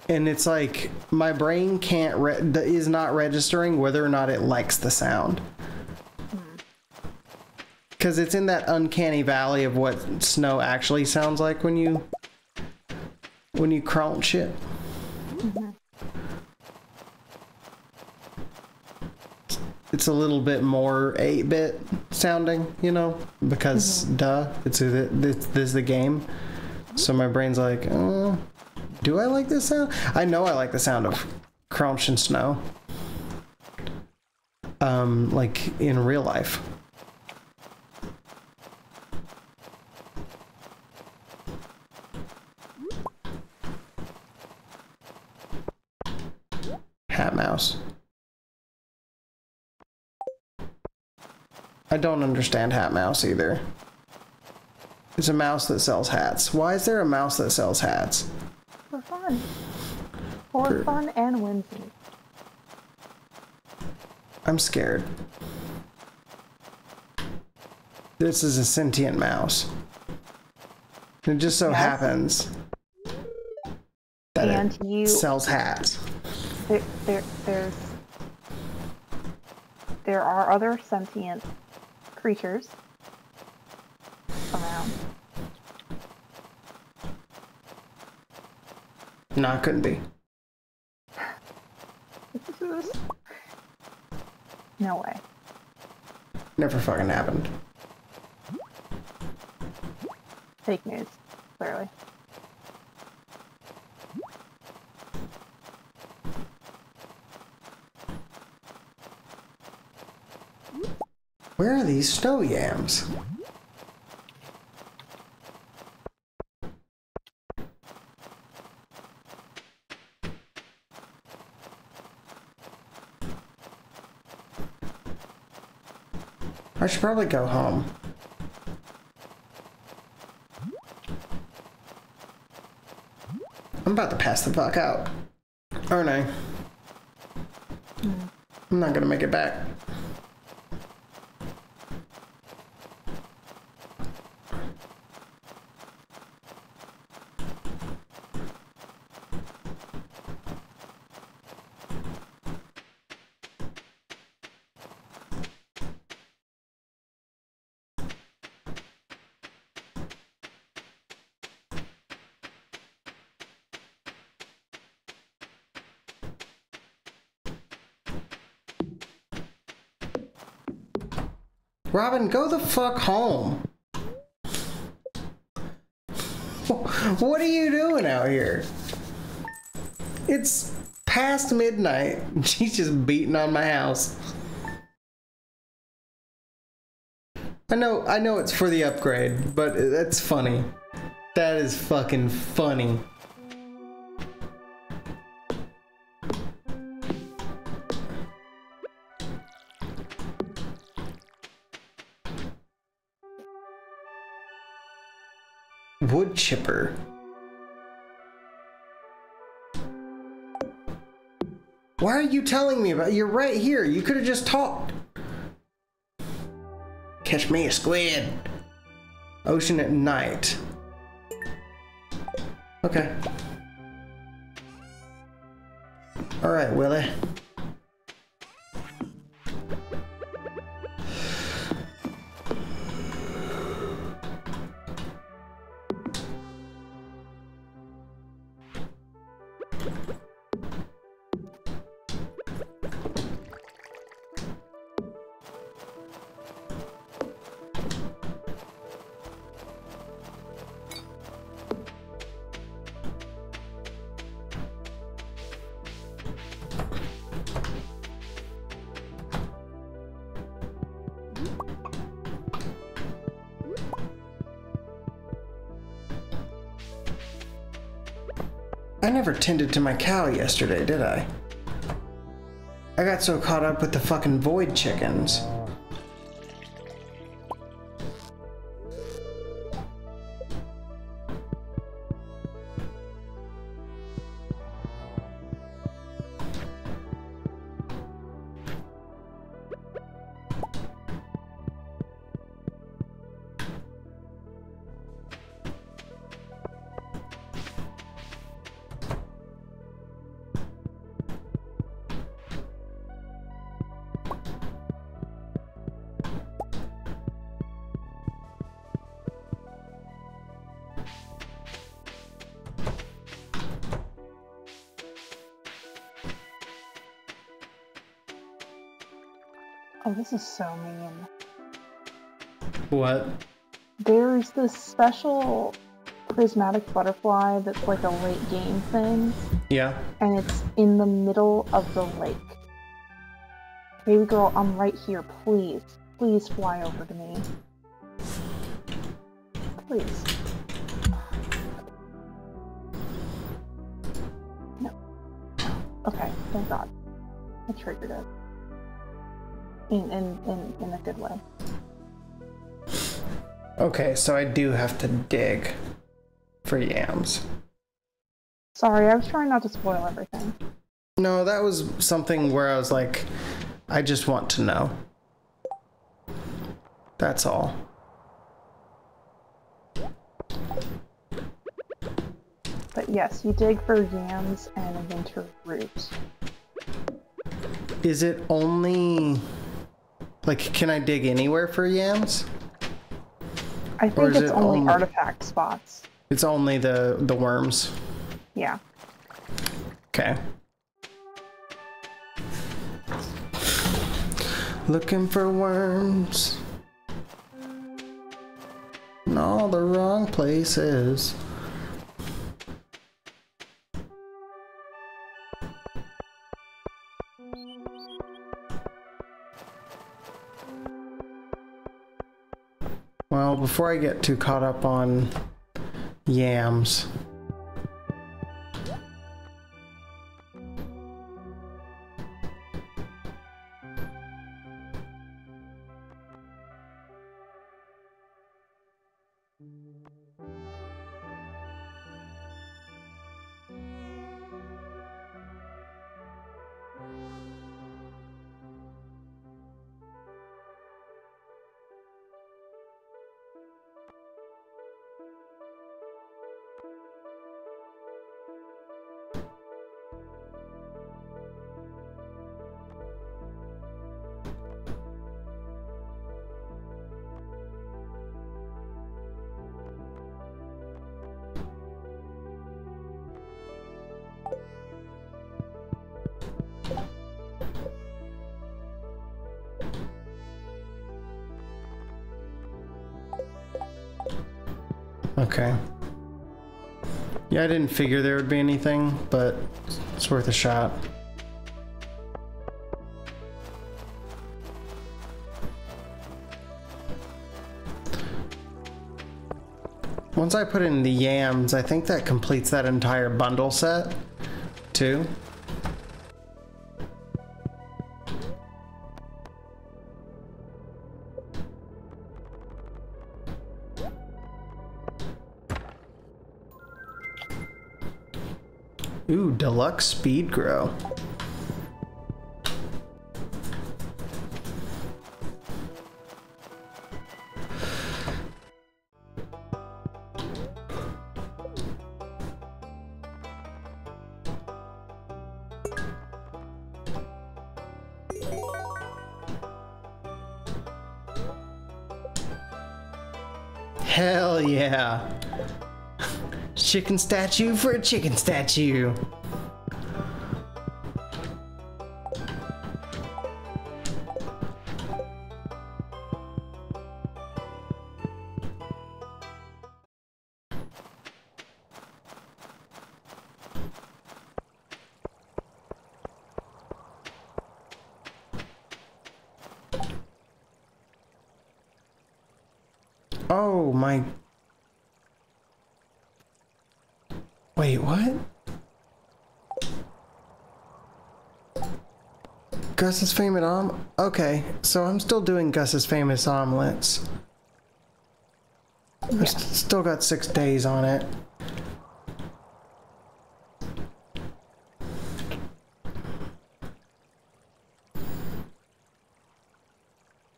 And it's like my brain is not registering whether or not it likes the sound. Because it's in that uncanny valley of what snow actually sounds like when you crunch it. It's a little bit more 8-bit sounding, you know, because duh, this is the game. So my brain's like, do I like this sound? I know I like the sound of crunching snow. Like in real life. Hat mouse. I don't understand hat mouse either. It's a mouse that sells hats. Why is there a mouse that sells hats? For fun. For fun and whimsy. I'm scared. This is a sentient mouse. It just so happens that it sells hats. There are other sentient creatures around. No, it couldn't be. No way. Never fucking happened. Fake news, clearly. Where are these snow yams? I should probably go home. I'm about to pass the fuck out. Aren't I? I'm not gonna make it back. Robin, go the fuck home. What are you doing out here? It's past midnight. She's just beating on my house. I know it's for the upgrade, but that's funny. That is fucking funny. Wood chipper. Why are you telling me about? You're right here. You could have just talked. Catch me a squid. Ocean at night. Okay. All right, Willie. I never tended to my cow yesterday, did I? I got so caught up with the fucking void chickens. Oh, this is so mean. What? There's this special prismatic butterfly that's like a late game thing. Yeah. And it's in the middle of the lake. Baby girl, I'm right here. Please. Please fly over to me. Please. No. Okay, thank God. I triggered it. In a good way. Okay, so I do have to dig for yams. Sorry, I was trying not to spoil everything. No, that was something where I was like, I just want to know. That's all. But yes, you dig for yams and a winter root. Is it only... Like, can I dig anywhere for yams? I think it's only artifact spots. It's only the worms? Yeah. Okay. Looking for worms. In all the wrong places. Well, before I get too caught up on yams. Okay. Yeah, I didn't figure there would be anything, but it's worth a shot. Once I put in the yams, I think that completes that entire bundle set, too. Ooh, deluxe speed grow. Hell yeah. Chicken statue for a chicken statue. Oh my... Wait, what? Gus's famous okay, so I'm still doing Gus's famous omelets. Yeah. I've still got 6 days on it.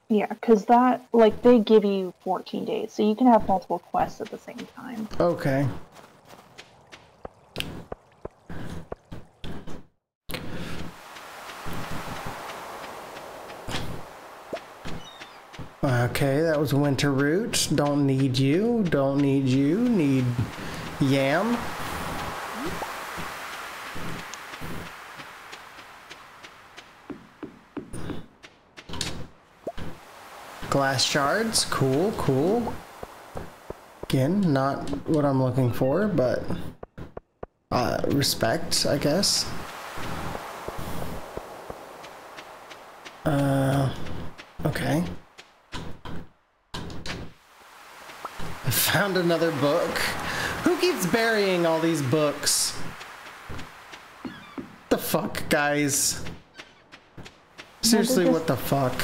Yeah, because that, like, they give you 14 days, so you can have multiple quests at the same time. Okay. Okay, that was winter root. Don't need you. Don't need you. Need yam. Glass shards. Cool, cool. Again, not what I'm looking for, but respect, I guess. Okay. I found another book. Who keeps burying all these books? The fuck, guys? Seriously, what the fuck?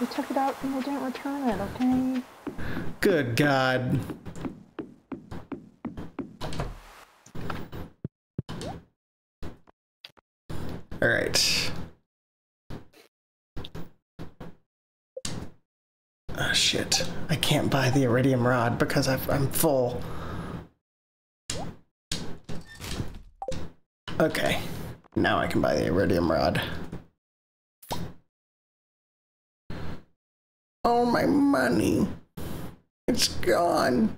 We took it out and we didn't return it, okay? Good God. Alright. Oh shit. I can't buy the iridium rod because I'm full. Okay. Now I can buy the iridium rod. Oh, my money. It's gone.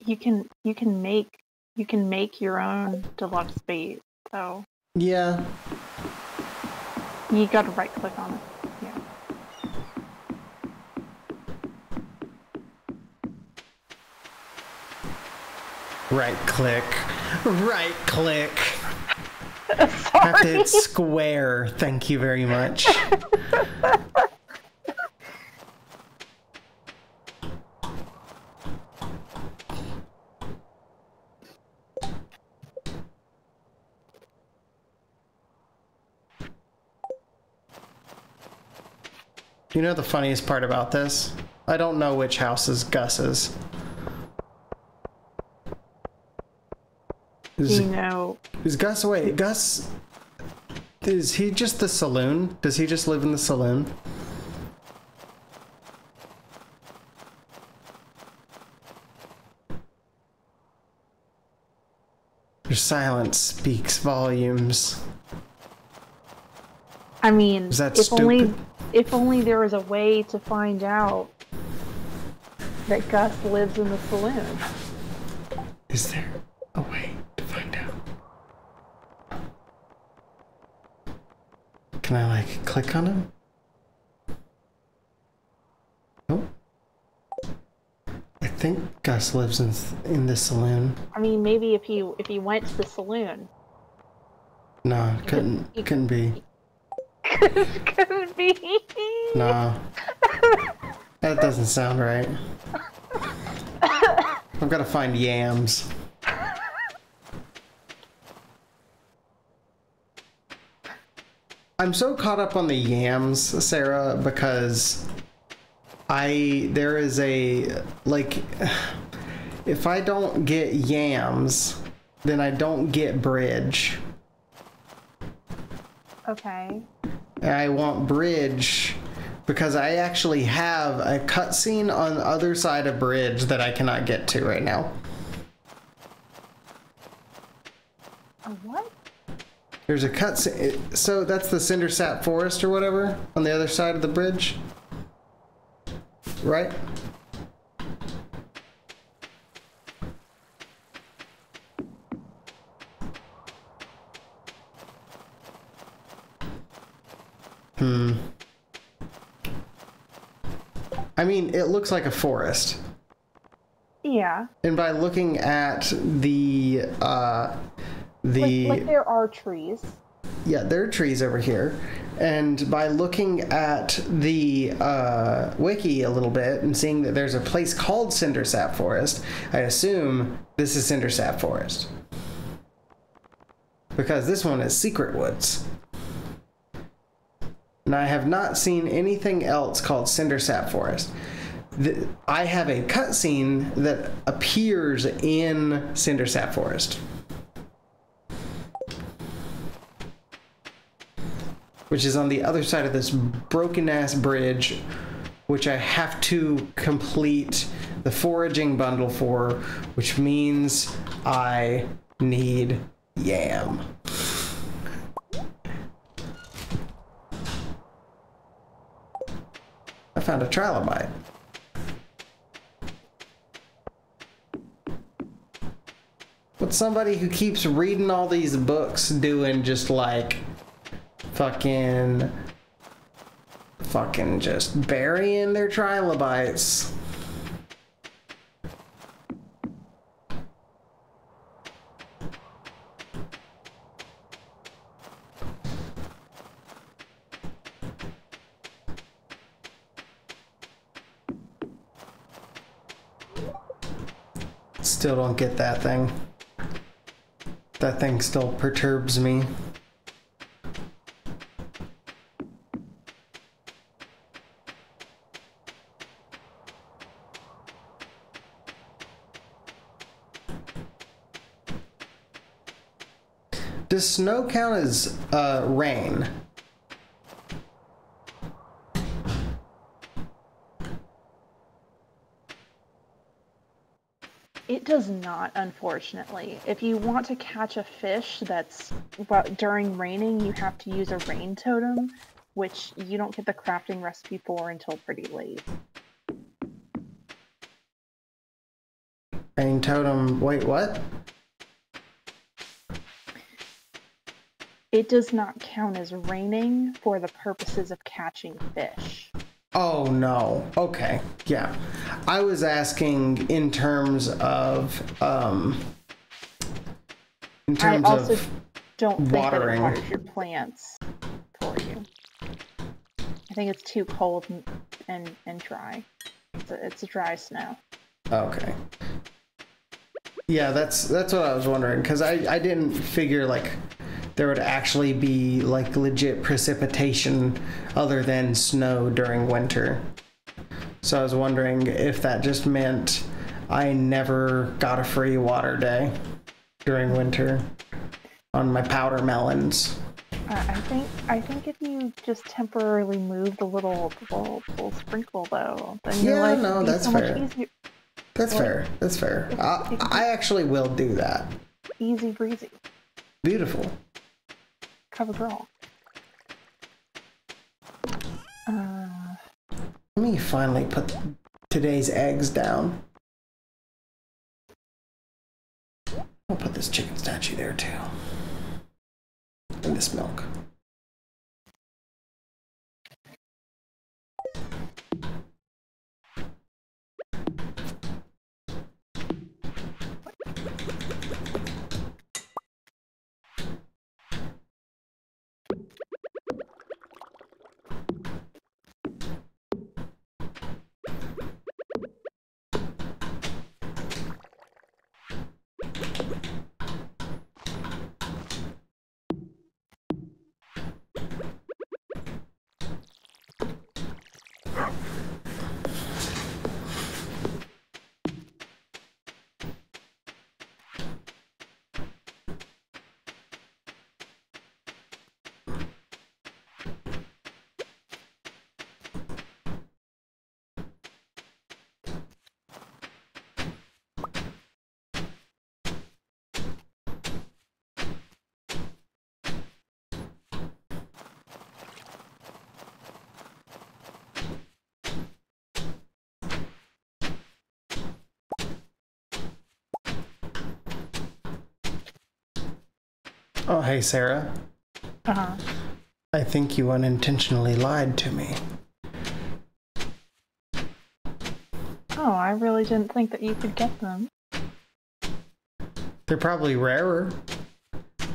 You can make your own deluxe bait, so Yeah. you gotta right click on it. Yeah. Right click. Right click. Sorry. Have to hit square. Thank you very much. You know the funniest part about this? I don't know which house is Gus's. You know. Is Gus, wait, Gus, is he just the saloon? Does he just live in the saloon? Your silence speaks volumes. I mean, Is that if only there was a way to find out that Gus lives in the saloon. Is there a way to find out? Can I, like, click on him? Oh. I think Gus lives in the saloon. I mean, maybe if he went to the saloon. No, couldn't be. Couldn't be. No. That doesn't sound right. I've got to find yams. I'm so caught up on the yams, Sarah, because there is a, like, if I don't get yams, then I don't get bridge. Okay. I want bridge because I actually have a cutscene on the other side of bridge that I cannot get to right now. A what? There's a cutscene. So that's the Cindersap Forest or whatever on the other side of the bridge, right? I mean, it looks like a forest. Yeah. And by looking at the like there are trees. Yeah, there are trees over here. And by looking at the wiki a little bit and seeing that there's a place called Cindersap Forest, I assume this is Cindersap Forest. Because this one is Secret Woods. And I have not seen anything else called Cindersap Forest. I have a cutscene that appears in Cindersap Forest, which is on the other side of this broken-ass bridge, which I have to complete the foraging bundle for, which means I need yam. I found a trilobite. What's somebody who keeps reading all these books doing, just like fucking just burying their trilobites? Still don't get that thing. That thing still perturbs me. Does snow count as rain? It does not, unfortunately. If you want to catch a fish that's during raining, you have to use a rain totem, which you don't get the crafting recipe for until pretty late. Rain totem, wait, what? It does not count as raining for the purposes of catching fish. Oh no. Okay. Yeah. I was asking in terms of I also don't think watering. that it waters your plants for you. I think it's too cold and dry. It's a dry snow. Okay. Yeah, that's what I was wondering, because I didn't figure like there would actually be like legit precipitation other than snow during winter. So I was wondering if that just meant I never got a free water day during winter on my powder melons. I think if you just temporarily move the little sprinkle though, then your life would be that's so fair. much easier. That's fair. I actually will do that. Easy breezy. Beautiful. Cover girl. Let me finally put today's eggs down. I'll put this chicken statue there too. And this milk. Oh, hey, Sarah. Uh-huh. I think you unintentionally lied to me. Oh, I really didn't think that you could get them. They're probably rarer,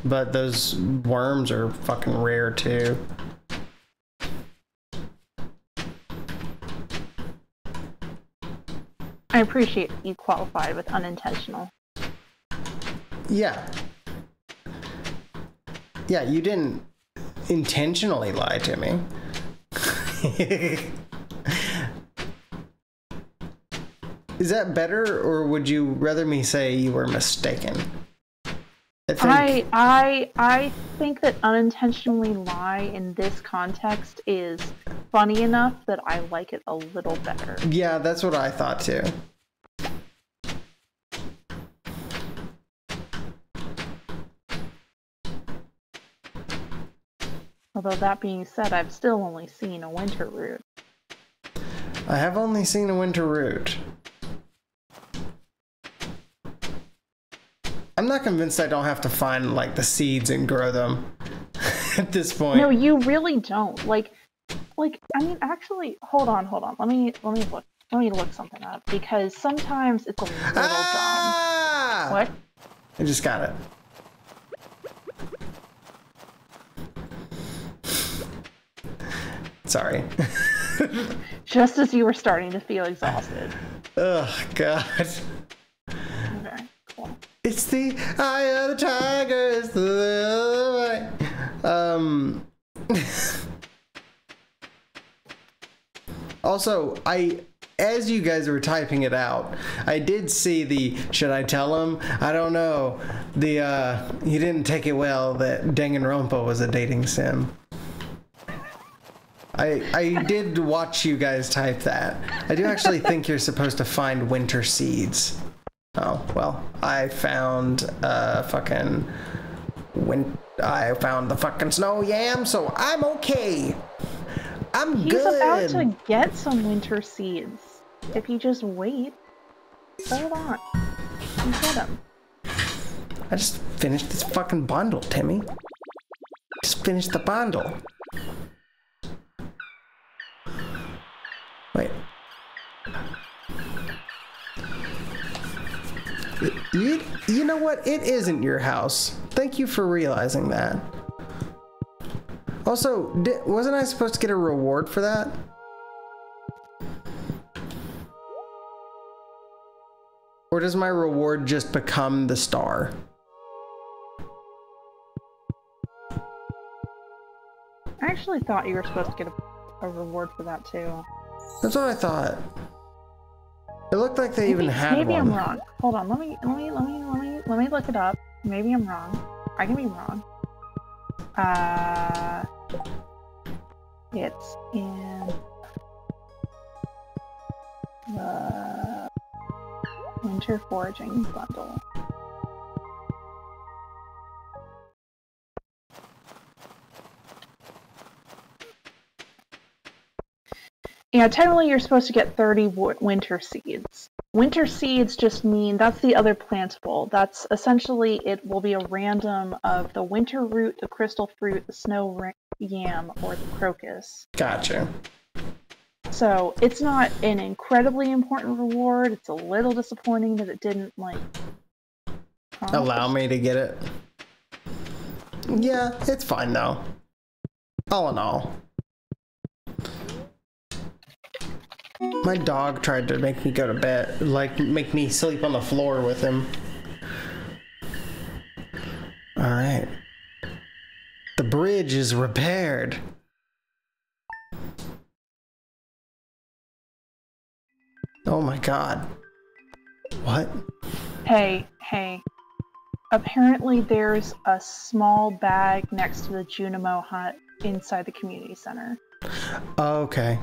but those worms are fucking rare too. I appreciate you qualified with unintentional. Yeah. Yeah, you didn't intentionally lie to me. Is that better, or would you rather me say you were mistaken? I think that unintentionally lie in this context is funny enough that I like it a little better. Yeah, that's what I thought too. Although that being said, I've still only seen a winter root. I have only seen a winter root. I'm not convinced I don't have to find like the seeds and grow them at this point. No, you really don't. Like I mean, actually, hold on. Let me look something up because sometimes it's a little dumb. What? I just got it. Sorry. Just as you were starting to feel exhausted. Oh God. Okay, cool. It's the eye of the tiger. It's the Also, as you guys were typing it out, I did see the, should I tell him? I don't know. The, he didn't take it well that Danganronpa was a dating sim. I did watch you guys type that. I do actually think you're supposed to find winter seeds. Oh, well, I found, I found the fucking snow yam, so I'm okay. I'm good. He's about to get some winter seeds. If you just wait. Hold on. You get them. I just finished this fucking bundle, Timmy. Just finished the bundle. Wait. You know what? It isn't your house. Thank you for realizing that. Also, wasn't I supposed to get a reward for that? Or does my reward just become the star? I actually thought you were supposed to get a reward for that too. That's what I thought. It looked like they even had one. Maybe I'm wrong. Hold on, let me look it up. Maybe I'm wrong. I can be wrong. It's in the winter foraging bundle. Yeah, technically you're supposed to get 30 winter seeds. Winter seeds just mean that's the other plantable. That's essentially, it will be a random of the winter root, the crystal fruit, the snow yam, or the crocus. Gotcha. So it's not an incredibly important reward. It's a little disappointing that it didn't, like, allow me to get it. Yeah, it's fine though. All in all. My dog tried to make me go to bed, like make me sleep on the floor with him. All right. The bridge is repaired. Oh my God. What? Hey. Apparently there's a small bag next to the Junimo hut inside the community center. Okay.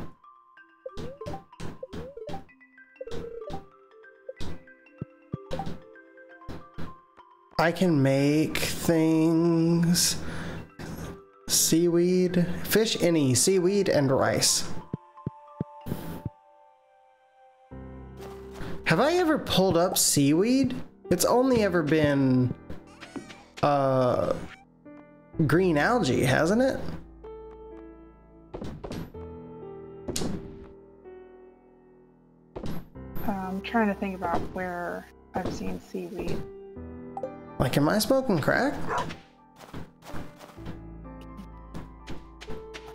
I can make things. Seaweed, fish, any seaweed, and rice. Have I ever pulled up seaweed? It's only ever been green algae, hasn't it? I'm trying to think about where I've seen seaweed. Like, am I smoking crack?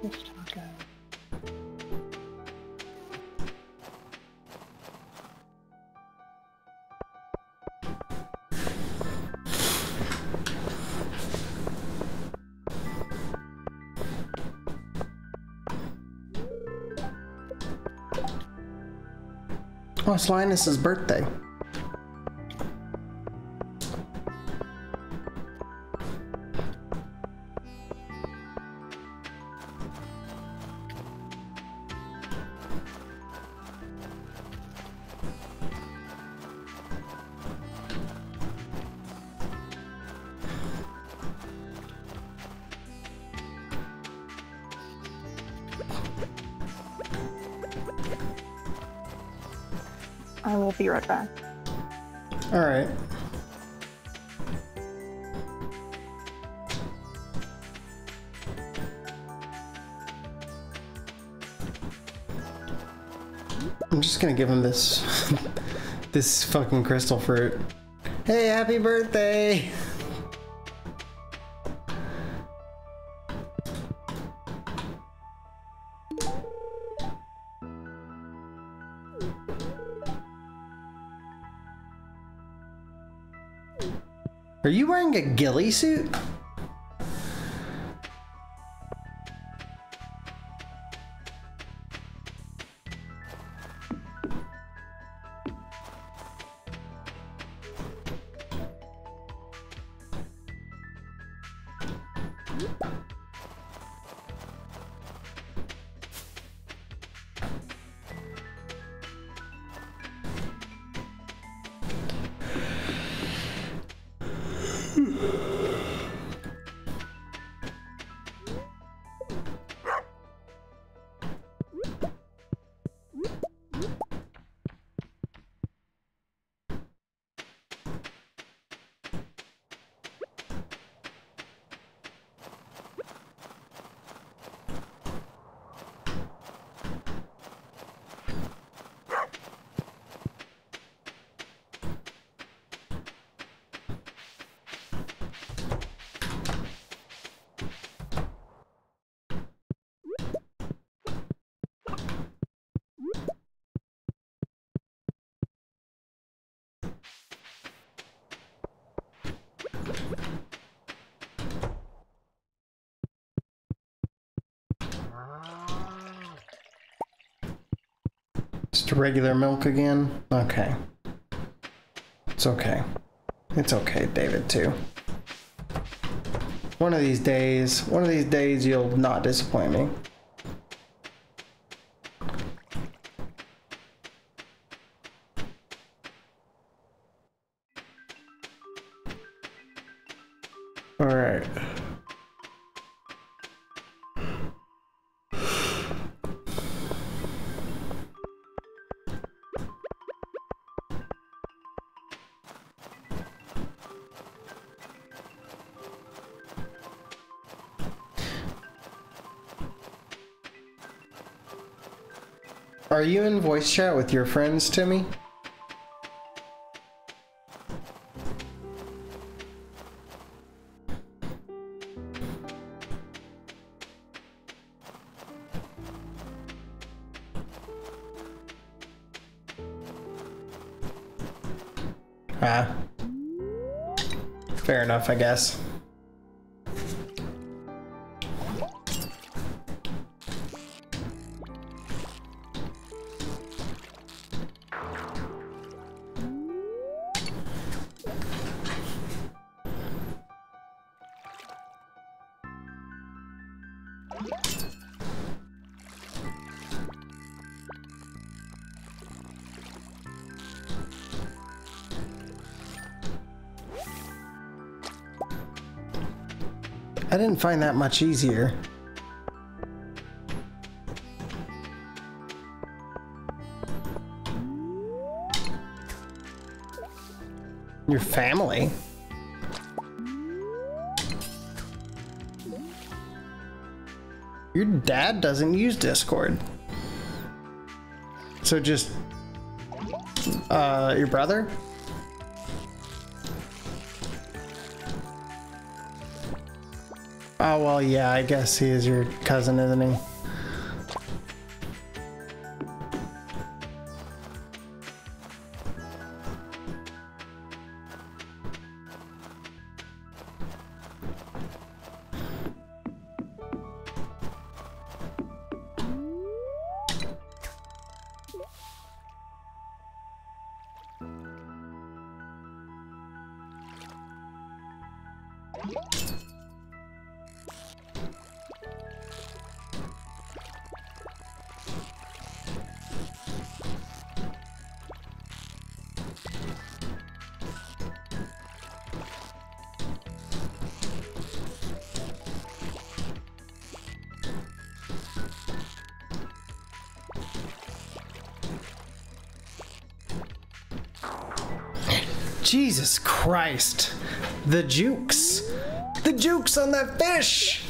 Fish taco. Oh, it's Linus's birthday. I will be right back. All right. I'm just gonna give him this this fucking crystal fruit. Hey, happy birthday! Are you wearing a ghillie suit? Just regular milk again? Okay. It's okay. It's okay, David, too. One of these days you'll not disappoint me. All right. Are you in voice chat with your friends, Timmy? Ah. Fair enough, I guess. I didn't find that much easier. Your family? Your dad doesn't use Discord. So just Your brother? Oh, well, yeah, I guess he is your cousin, isn't he? Jesus Christ. The jukes. The jukes on that fish.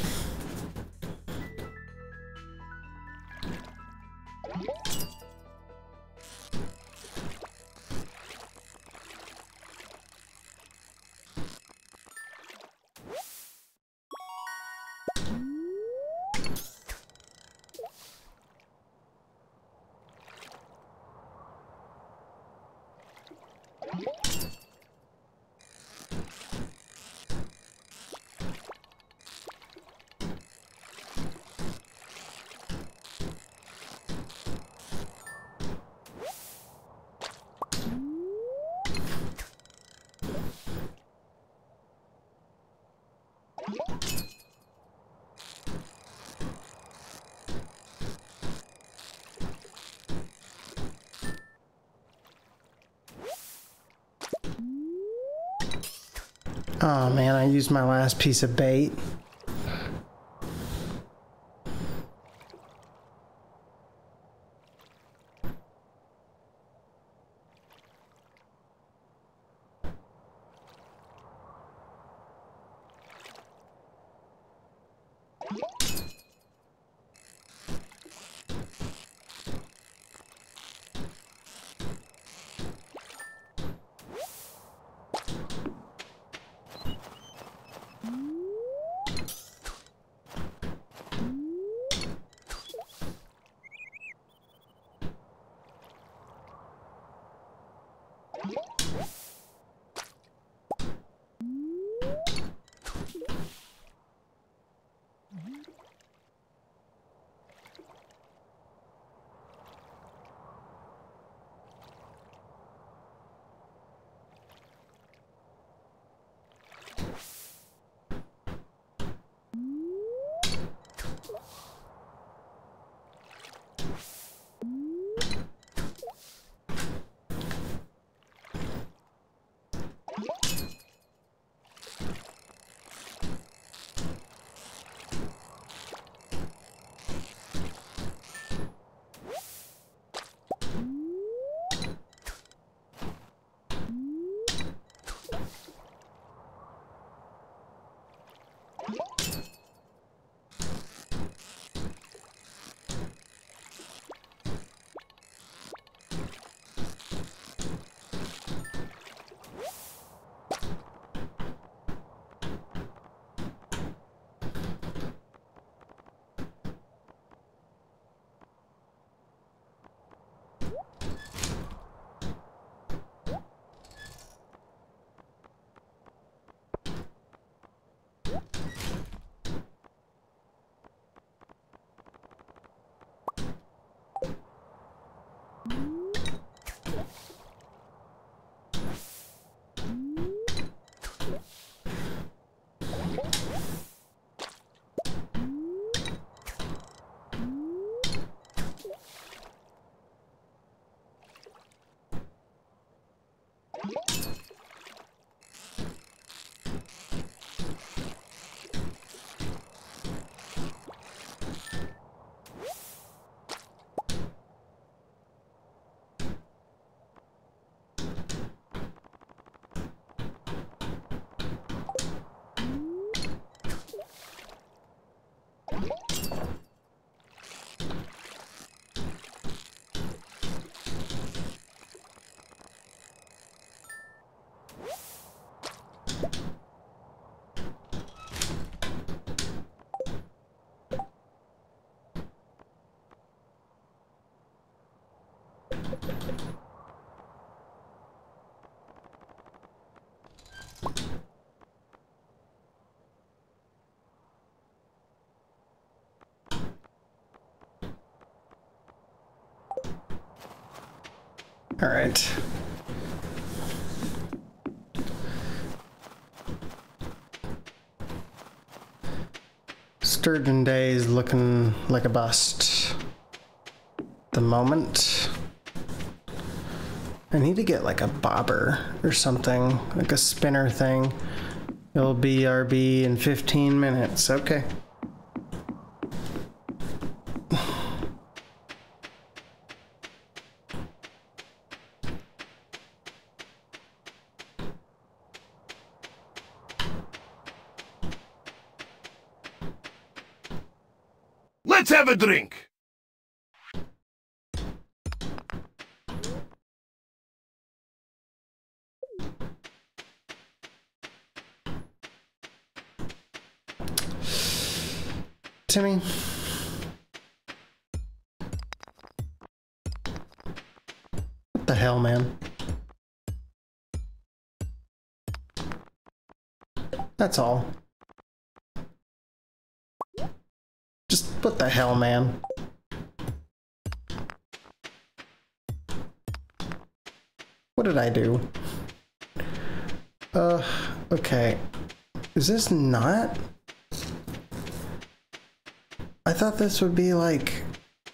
Oh man, I used my last piece of bait. All right. Sturgeon Day is looking like a bust. The moment. I need to get like a bobber or something, like a spinner thing. It'll be RB in 15 minutes. Okay. Let's have a drink. Timmy. What the hell, man? That's all. Just what the hell, man? What did I do? Okay. Is this not? I thought this would be like...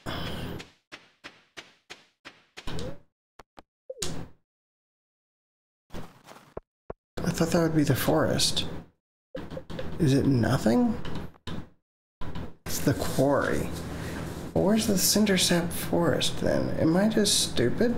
I thought that would be the forest. Is it nothing? It's the quarry. Well, where's the Cindersap forest then? Am I just stupid?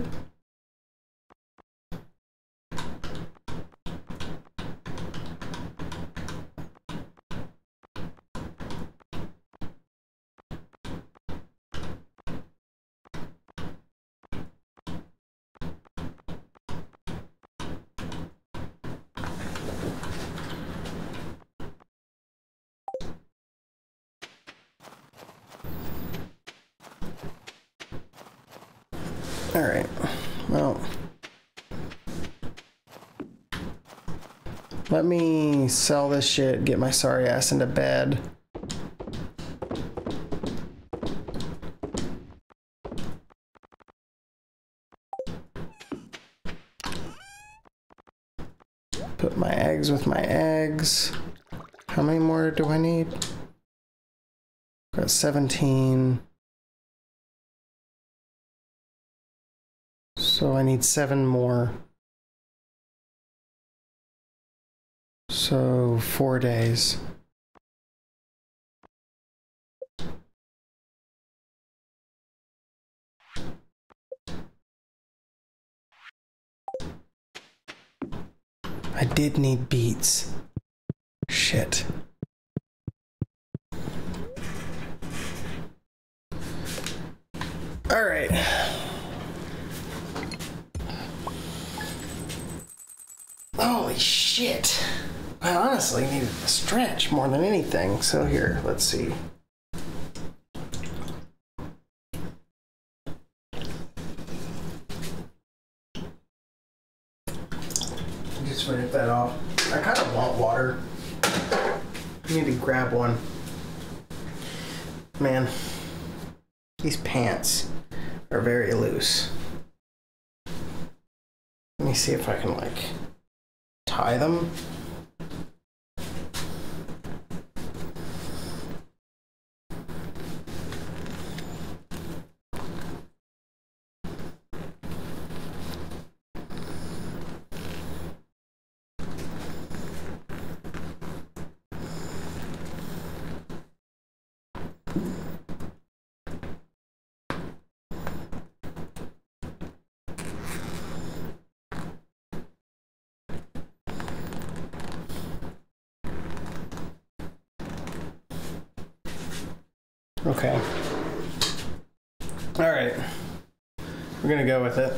Alright, well, let me sell this shit, get my sorry ass into bed. Put my eggs with my eggs. How many more do I need? Got 17. So I need 7 more. So 4 days. I did need beets. Shit. All right. Holy shit. I honestly needed a stretch more than anything. So here, let's see. Just wipe that off. I kind of want water. I need to grab one. Man, these pants are very loose. Let me see if I can like tie them. Okay. All right. We're gonna go with it.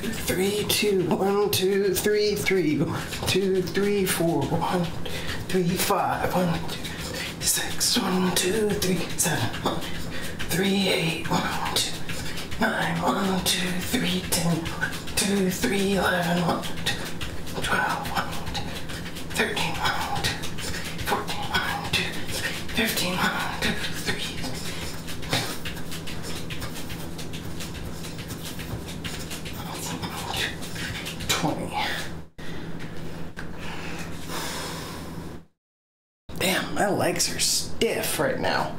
3, 2, 1, 2, 3, 3, 2, 3, 4, 1, 3, 5, 1, 2, 6, 1, 2, 3, 7, 1, 3, 8, 1, 2, 9, 1, 2, 3, 10, 2, 3, 11, 1, 2, 12, 1, 2, 13, 1, 2, 14, 1, 2, 15, 1, 2, 3. 20. Damn, my legs are stiff right now.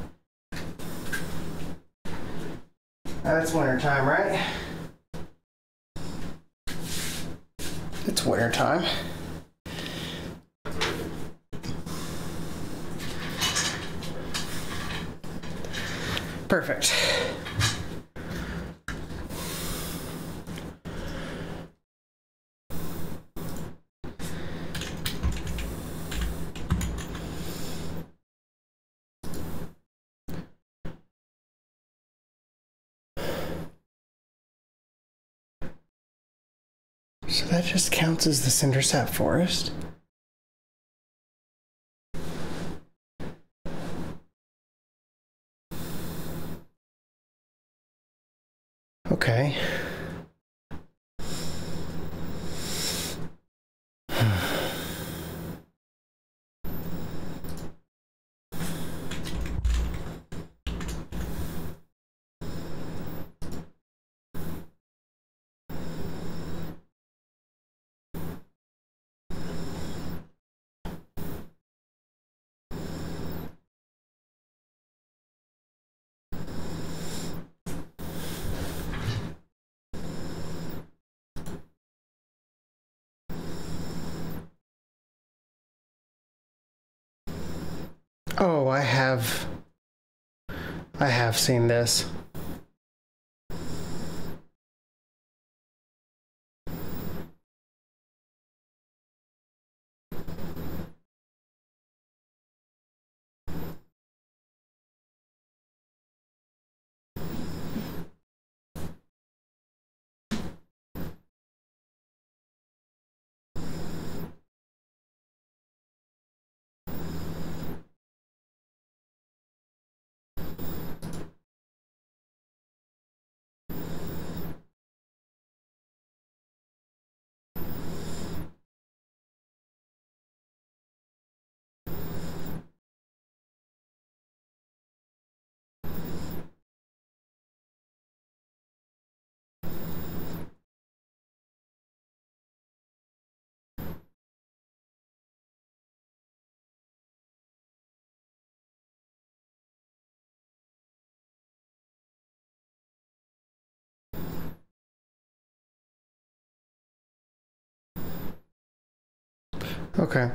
That's winter time, right? It's winter time. Perfect. So that just counts as the Cindersap Forest? Okay. Oh, I have seen this. Okay.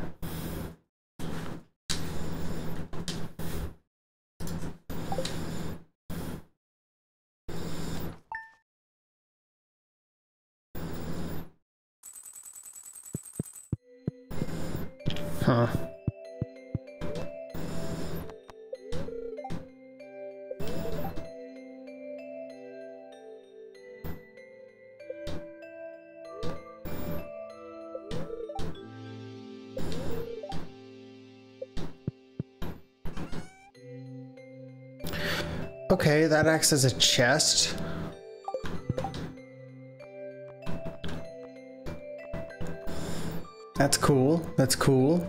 Huh. Okay, that acts as a chest. That's cool. That's cool.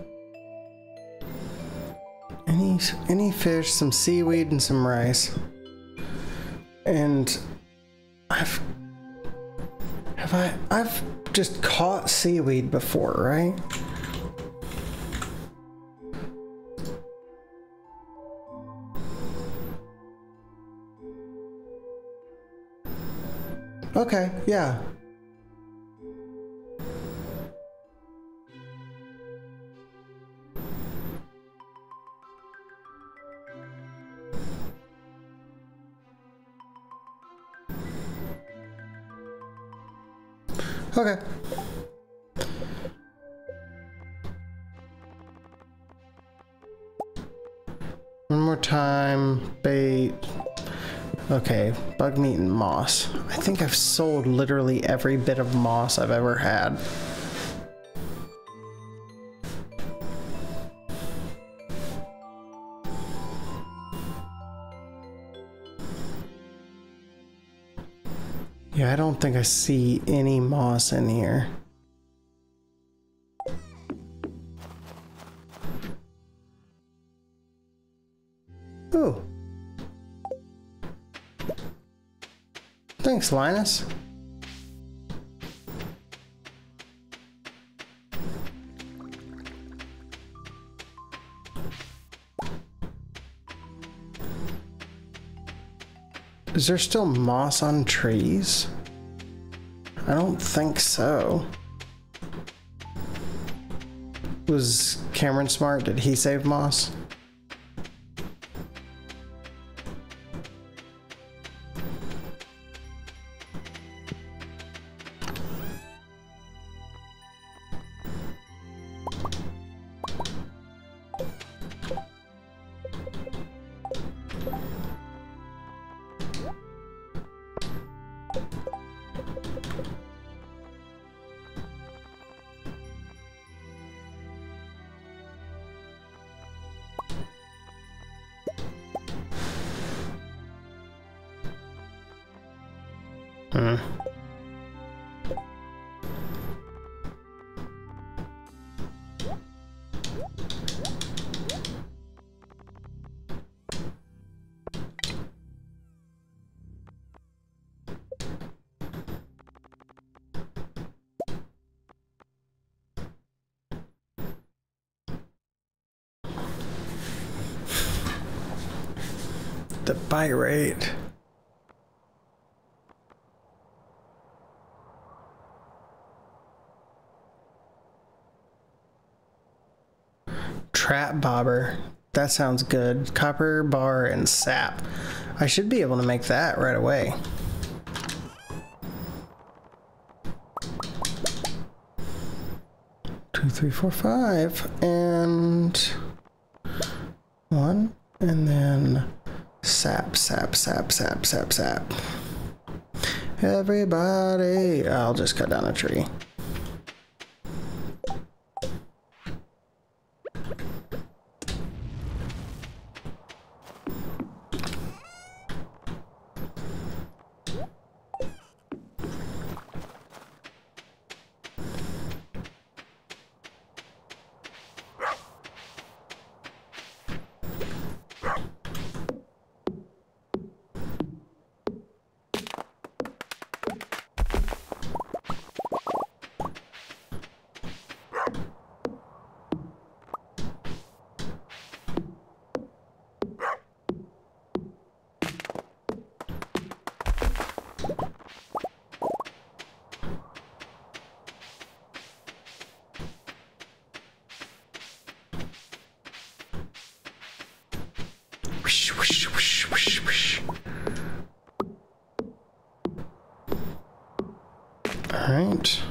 Any fish, some seaweed, and some rice. And I've just caught seaweed before, right? Okay, yeah. Okay. One more time, bait. Okay, bug meat and moss. I think I've sold literally every bit of moss I've ever had. Yeah, I don't think I see any moss in here. Ooh. Thanks, Linus. Is there still moss on trees? I don't think so. Was Cameron smart? Did he save moss? The buy rate. Trap bobber. That sounds good. Copper bar and sap. I should be able to make that right away. Two, three, four, five, and one, and then sap, sap, sap, sap, sap, sap. Everybody, I'll just cut down a tree. Whoosh, whoosh, whoosh, whoosh, whoosh. All right.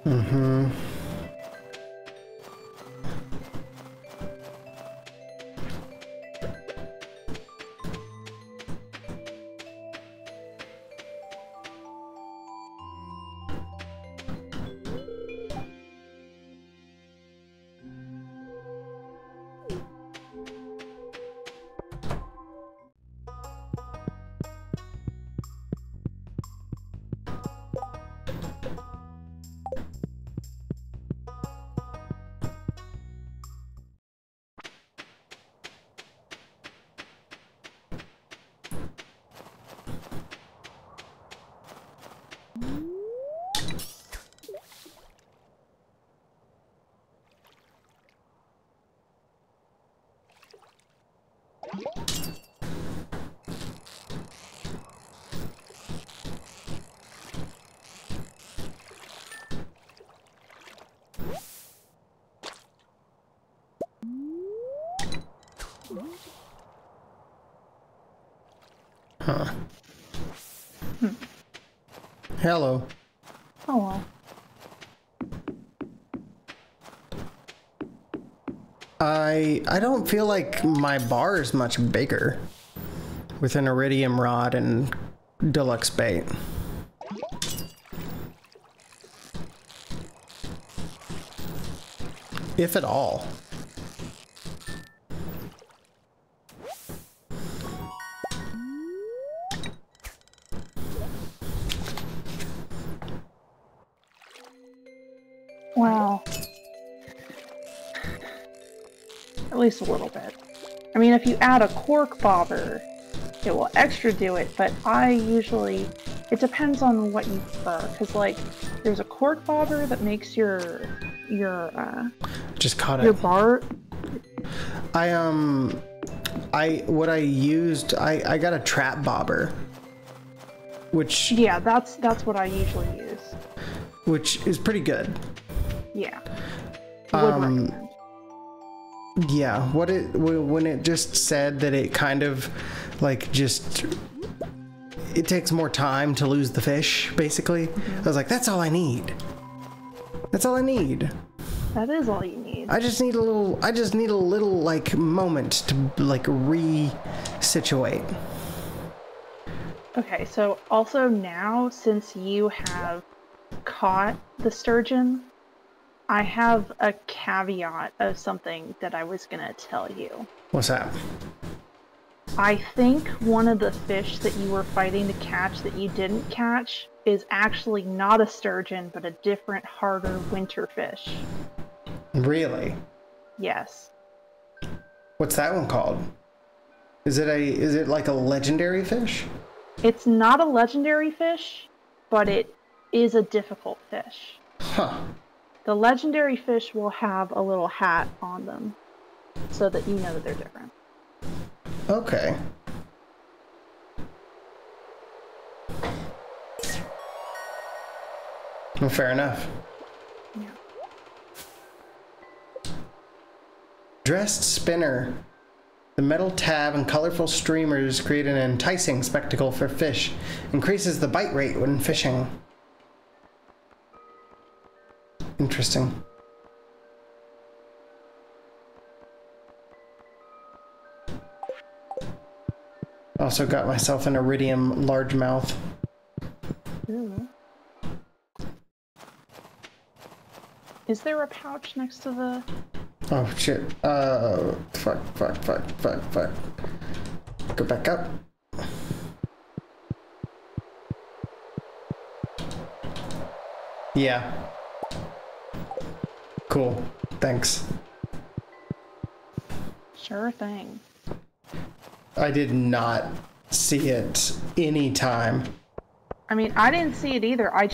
Mm-hmm. Huh. Hello. Oh well. I don't feel like my bar is much bigger with an iridium rod and deluxe bait. If at all. Wow. At least a little bit. I mean, if you add a cork bobber, it will extra do it, but I usually... It depends on what you prefer, because, like, there's a cork bobber that makes your Just caught your it. bar... I got a trap bobber, which Yeah, that's what I usually use. which is pretty good. Yeah. Would recommend. Yeah, when it just said that it kind of like just it takes more time to lose the fish, basically. I was like, that's all I need. That's all I need. That is all you need. I just need a little like moment to like re-situate. Okay, so also now, since you have caught the sturgeon, I have a caveat of something that I was gonna tell you. What's that? I think one of the fish that you were fighting to catch that you didn't catch is actually not a sturgeon, but a different, harder winter fish. Really? Yes. What's that one called? Is it like a legendary fish? It's not a legendary fish, but it is a difficult fish. Huh. The legendary fish will have a little hat on them, so that you know that they're different. Okay. Well, fair enough. Yeah. Dressed spinner. The metal tab and colorful streamers create an enticing spectacle for fish. Increases the bite rate when fishing. Interesting. Also got myself an iridium largemouth. Ooh. Is there a pouch next to the... Oh shit. Fuck. Go back up. Yeah. Cool. Thanks. Sure thing. I did not see it any time. I mean, I didn't see it either. I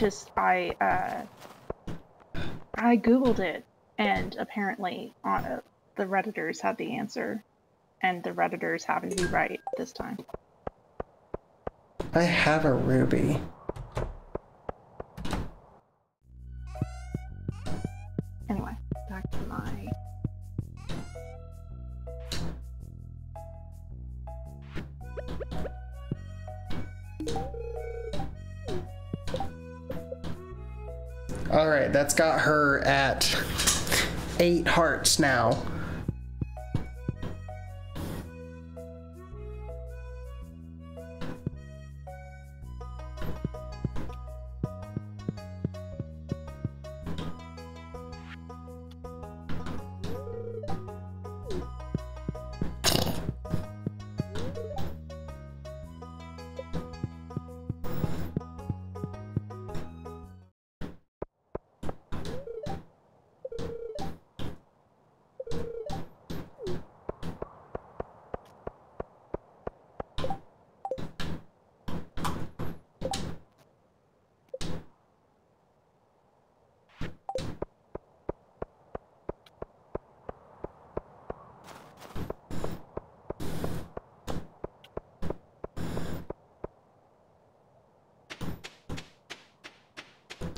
Googled it, and apparently the Redditors had the answer, and the Redditors happen to be right this time. I have a ruby. Anyway, back to my... Alright, that's got her at 8 hearts now.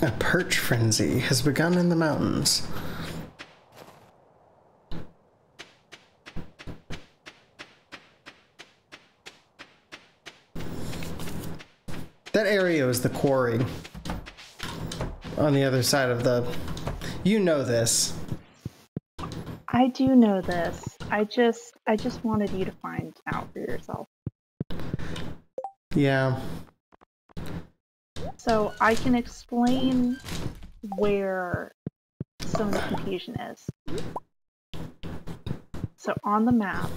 A perch frenzy has begun in the mountains. That area was the quarry. On the other side of the... You know this. I do know this. I just wanted you to find out for yourself. Yeah. So I can explain where some of the confusion is. So on the map,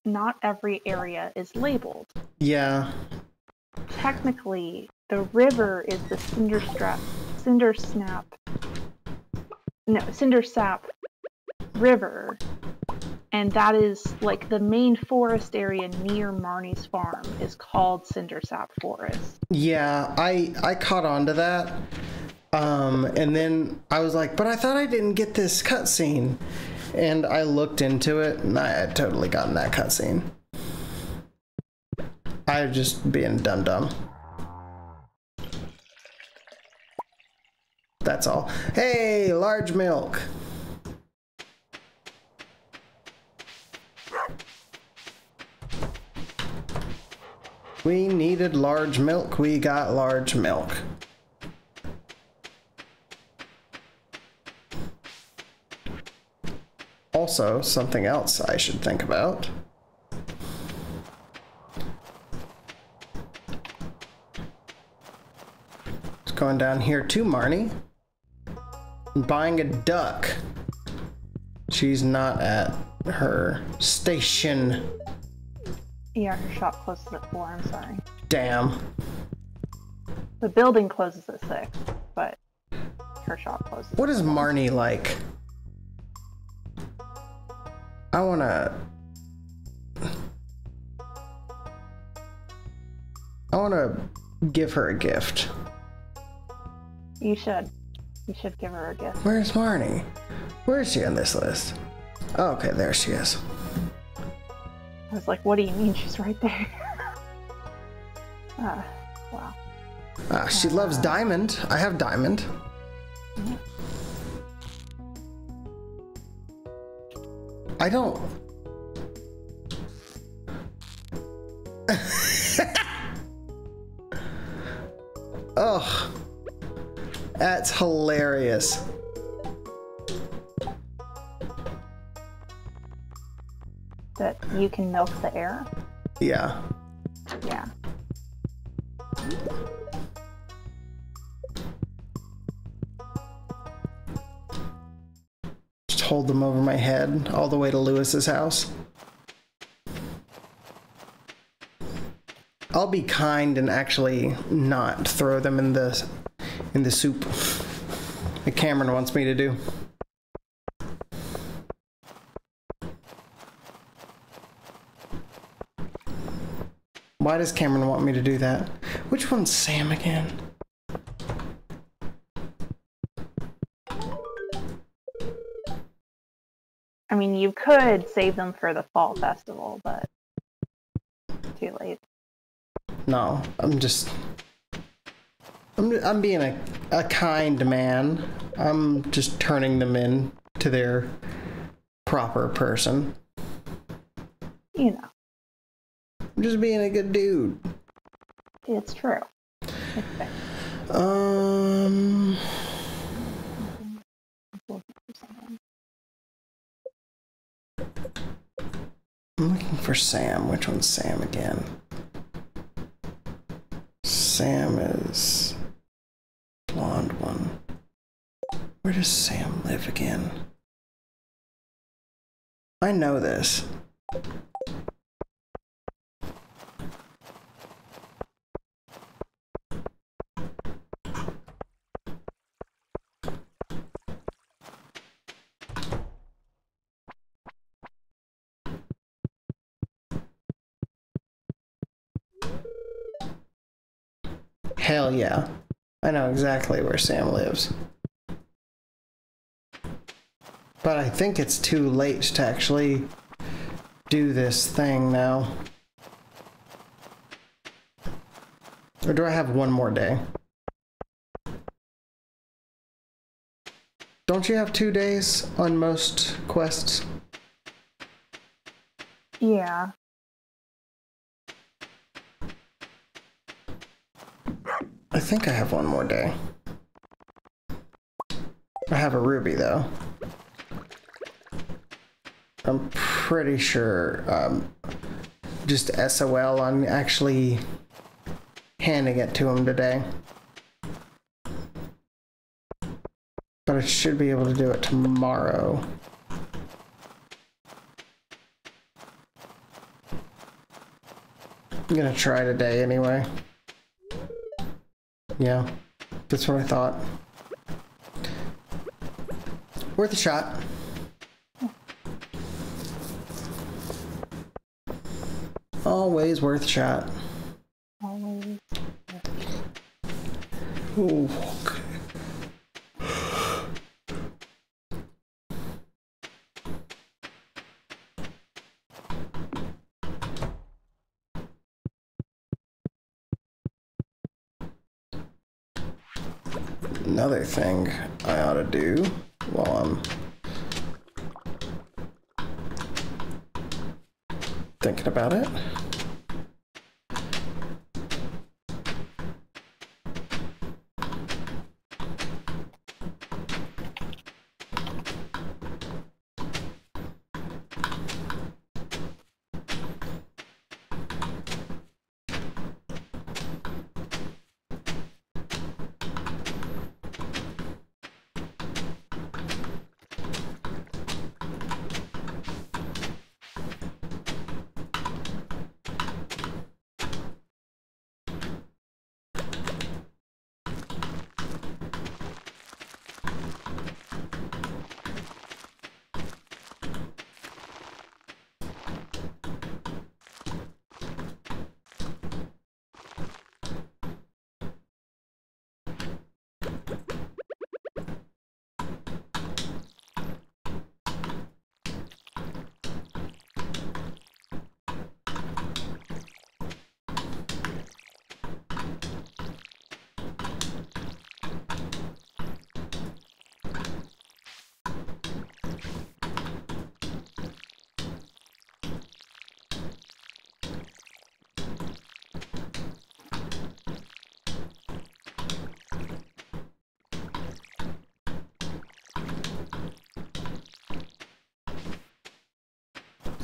not every area is labeled. Yeah. Technically, the river is the Cindersap River, and that is like the main forest area near Marnie's farm is called Cindersap Forest. Yeah, I caught on to that. And then I was like, but I thought I didn't get this cutscene. And I looked into it, and I had totally gotten that cutscene. I was just being dumb. That's all. Hey, large milk. We needed large milk. We got large milk. Also, something else I should think about. Just going down here to Marnie. And buying a duck. She's not at her station. Yeah, her shop closes at 4, I'm sorry. Damn. The building closes at 6, but her shop closes. What is Marnie like? I wanna give her a gift. You should give her a gift. Where's Marnie? Where is she on this list? Oh, okay, there she is. I was like, what do you mean she's right there? Wow. She loves Diamond. I have Diamond. Yeah. I don't... Ugh. That's hilarious. That you can milk the air? Yeah. Yeah. Just hold them over my head all the way to Lewis's house. I'll be kind and actually not throw them in the soup that Cameron wants me to do. Why does Cameron want me to do that? Which one's Sam again? I mean, you could save them for the fall festival, but too late. No, I'm being a kind man. I'm just turning them in to their proper person. You know. I'm just being a good dude. It's true. It's fair. I'm looking for Sam. Which one's Sam again? Sam is blonde one. Where does Sam live again? I know this. Hell yeah. I know exactly where Sam lives. But I think it's too late to actually do this thing now. Or do I have one more day? Don't you have 2 days on most quests? Yeah. I think I have one more day. I have a ruby, though. I'm pretty sure just SOL on actually handing it to him today. But I should be able to do it tomorrow. I'm gonna try today anyway. Yeah, that's what I thought. Worth a shot. Always worth a shot. Always. Ooh, okay. Another thing I ought to do while I'm thinking about it.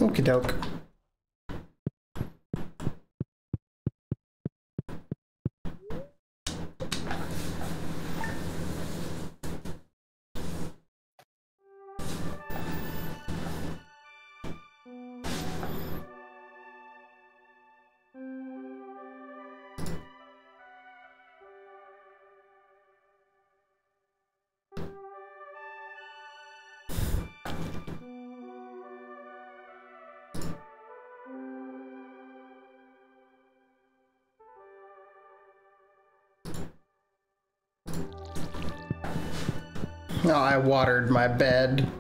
Okie doke. Oh, I watered my bed.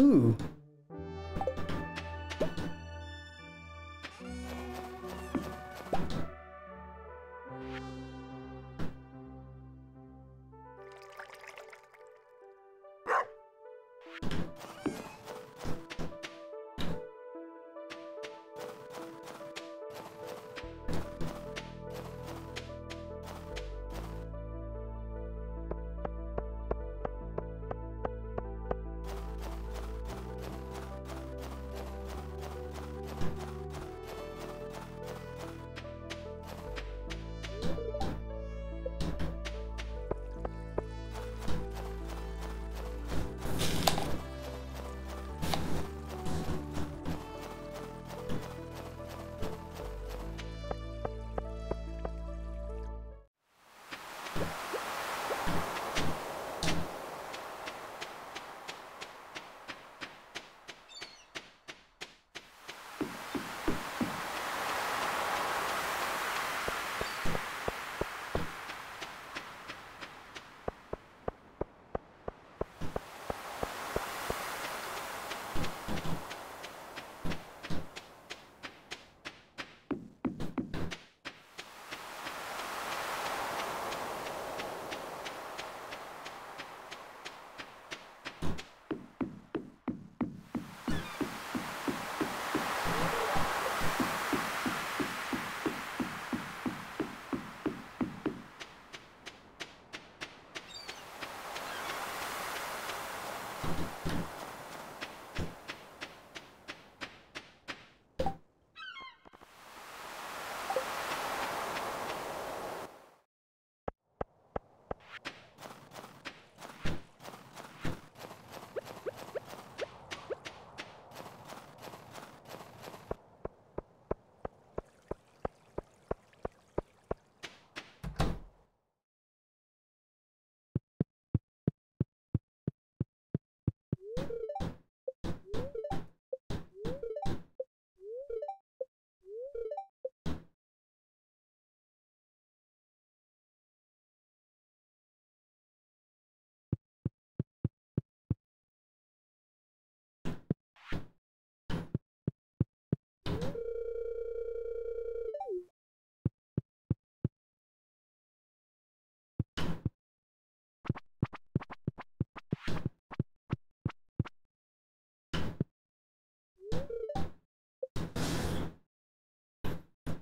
Ooh.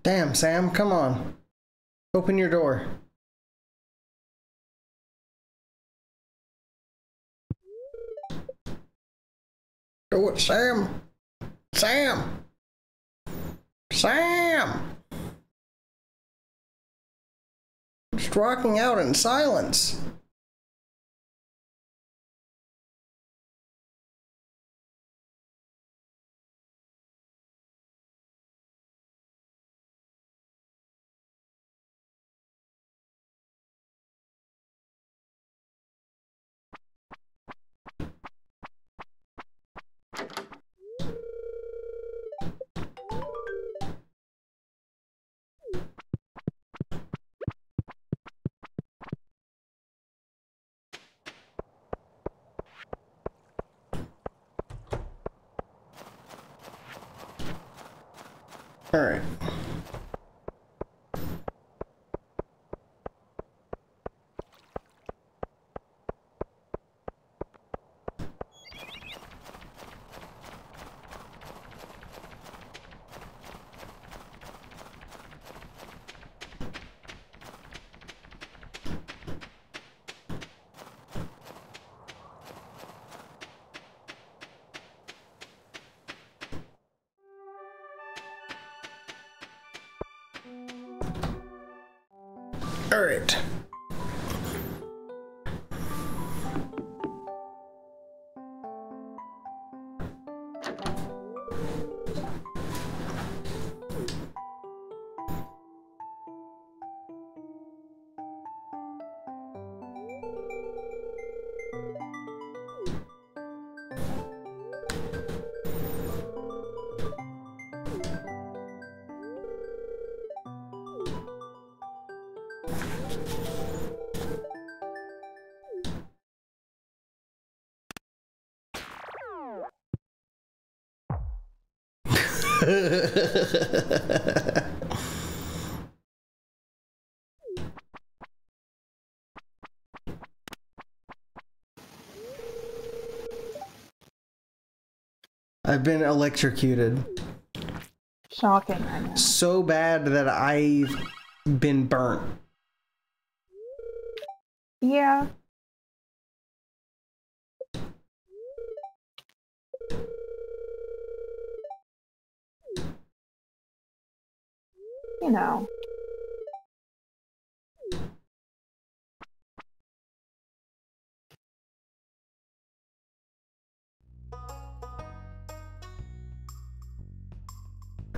Damn, Sam, come on. Open your door. Do it, Sam. Sam. Sam. Just walking out in silence. All right. All right. I've been electrocuted. Shocking, I know. So bad that I've been burnt. Yeah. You know.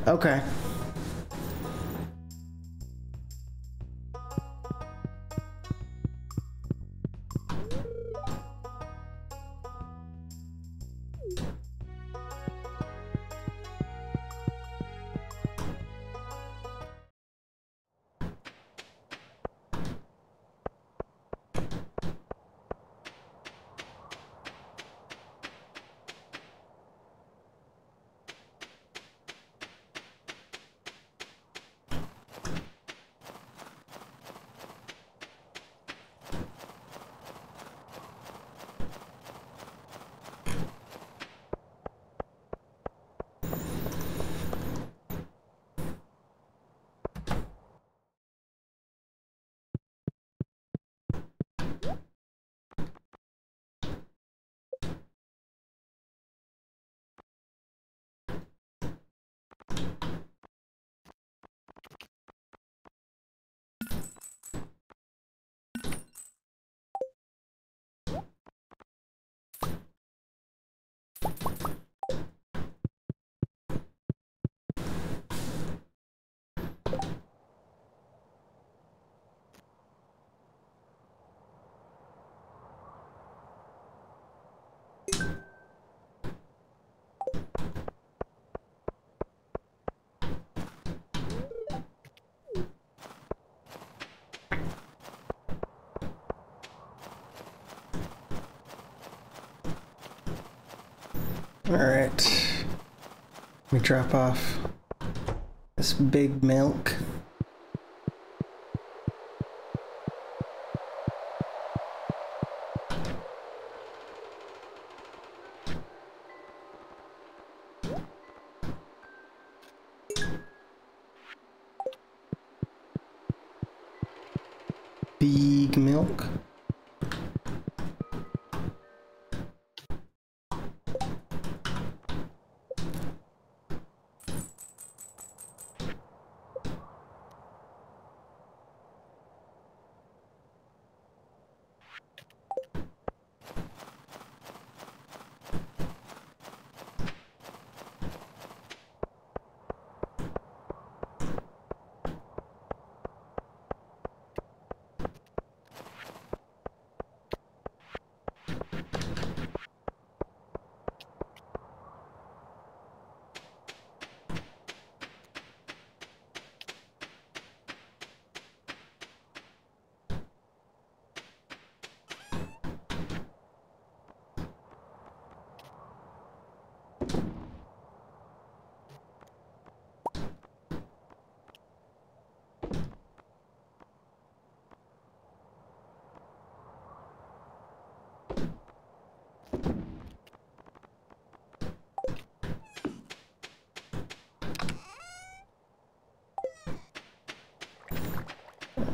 Okay. All right. Let me drop off this big milk. Big milk.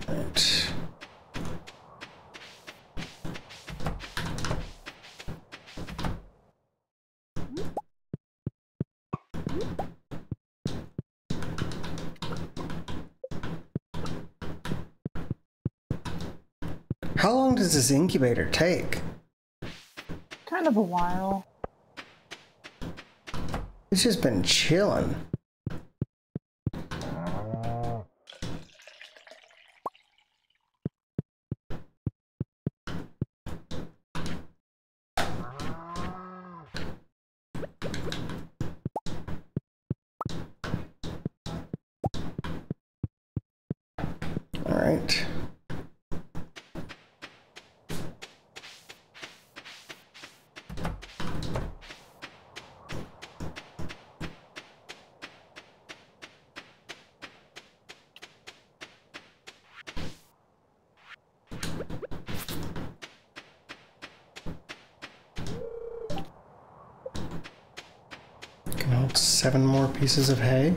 Right. How long does this incubator take? Kind of a while. It's just been chilling. All right. Can hold 7 more pieces of hay.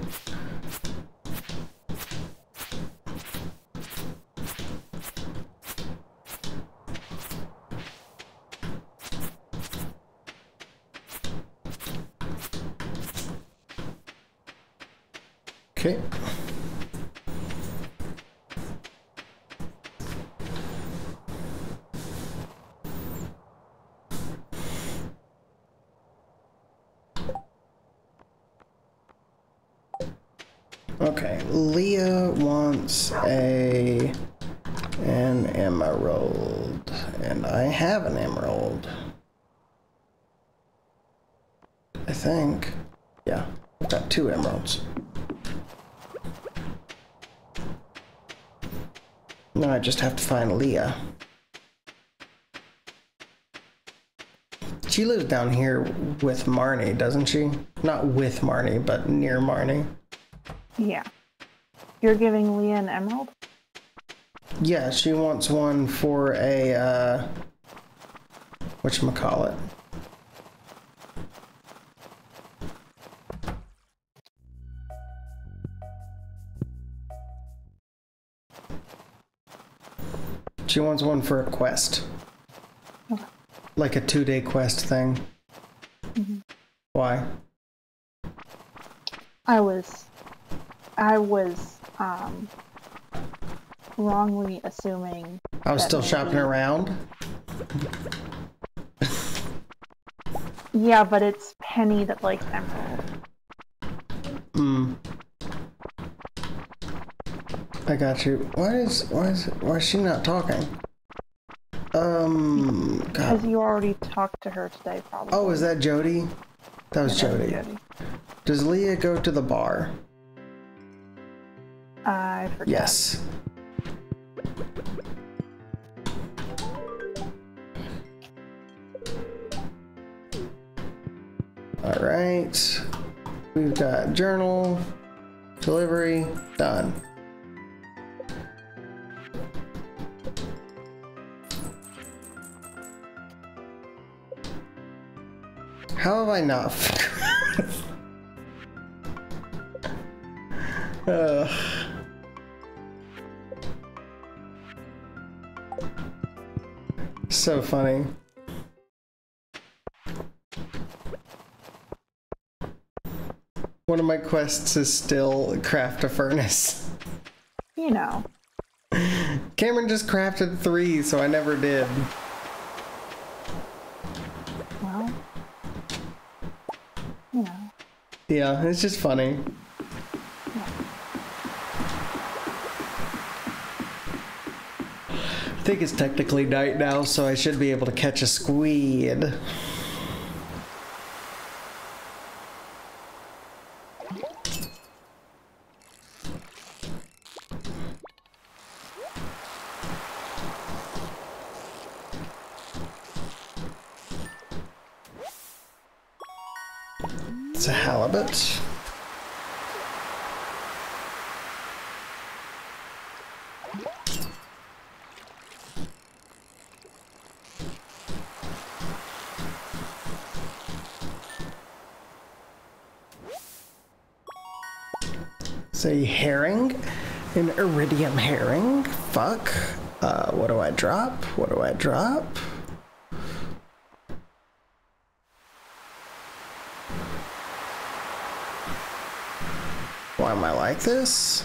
Okay. Okay, Leah wants an emerald, and I have an emerald. I think. Yeah, I've got 2 emeralds. Now I just have to find Leah. She lives down here with Marnie, doesn't she? Not with Marnie, but near Marnie. Yeah. You're giving Leah an emerald? Yeah, she wants one for a, whatchamacallit. She wants one for a quest. Okay. Like a 2-day quest thing. Mm-hmm. Why? I was wrongly assuming I was that still shopping maybe- around. Yeah, but it's Penny that likes emerald. I got you. Why is she not talking? Because God. you already talked to her today, probably. Oh, is that Jody? That was Yeah, that Jody. was Jody. Does Leah go to the bar? I forgot. Yes. All right. We've got journal, delivery, done. How have I not? So funny. One of my quests is still craft a furnace. You know. Cameron just crafted 3, so I never did. Well, you know. Yeah, it's just funny. Yeah. I think it's technically night now, so I should be able to catch a squid. It's a halibut. It's a herring, an iridium herring. Fuck. What do I drop? What do I drop? Why am I like this?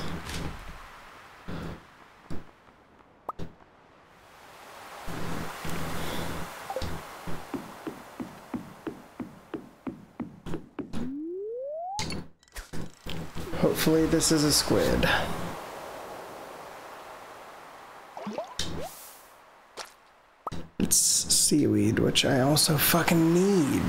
Hopefully this is a squid. It's seaweed, which I also fucking need.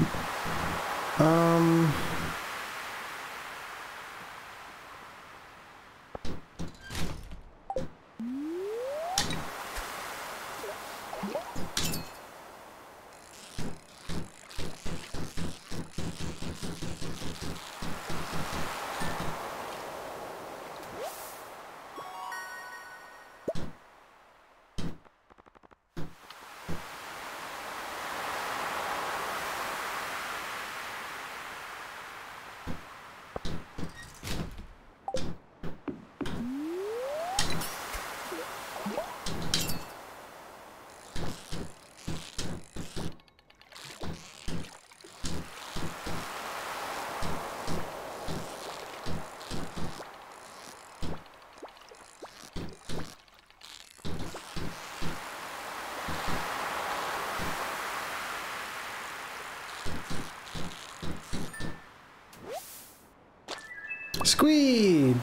Squid!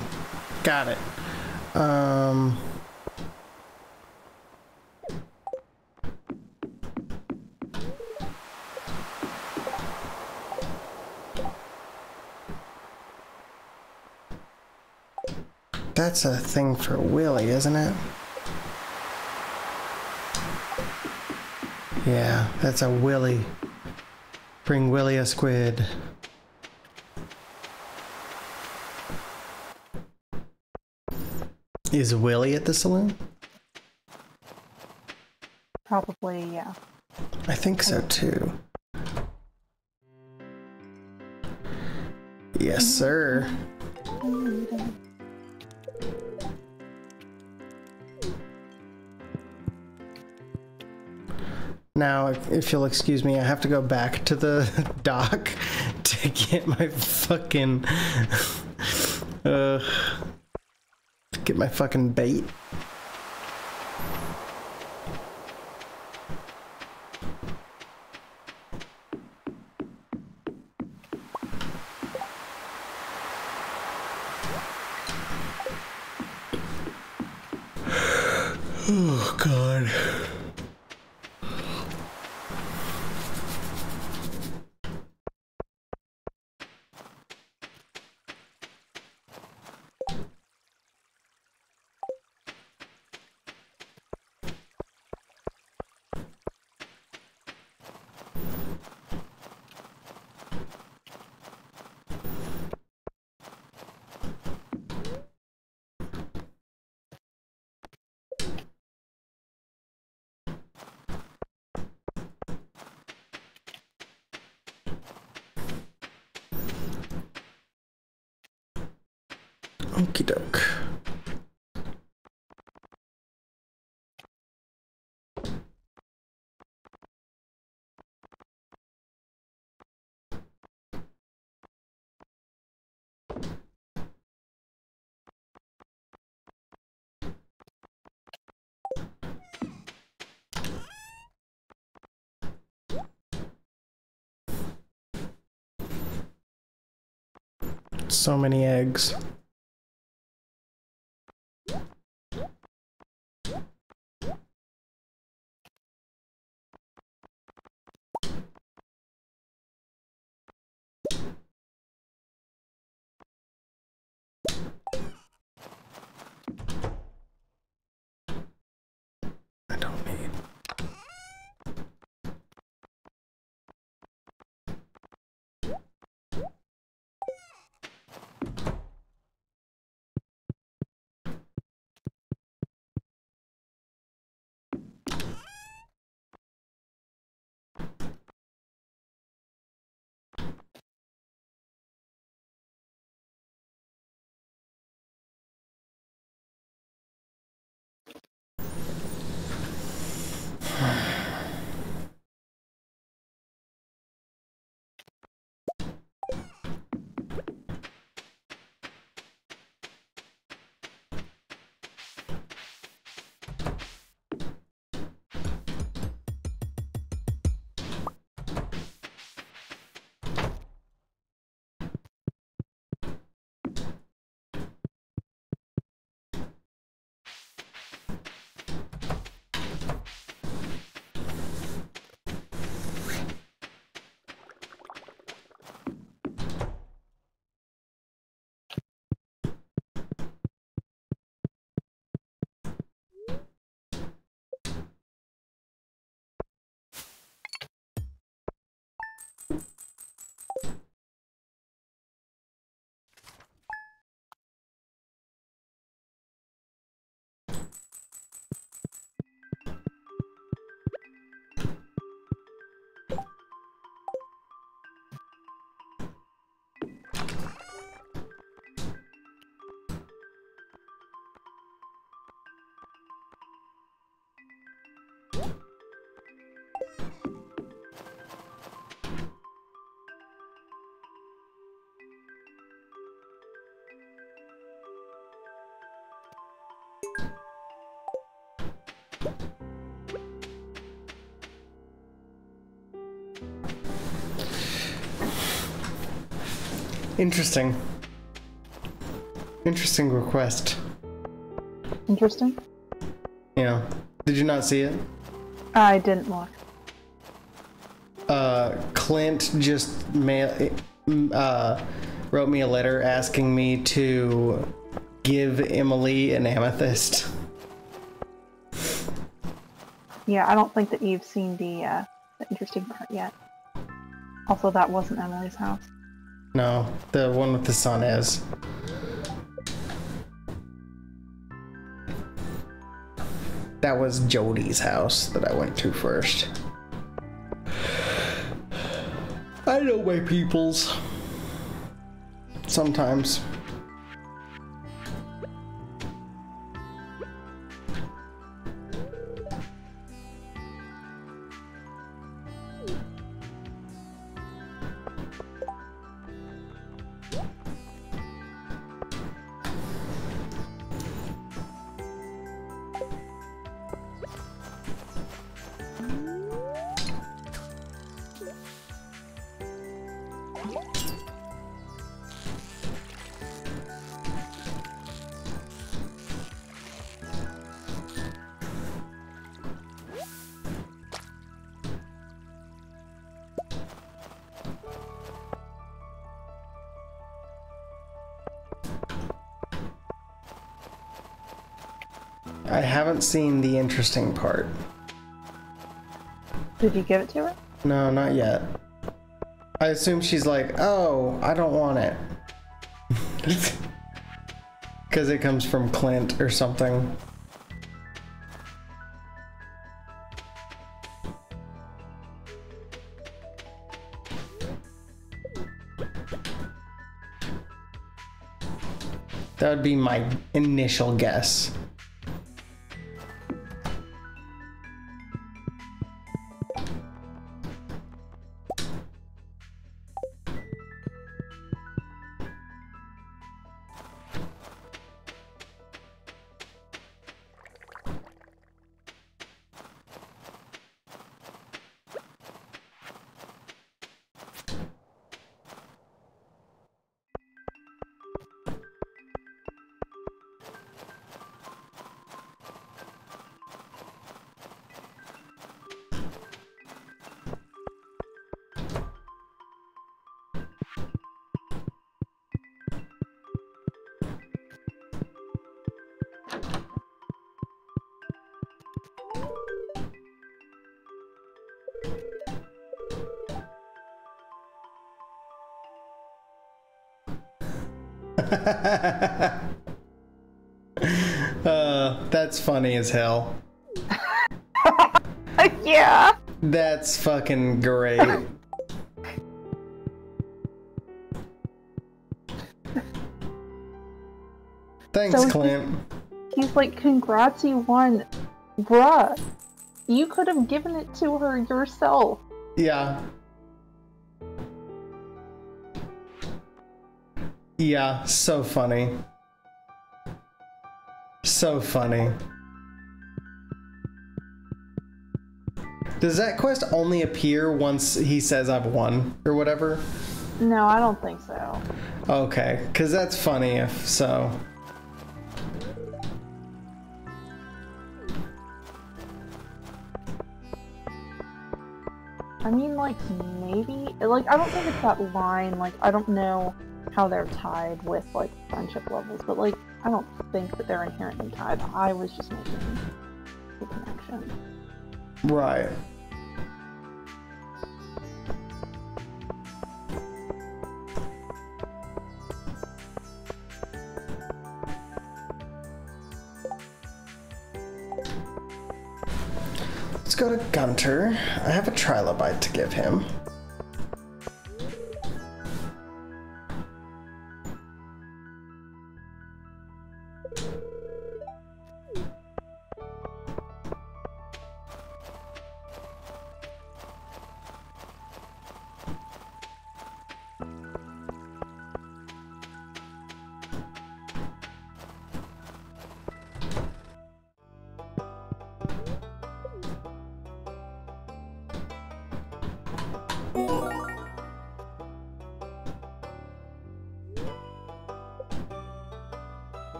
Got it. That's a thing for Willy, isn't it? Yeah, that's a Willy. Bring Willy a squid. Is Willy at the saloon? Probably, yeah. I think so too. Yes, sir. Now, if you'll excuse me, I have to go back to the dock to get my fucking get my fucking bait. Oh God. Okie doke. So many eggs. I don't need. Interesting. Interesting request. Interesting. Yeah. Did you not see it? I didn't look. Clint just wrote me a letter asking me to give Emily an amethyst. Yeah, I don't think that you've seen the interesting part yet. Also, that wasn't Emily's house. No, the one with the sun is. That was Jody's house that I went to first. I know my peoples. Sometimes. I haven't seen the interesting part. Did you give it to her? No, not yet. I assume she's like, oh, I don't want it. Because it comes from Clint or something. That would be my initial guess. That's funny as hell. Yeah. That's fucking great. Thanks, So Clint. He's like, congrats, you won. Bruh, you could have given it to her yourself. Yeah. Yeah, so funny. So funny. Does that quest only appear once he says I've won or whatever? No, I don't think so. Okay, because that's funny if so. I mean, like, maybe, like, I don't think it's that line, like, I don't know how they're tied with, like, friendship levels, but, like, I don't think that they're inherently tied. I was just making the connection. Right. Let's go to Gunter. I have a trilobite to give him.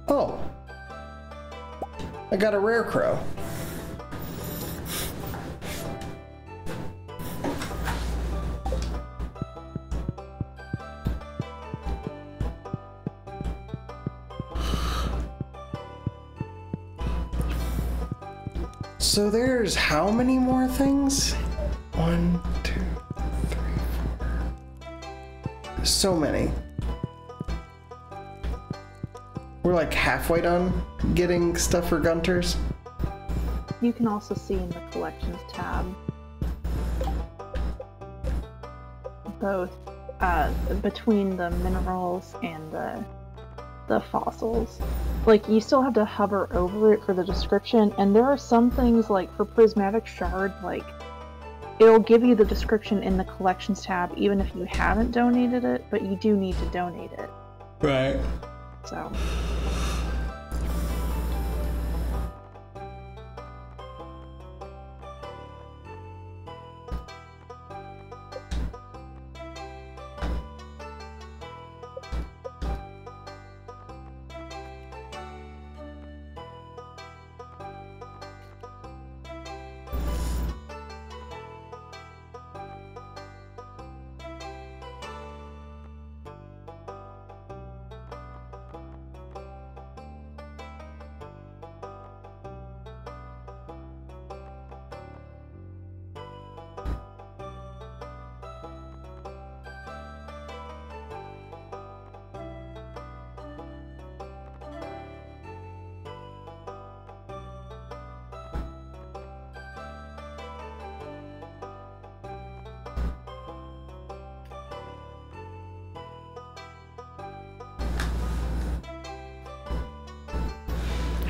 Oh, I got a rare crow. So there's how many more things? 1, 2, 3, 4. So many. We're like halfway done getting stuff for Gunters. You can also see in the collections tab both between the minerals and the fossils. Like, you still have to hover over it for the description, and there are some things, like for prismatic shard, like it'll give you the description in the collections tab even if you haven't donated it, but you do need to donate it. Right. So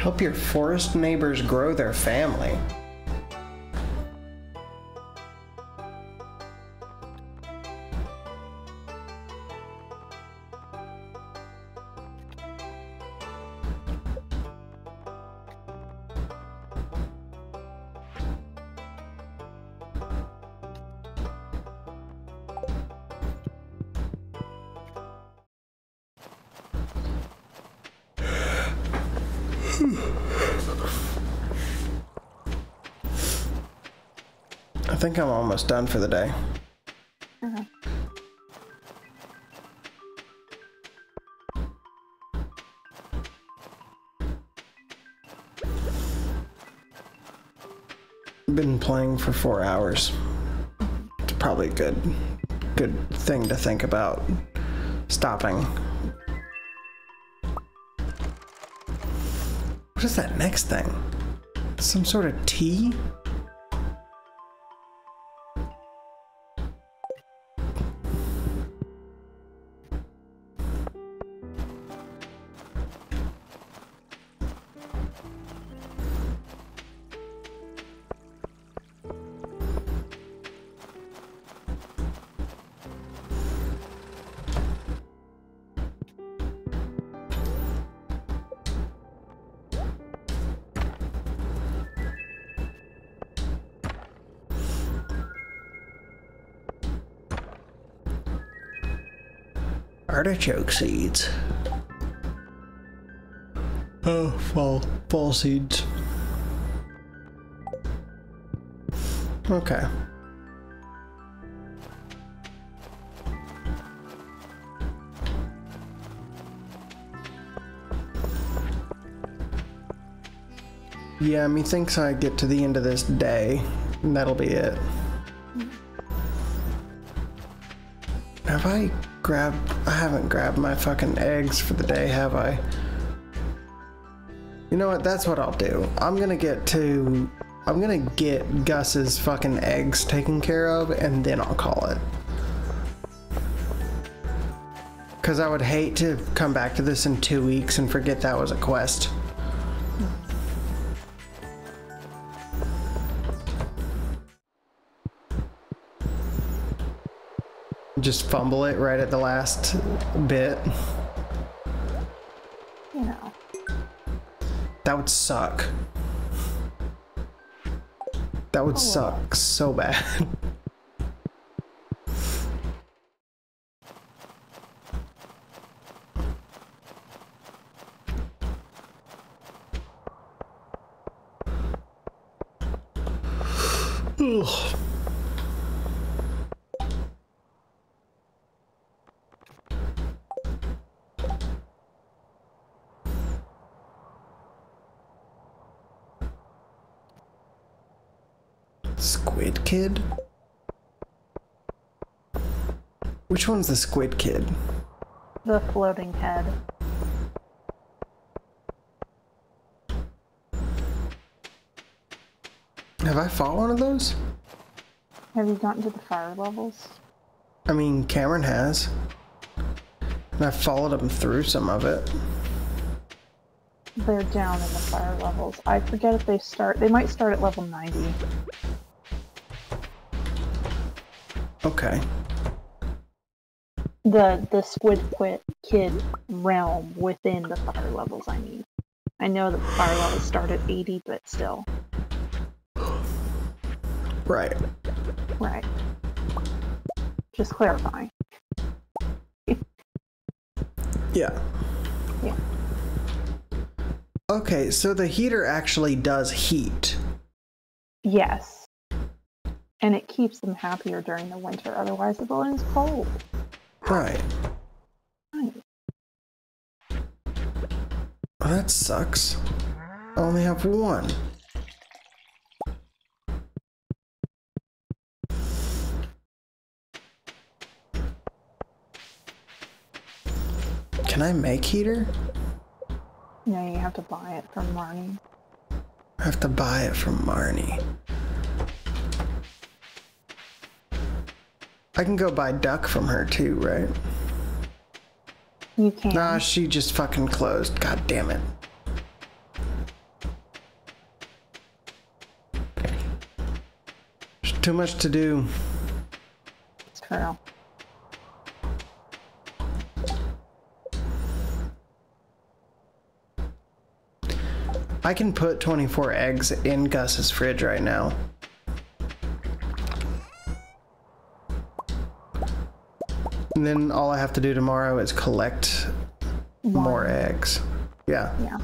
Help your forest neighbors grow their family. I think I'm almost done for the day. Been playing for 4 hours. probably a good thing to think about stopping. What is that next thing? Some sort of tea? Artichoke seeds. Oh, fall seeds. Okay. Yeah, methinks I get to the end of this day, and that'll be it. Have I grabbed... I haven't grabbed my fucking eggs for the day, have I? You know what? That's what I'll do. I'm gonna get Gus's fucking eggs taken care of, and then I'll call it. Because I would hate to come back to this in 2 weeks and forget that was a quest. Just fumble it right at the last bit. You know. That would suck. That would suck so bad. Ugh. Squid Kid? Which one's the Squid Kid? The floating head. Have I fought one of those? Have you gotten to the fire levels? I mean, Cameron has. And I've followed him through some of it. They're down in the fire levels. I forget if they might start at level 90. Okay. The Squid Kid realm within the fire levels, I mean. I know that the fire levels start at 80, but still. Right. Right. Just clarifying. Yeah. Yeah. Okay, so the heater actually does heat. Yes. And it keeps them happier during the winter, otherwise the building's cold. Right. Right. Oh, that sucks. I only have one. Can I make heater? No, you have to buy it from Marnie. I have to buy it from Marnie. I can go buy duck from her too, right? You can. Nah, she just fucking closed. God damn it. There's too much to do. It's true. I can put 24 eggs in Gus's fridge right now. And then all I have to do tomorrow is collect more eggs. Yeah. Yeah.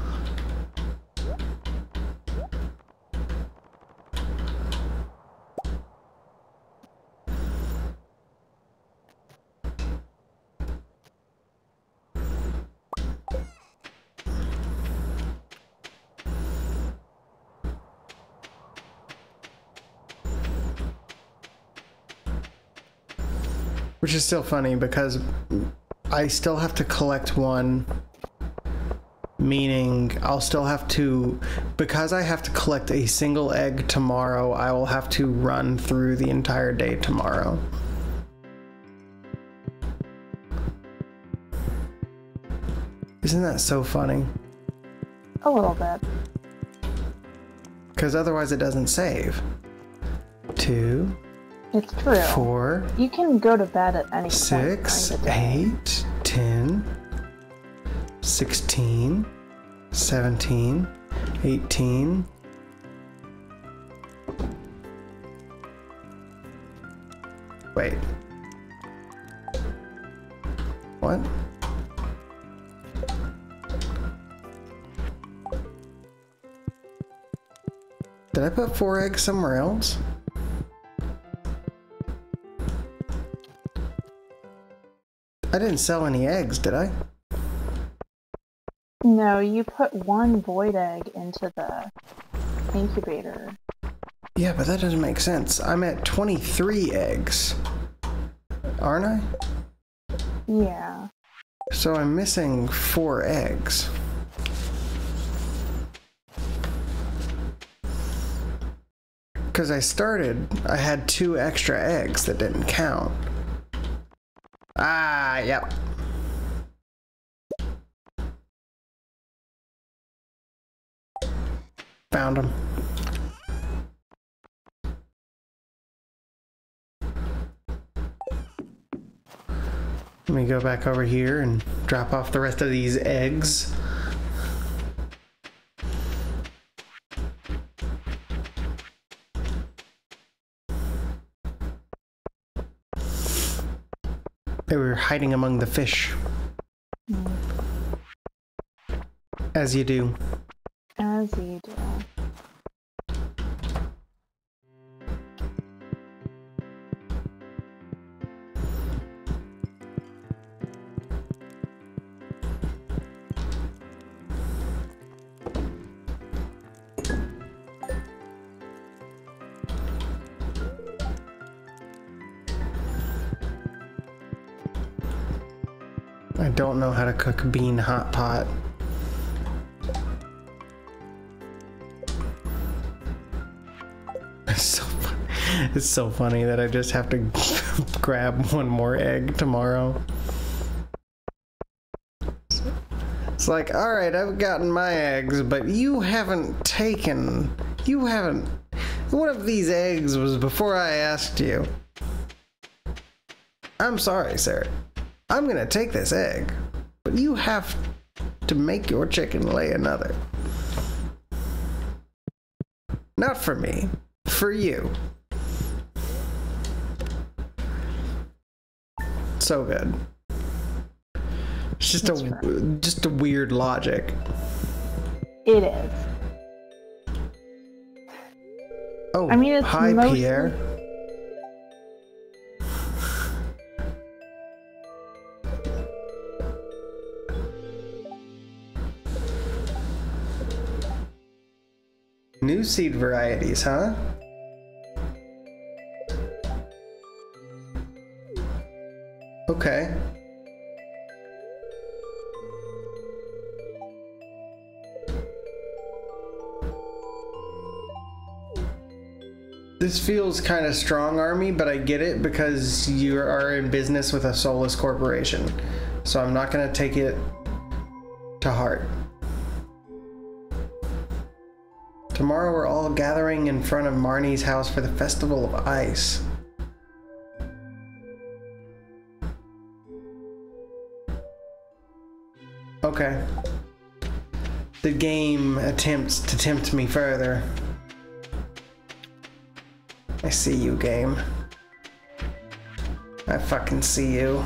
Which is still funny because I still have to collect one, meaning I'll still have to, because I have to collect a single egg tomorrow, I will have to run through the entire day tomorrow. Isn't that so funny? A little bit. Because otherwise it doesn't save. 2, It's true. 4, You can go to bed at any 6, point during the day. 8, 10, 16, 17, 18. Wait. What? Did I put 4 eggs somewhere else? I didn't sell any eggs, did I? No, you put 1 void egg into the incubator. Yeah, but that doesn't make sense. I'm at 23 eggs. Aren't I? Yeah. So I'm missing 4 eggs. Because I had 2 extra eggs that didn't count. Ah, yep. Found them. Let me go back over here and drop off the rest of these eggs. They were hiding among the fish. As you do. As you do. I don't know how to cook bean hot pot. It's so funny that I just have to grab 1 more egg tomorrow. It's like, alright, I've gotten my eggs, but you haven't. One of these eggs was before I asked you. I'm sorry, sir. I'm gonna take this egg, but you have to make your chicken lay another. Not for me, for you. So good. It's just a weird logic. It is. Oh, I mean, it's hi, mostly... Pierre. New seed varieties, huh? Okay. This feels kind of strong army, but I get it because you are in business with a soulless corporation. So I'm not going to take it to heart. Tomorrow we're all gathering in front of Marnie's house for the Festival of Ice. Okay. The game attempts to tempt me further. I see you, game. I fucking see you.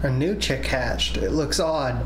A new chick hatched. It looks odd.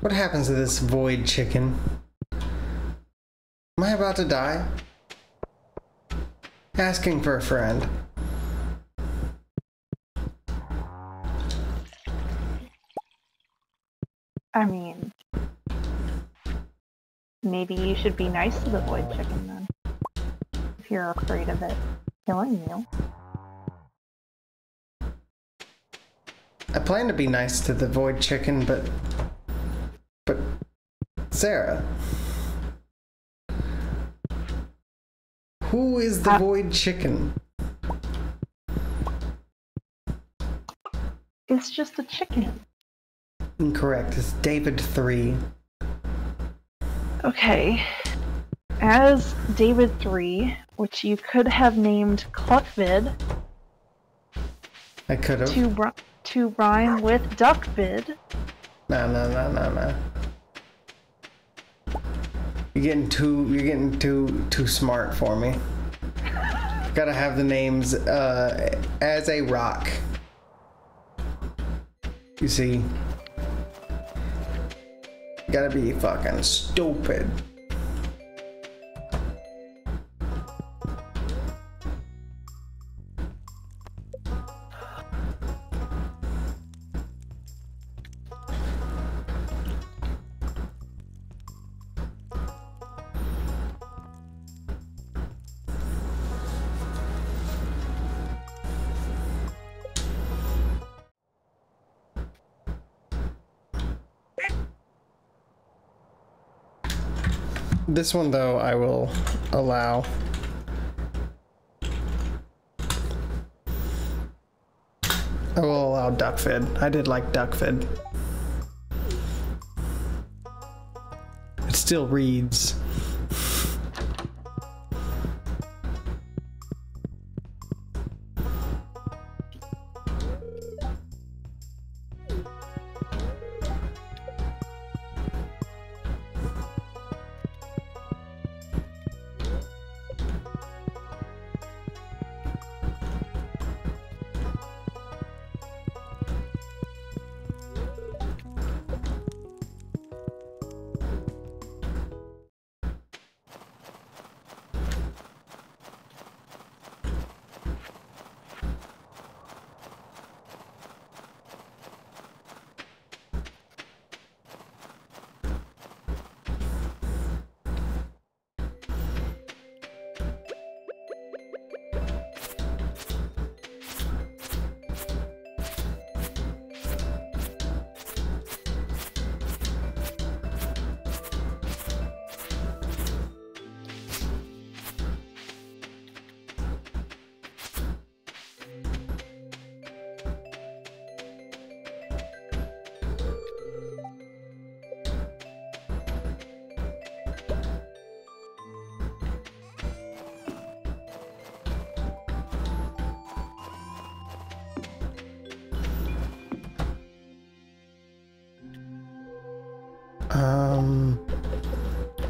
What happens to this void chicken? Am I about to die? Asking for a friend. I mean, maybe you should be nice to the void chicken then. If you're afraid of it killing you. I plan to be nice to the void chicken, but Sarah, who is the void chicken? It's just a chicken. Incorrect. It's David 3. Okay. As David 3, which you could have named Cluckvid. I could have. To rhyme with Duckvid. No. You're getting too smart for me. Gotta have the names as a rock. You see? Gotta be fucking stupid. This one, though, I will allow. I will allow Duckfid. I did like Duckfid. It still reads.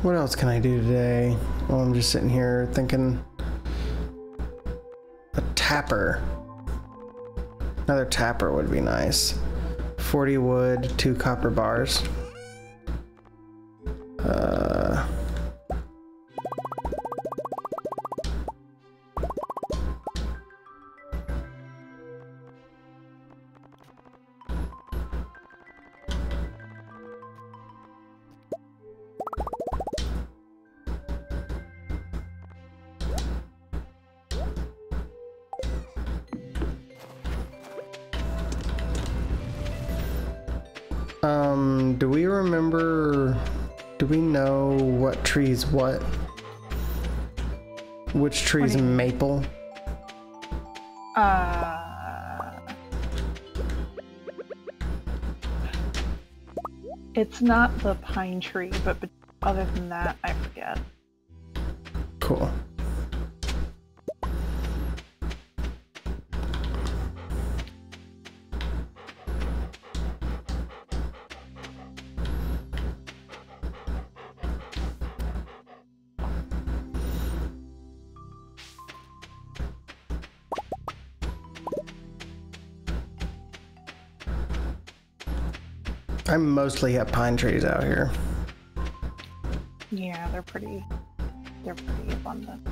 What else can I do today? Well, I'm just sitting here thinking. A tapper. Another tapper would be nice. 40 wood, 2 copper bars. Do we remember, do we know what tree's what? Which tree's maple? It's not the pine tree, but other than that, I forget. Cool. I mostly have pine trees out here. Yeah, they're pretty abundant.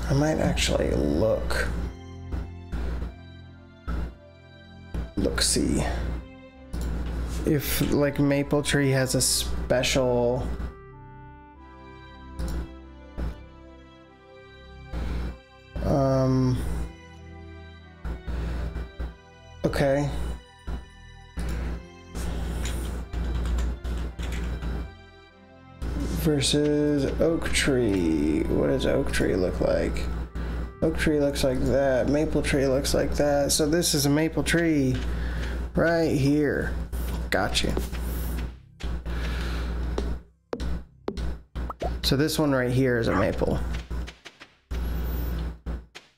I might actually see if like maple tree has a special okay. Versus oak tree. What does oak tree look like? Oak tree looks like that. Maple tree looks like that. So this is a maple tree right here. Gotcha. So this one right here is a maple.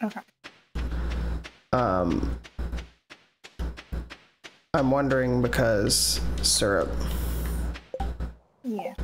Okay. I'm wondering because syrup. Yeah.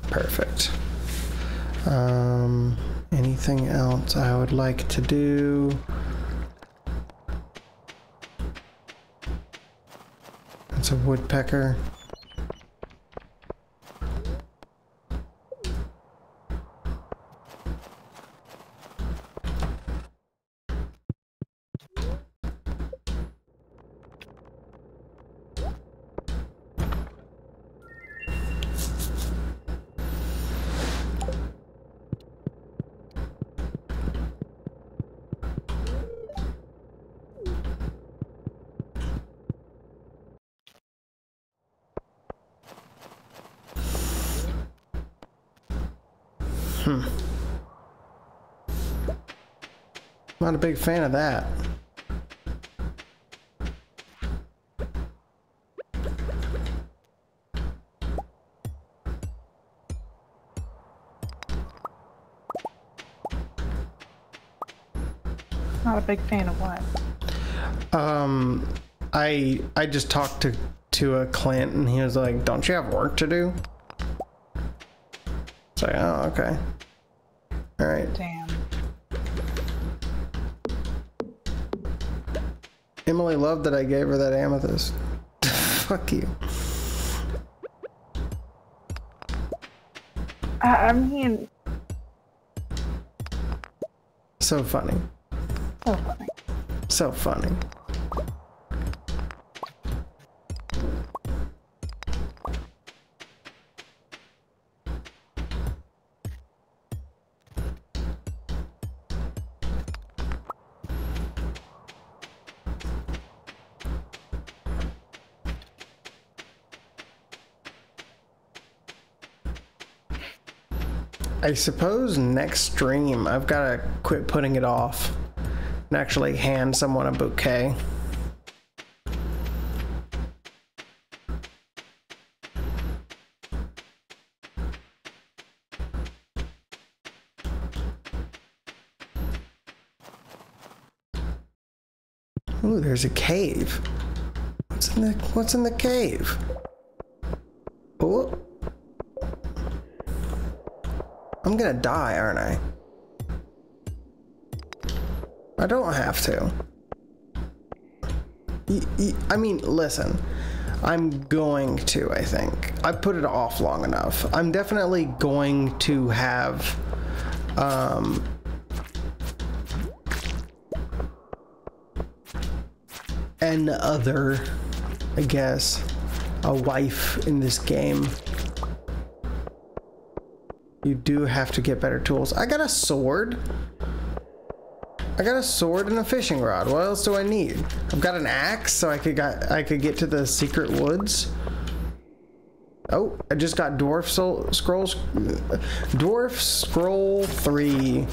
Perfect. Anything else I would like to do? It's a woodpecker. Not a big fan of that. Not a big fan of what? I just talked to a Clint and he was like, "Don't you have work to do?" It's like, oh, okay. All right. Damn. Emily loved that I gave her that amethyst. Fuck you. I mean, So funny. so funny. So funny. I suppose next stream I've got to quit putting it off and actually hand someone a bouquet. Ooh, there's a cave. What's in the cave? Oh. I'm gonna die, aren't I? I don't have to. I mean, listen. I'm going to, I think. I put it off long enough. I'm definitely going to have, an other, I guess, a wife in this game. You do have to get better tools. I got a sword. I got a sword and a fishing rod. What else do I need? I've got an axe, so I could get to the secret woods. Oh, I just got Dwarf Scroll 3.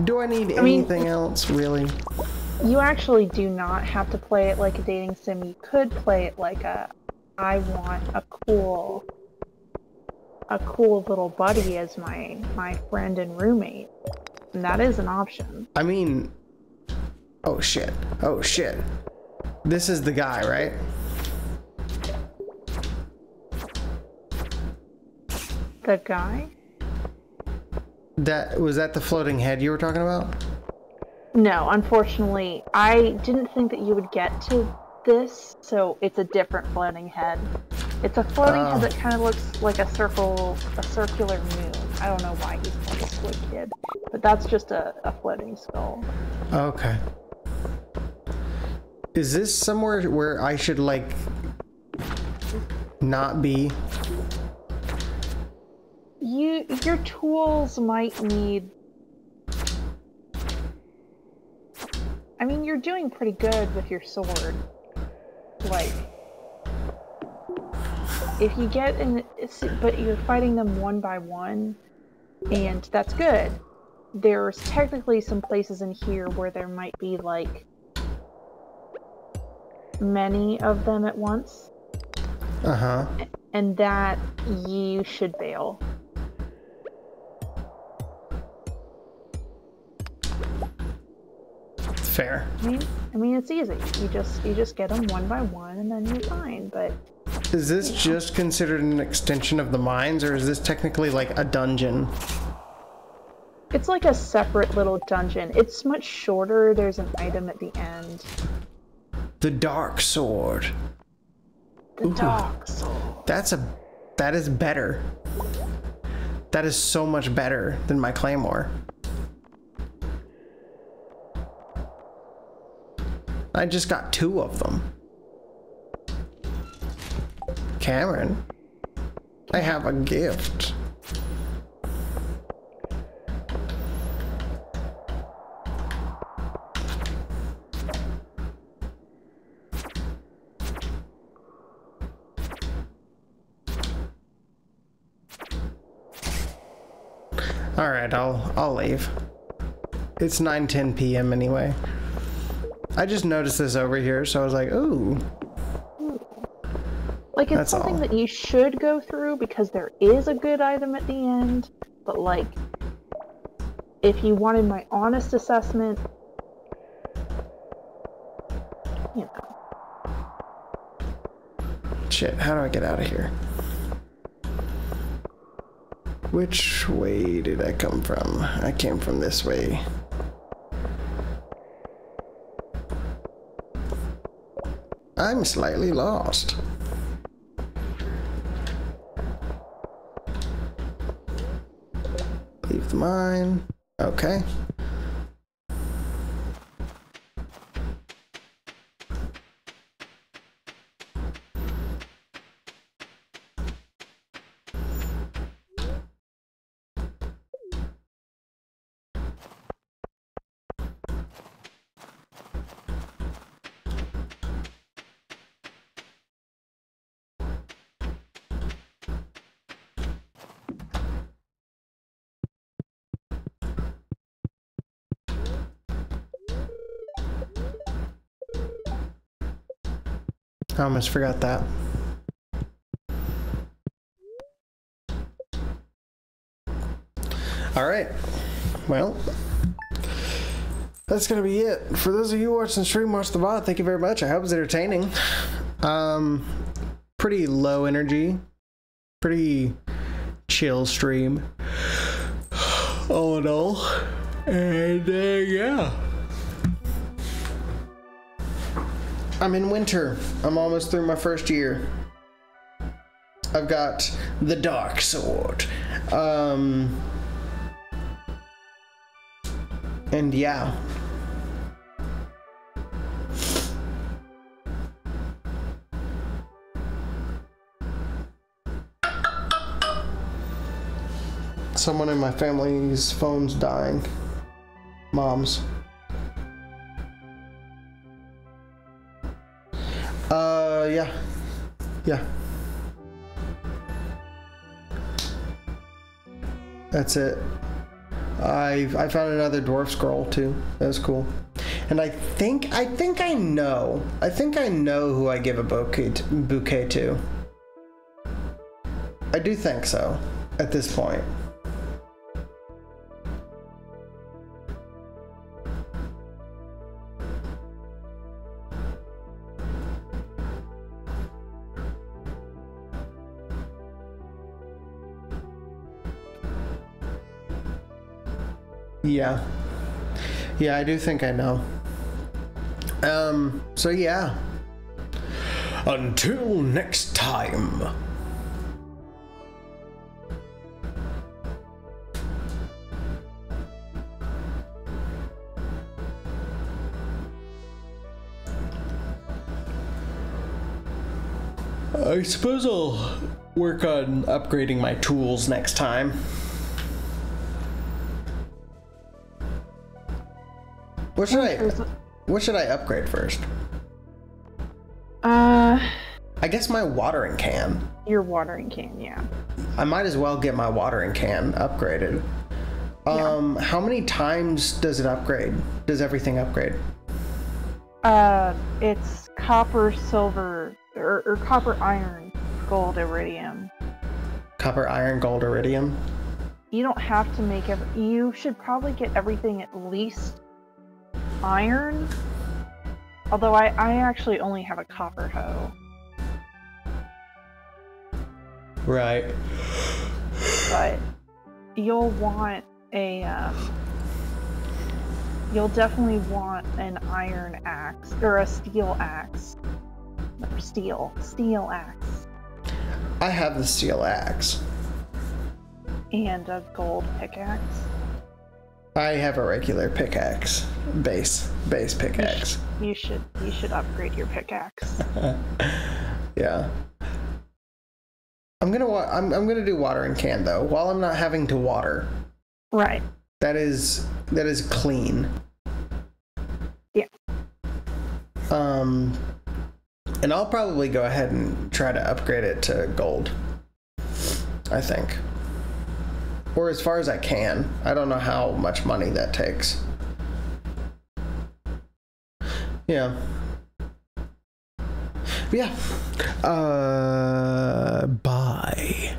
Do I need anything else, really? You actually do not have to play it like a dating sim. You could play it like I want a cool little buddy as my friend and roommate. And that is an option. I mean, oh shit. Oh shit. This is the guy, right? The guy? Was that the floating head you were talking about? No, unfortunately, I didn't think that you would get to this, so it's a different floating head. It's a floating head that kind of looks like a circular moon. I don't know why he's called a squid kid, but that's just a floating skull. Okay. Is this somewhere where I should, like, not be? Your tools might need... I mean, you're doing pretty good with your sword. Like... If you get in... But you're fighting them one by one, and that's good. There's technically some places in here where there might be, like, many of them at once. Uh-huh. And that you should bail. Fair. I mean, it's easy. You just get them one by one, and then you're fine. But is this just considered an extension of the mines, or is this technically like a dungeon? It's like a separate little dungeon. It's much shorter. There's an item at the end. The dark sword. The dark sword. That is better. That is so much better than my claymore. I just got 2 of them. Cameron, I have a gift. All right, I'll leave. It's 9:10 p.m. anyway. I just noticed this over here, so I was like, ooh. Like, it's something that you should go through because there is a good item at the end, but like, if you wanted my honest assessment, you know. Shit, how do I get out of here? Which way did I come from? I came from this way. I'm slightly lost. Leave the mine. Okay. I almost forgot that. All right. Well, that's gonna be it. For those of you watching the stream, watch the VOD. Thank you very much. I hope it's entertaining. Pretty low energy, pretty chill stream, all in all. And yeah, I'm in winter. I'm almost through my first year. I've got the dark sword. And yeah. Someone in my family's phone's dying. Mom's. Yeah. Yeah. That's it. I found another dwarf scroll too. That was cool. And I think I know who I give a bouquet to. I do think so at this point. Yeah. Yeah, I do think I know. So yeah. Until next time. I suppose I'll work on upgrading my tools next time. What should I upgrade first? I guess my watering can. Your watering can, yeah. I might as well get my watering can upgraded. Yeah. How many times does it upgrade? Does everything upgrade? It's copper, silver, or copper, iron, gold, iridium. Copper, iron, gold, iridium? You don't have to make you should probably get everything at least iron. Although I actually only have a copper hoe. Right. But you'll want a you'll definitely want an iron axe or a steel axe. Or steel axe. I have the steel axe. And a gold pickaxe. I have a regular pickaxe. Base pickaxe. You should upgrade your pickaxe. Yeah. I'm gonna do watering can though, while I'm not having to water. Right. That is clean. Yeah. And I'll probably go ahead and try to upgrade it to gold. I think. Or as far as I can. I don't know how much money that takes. Yeah. But yeah. Bye.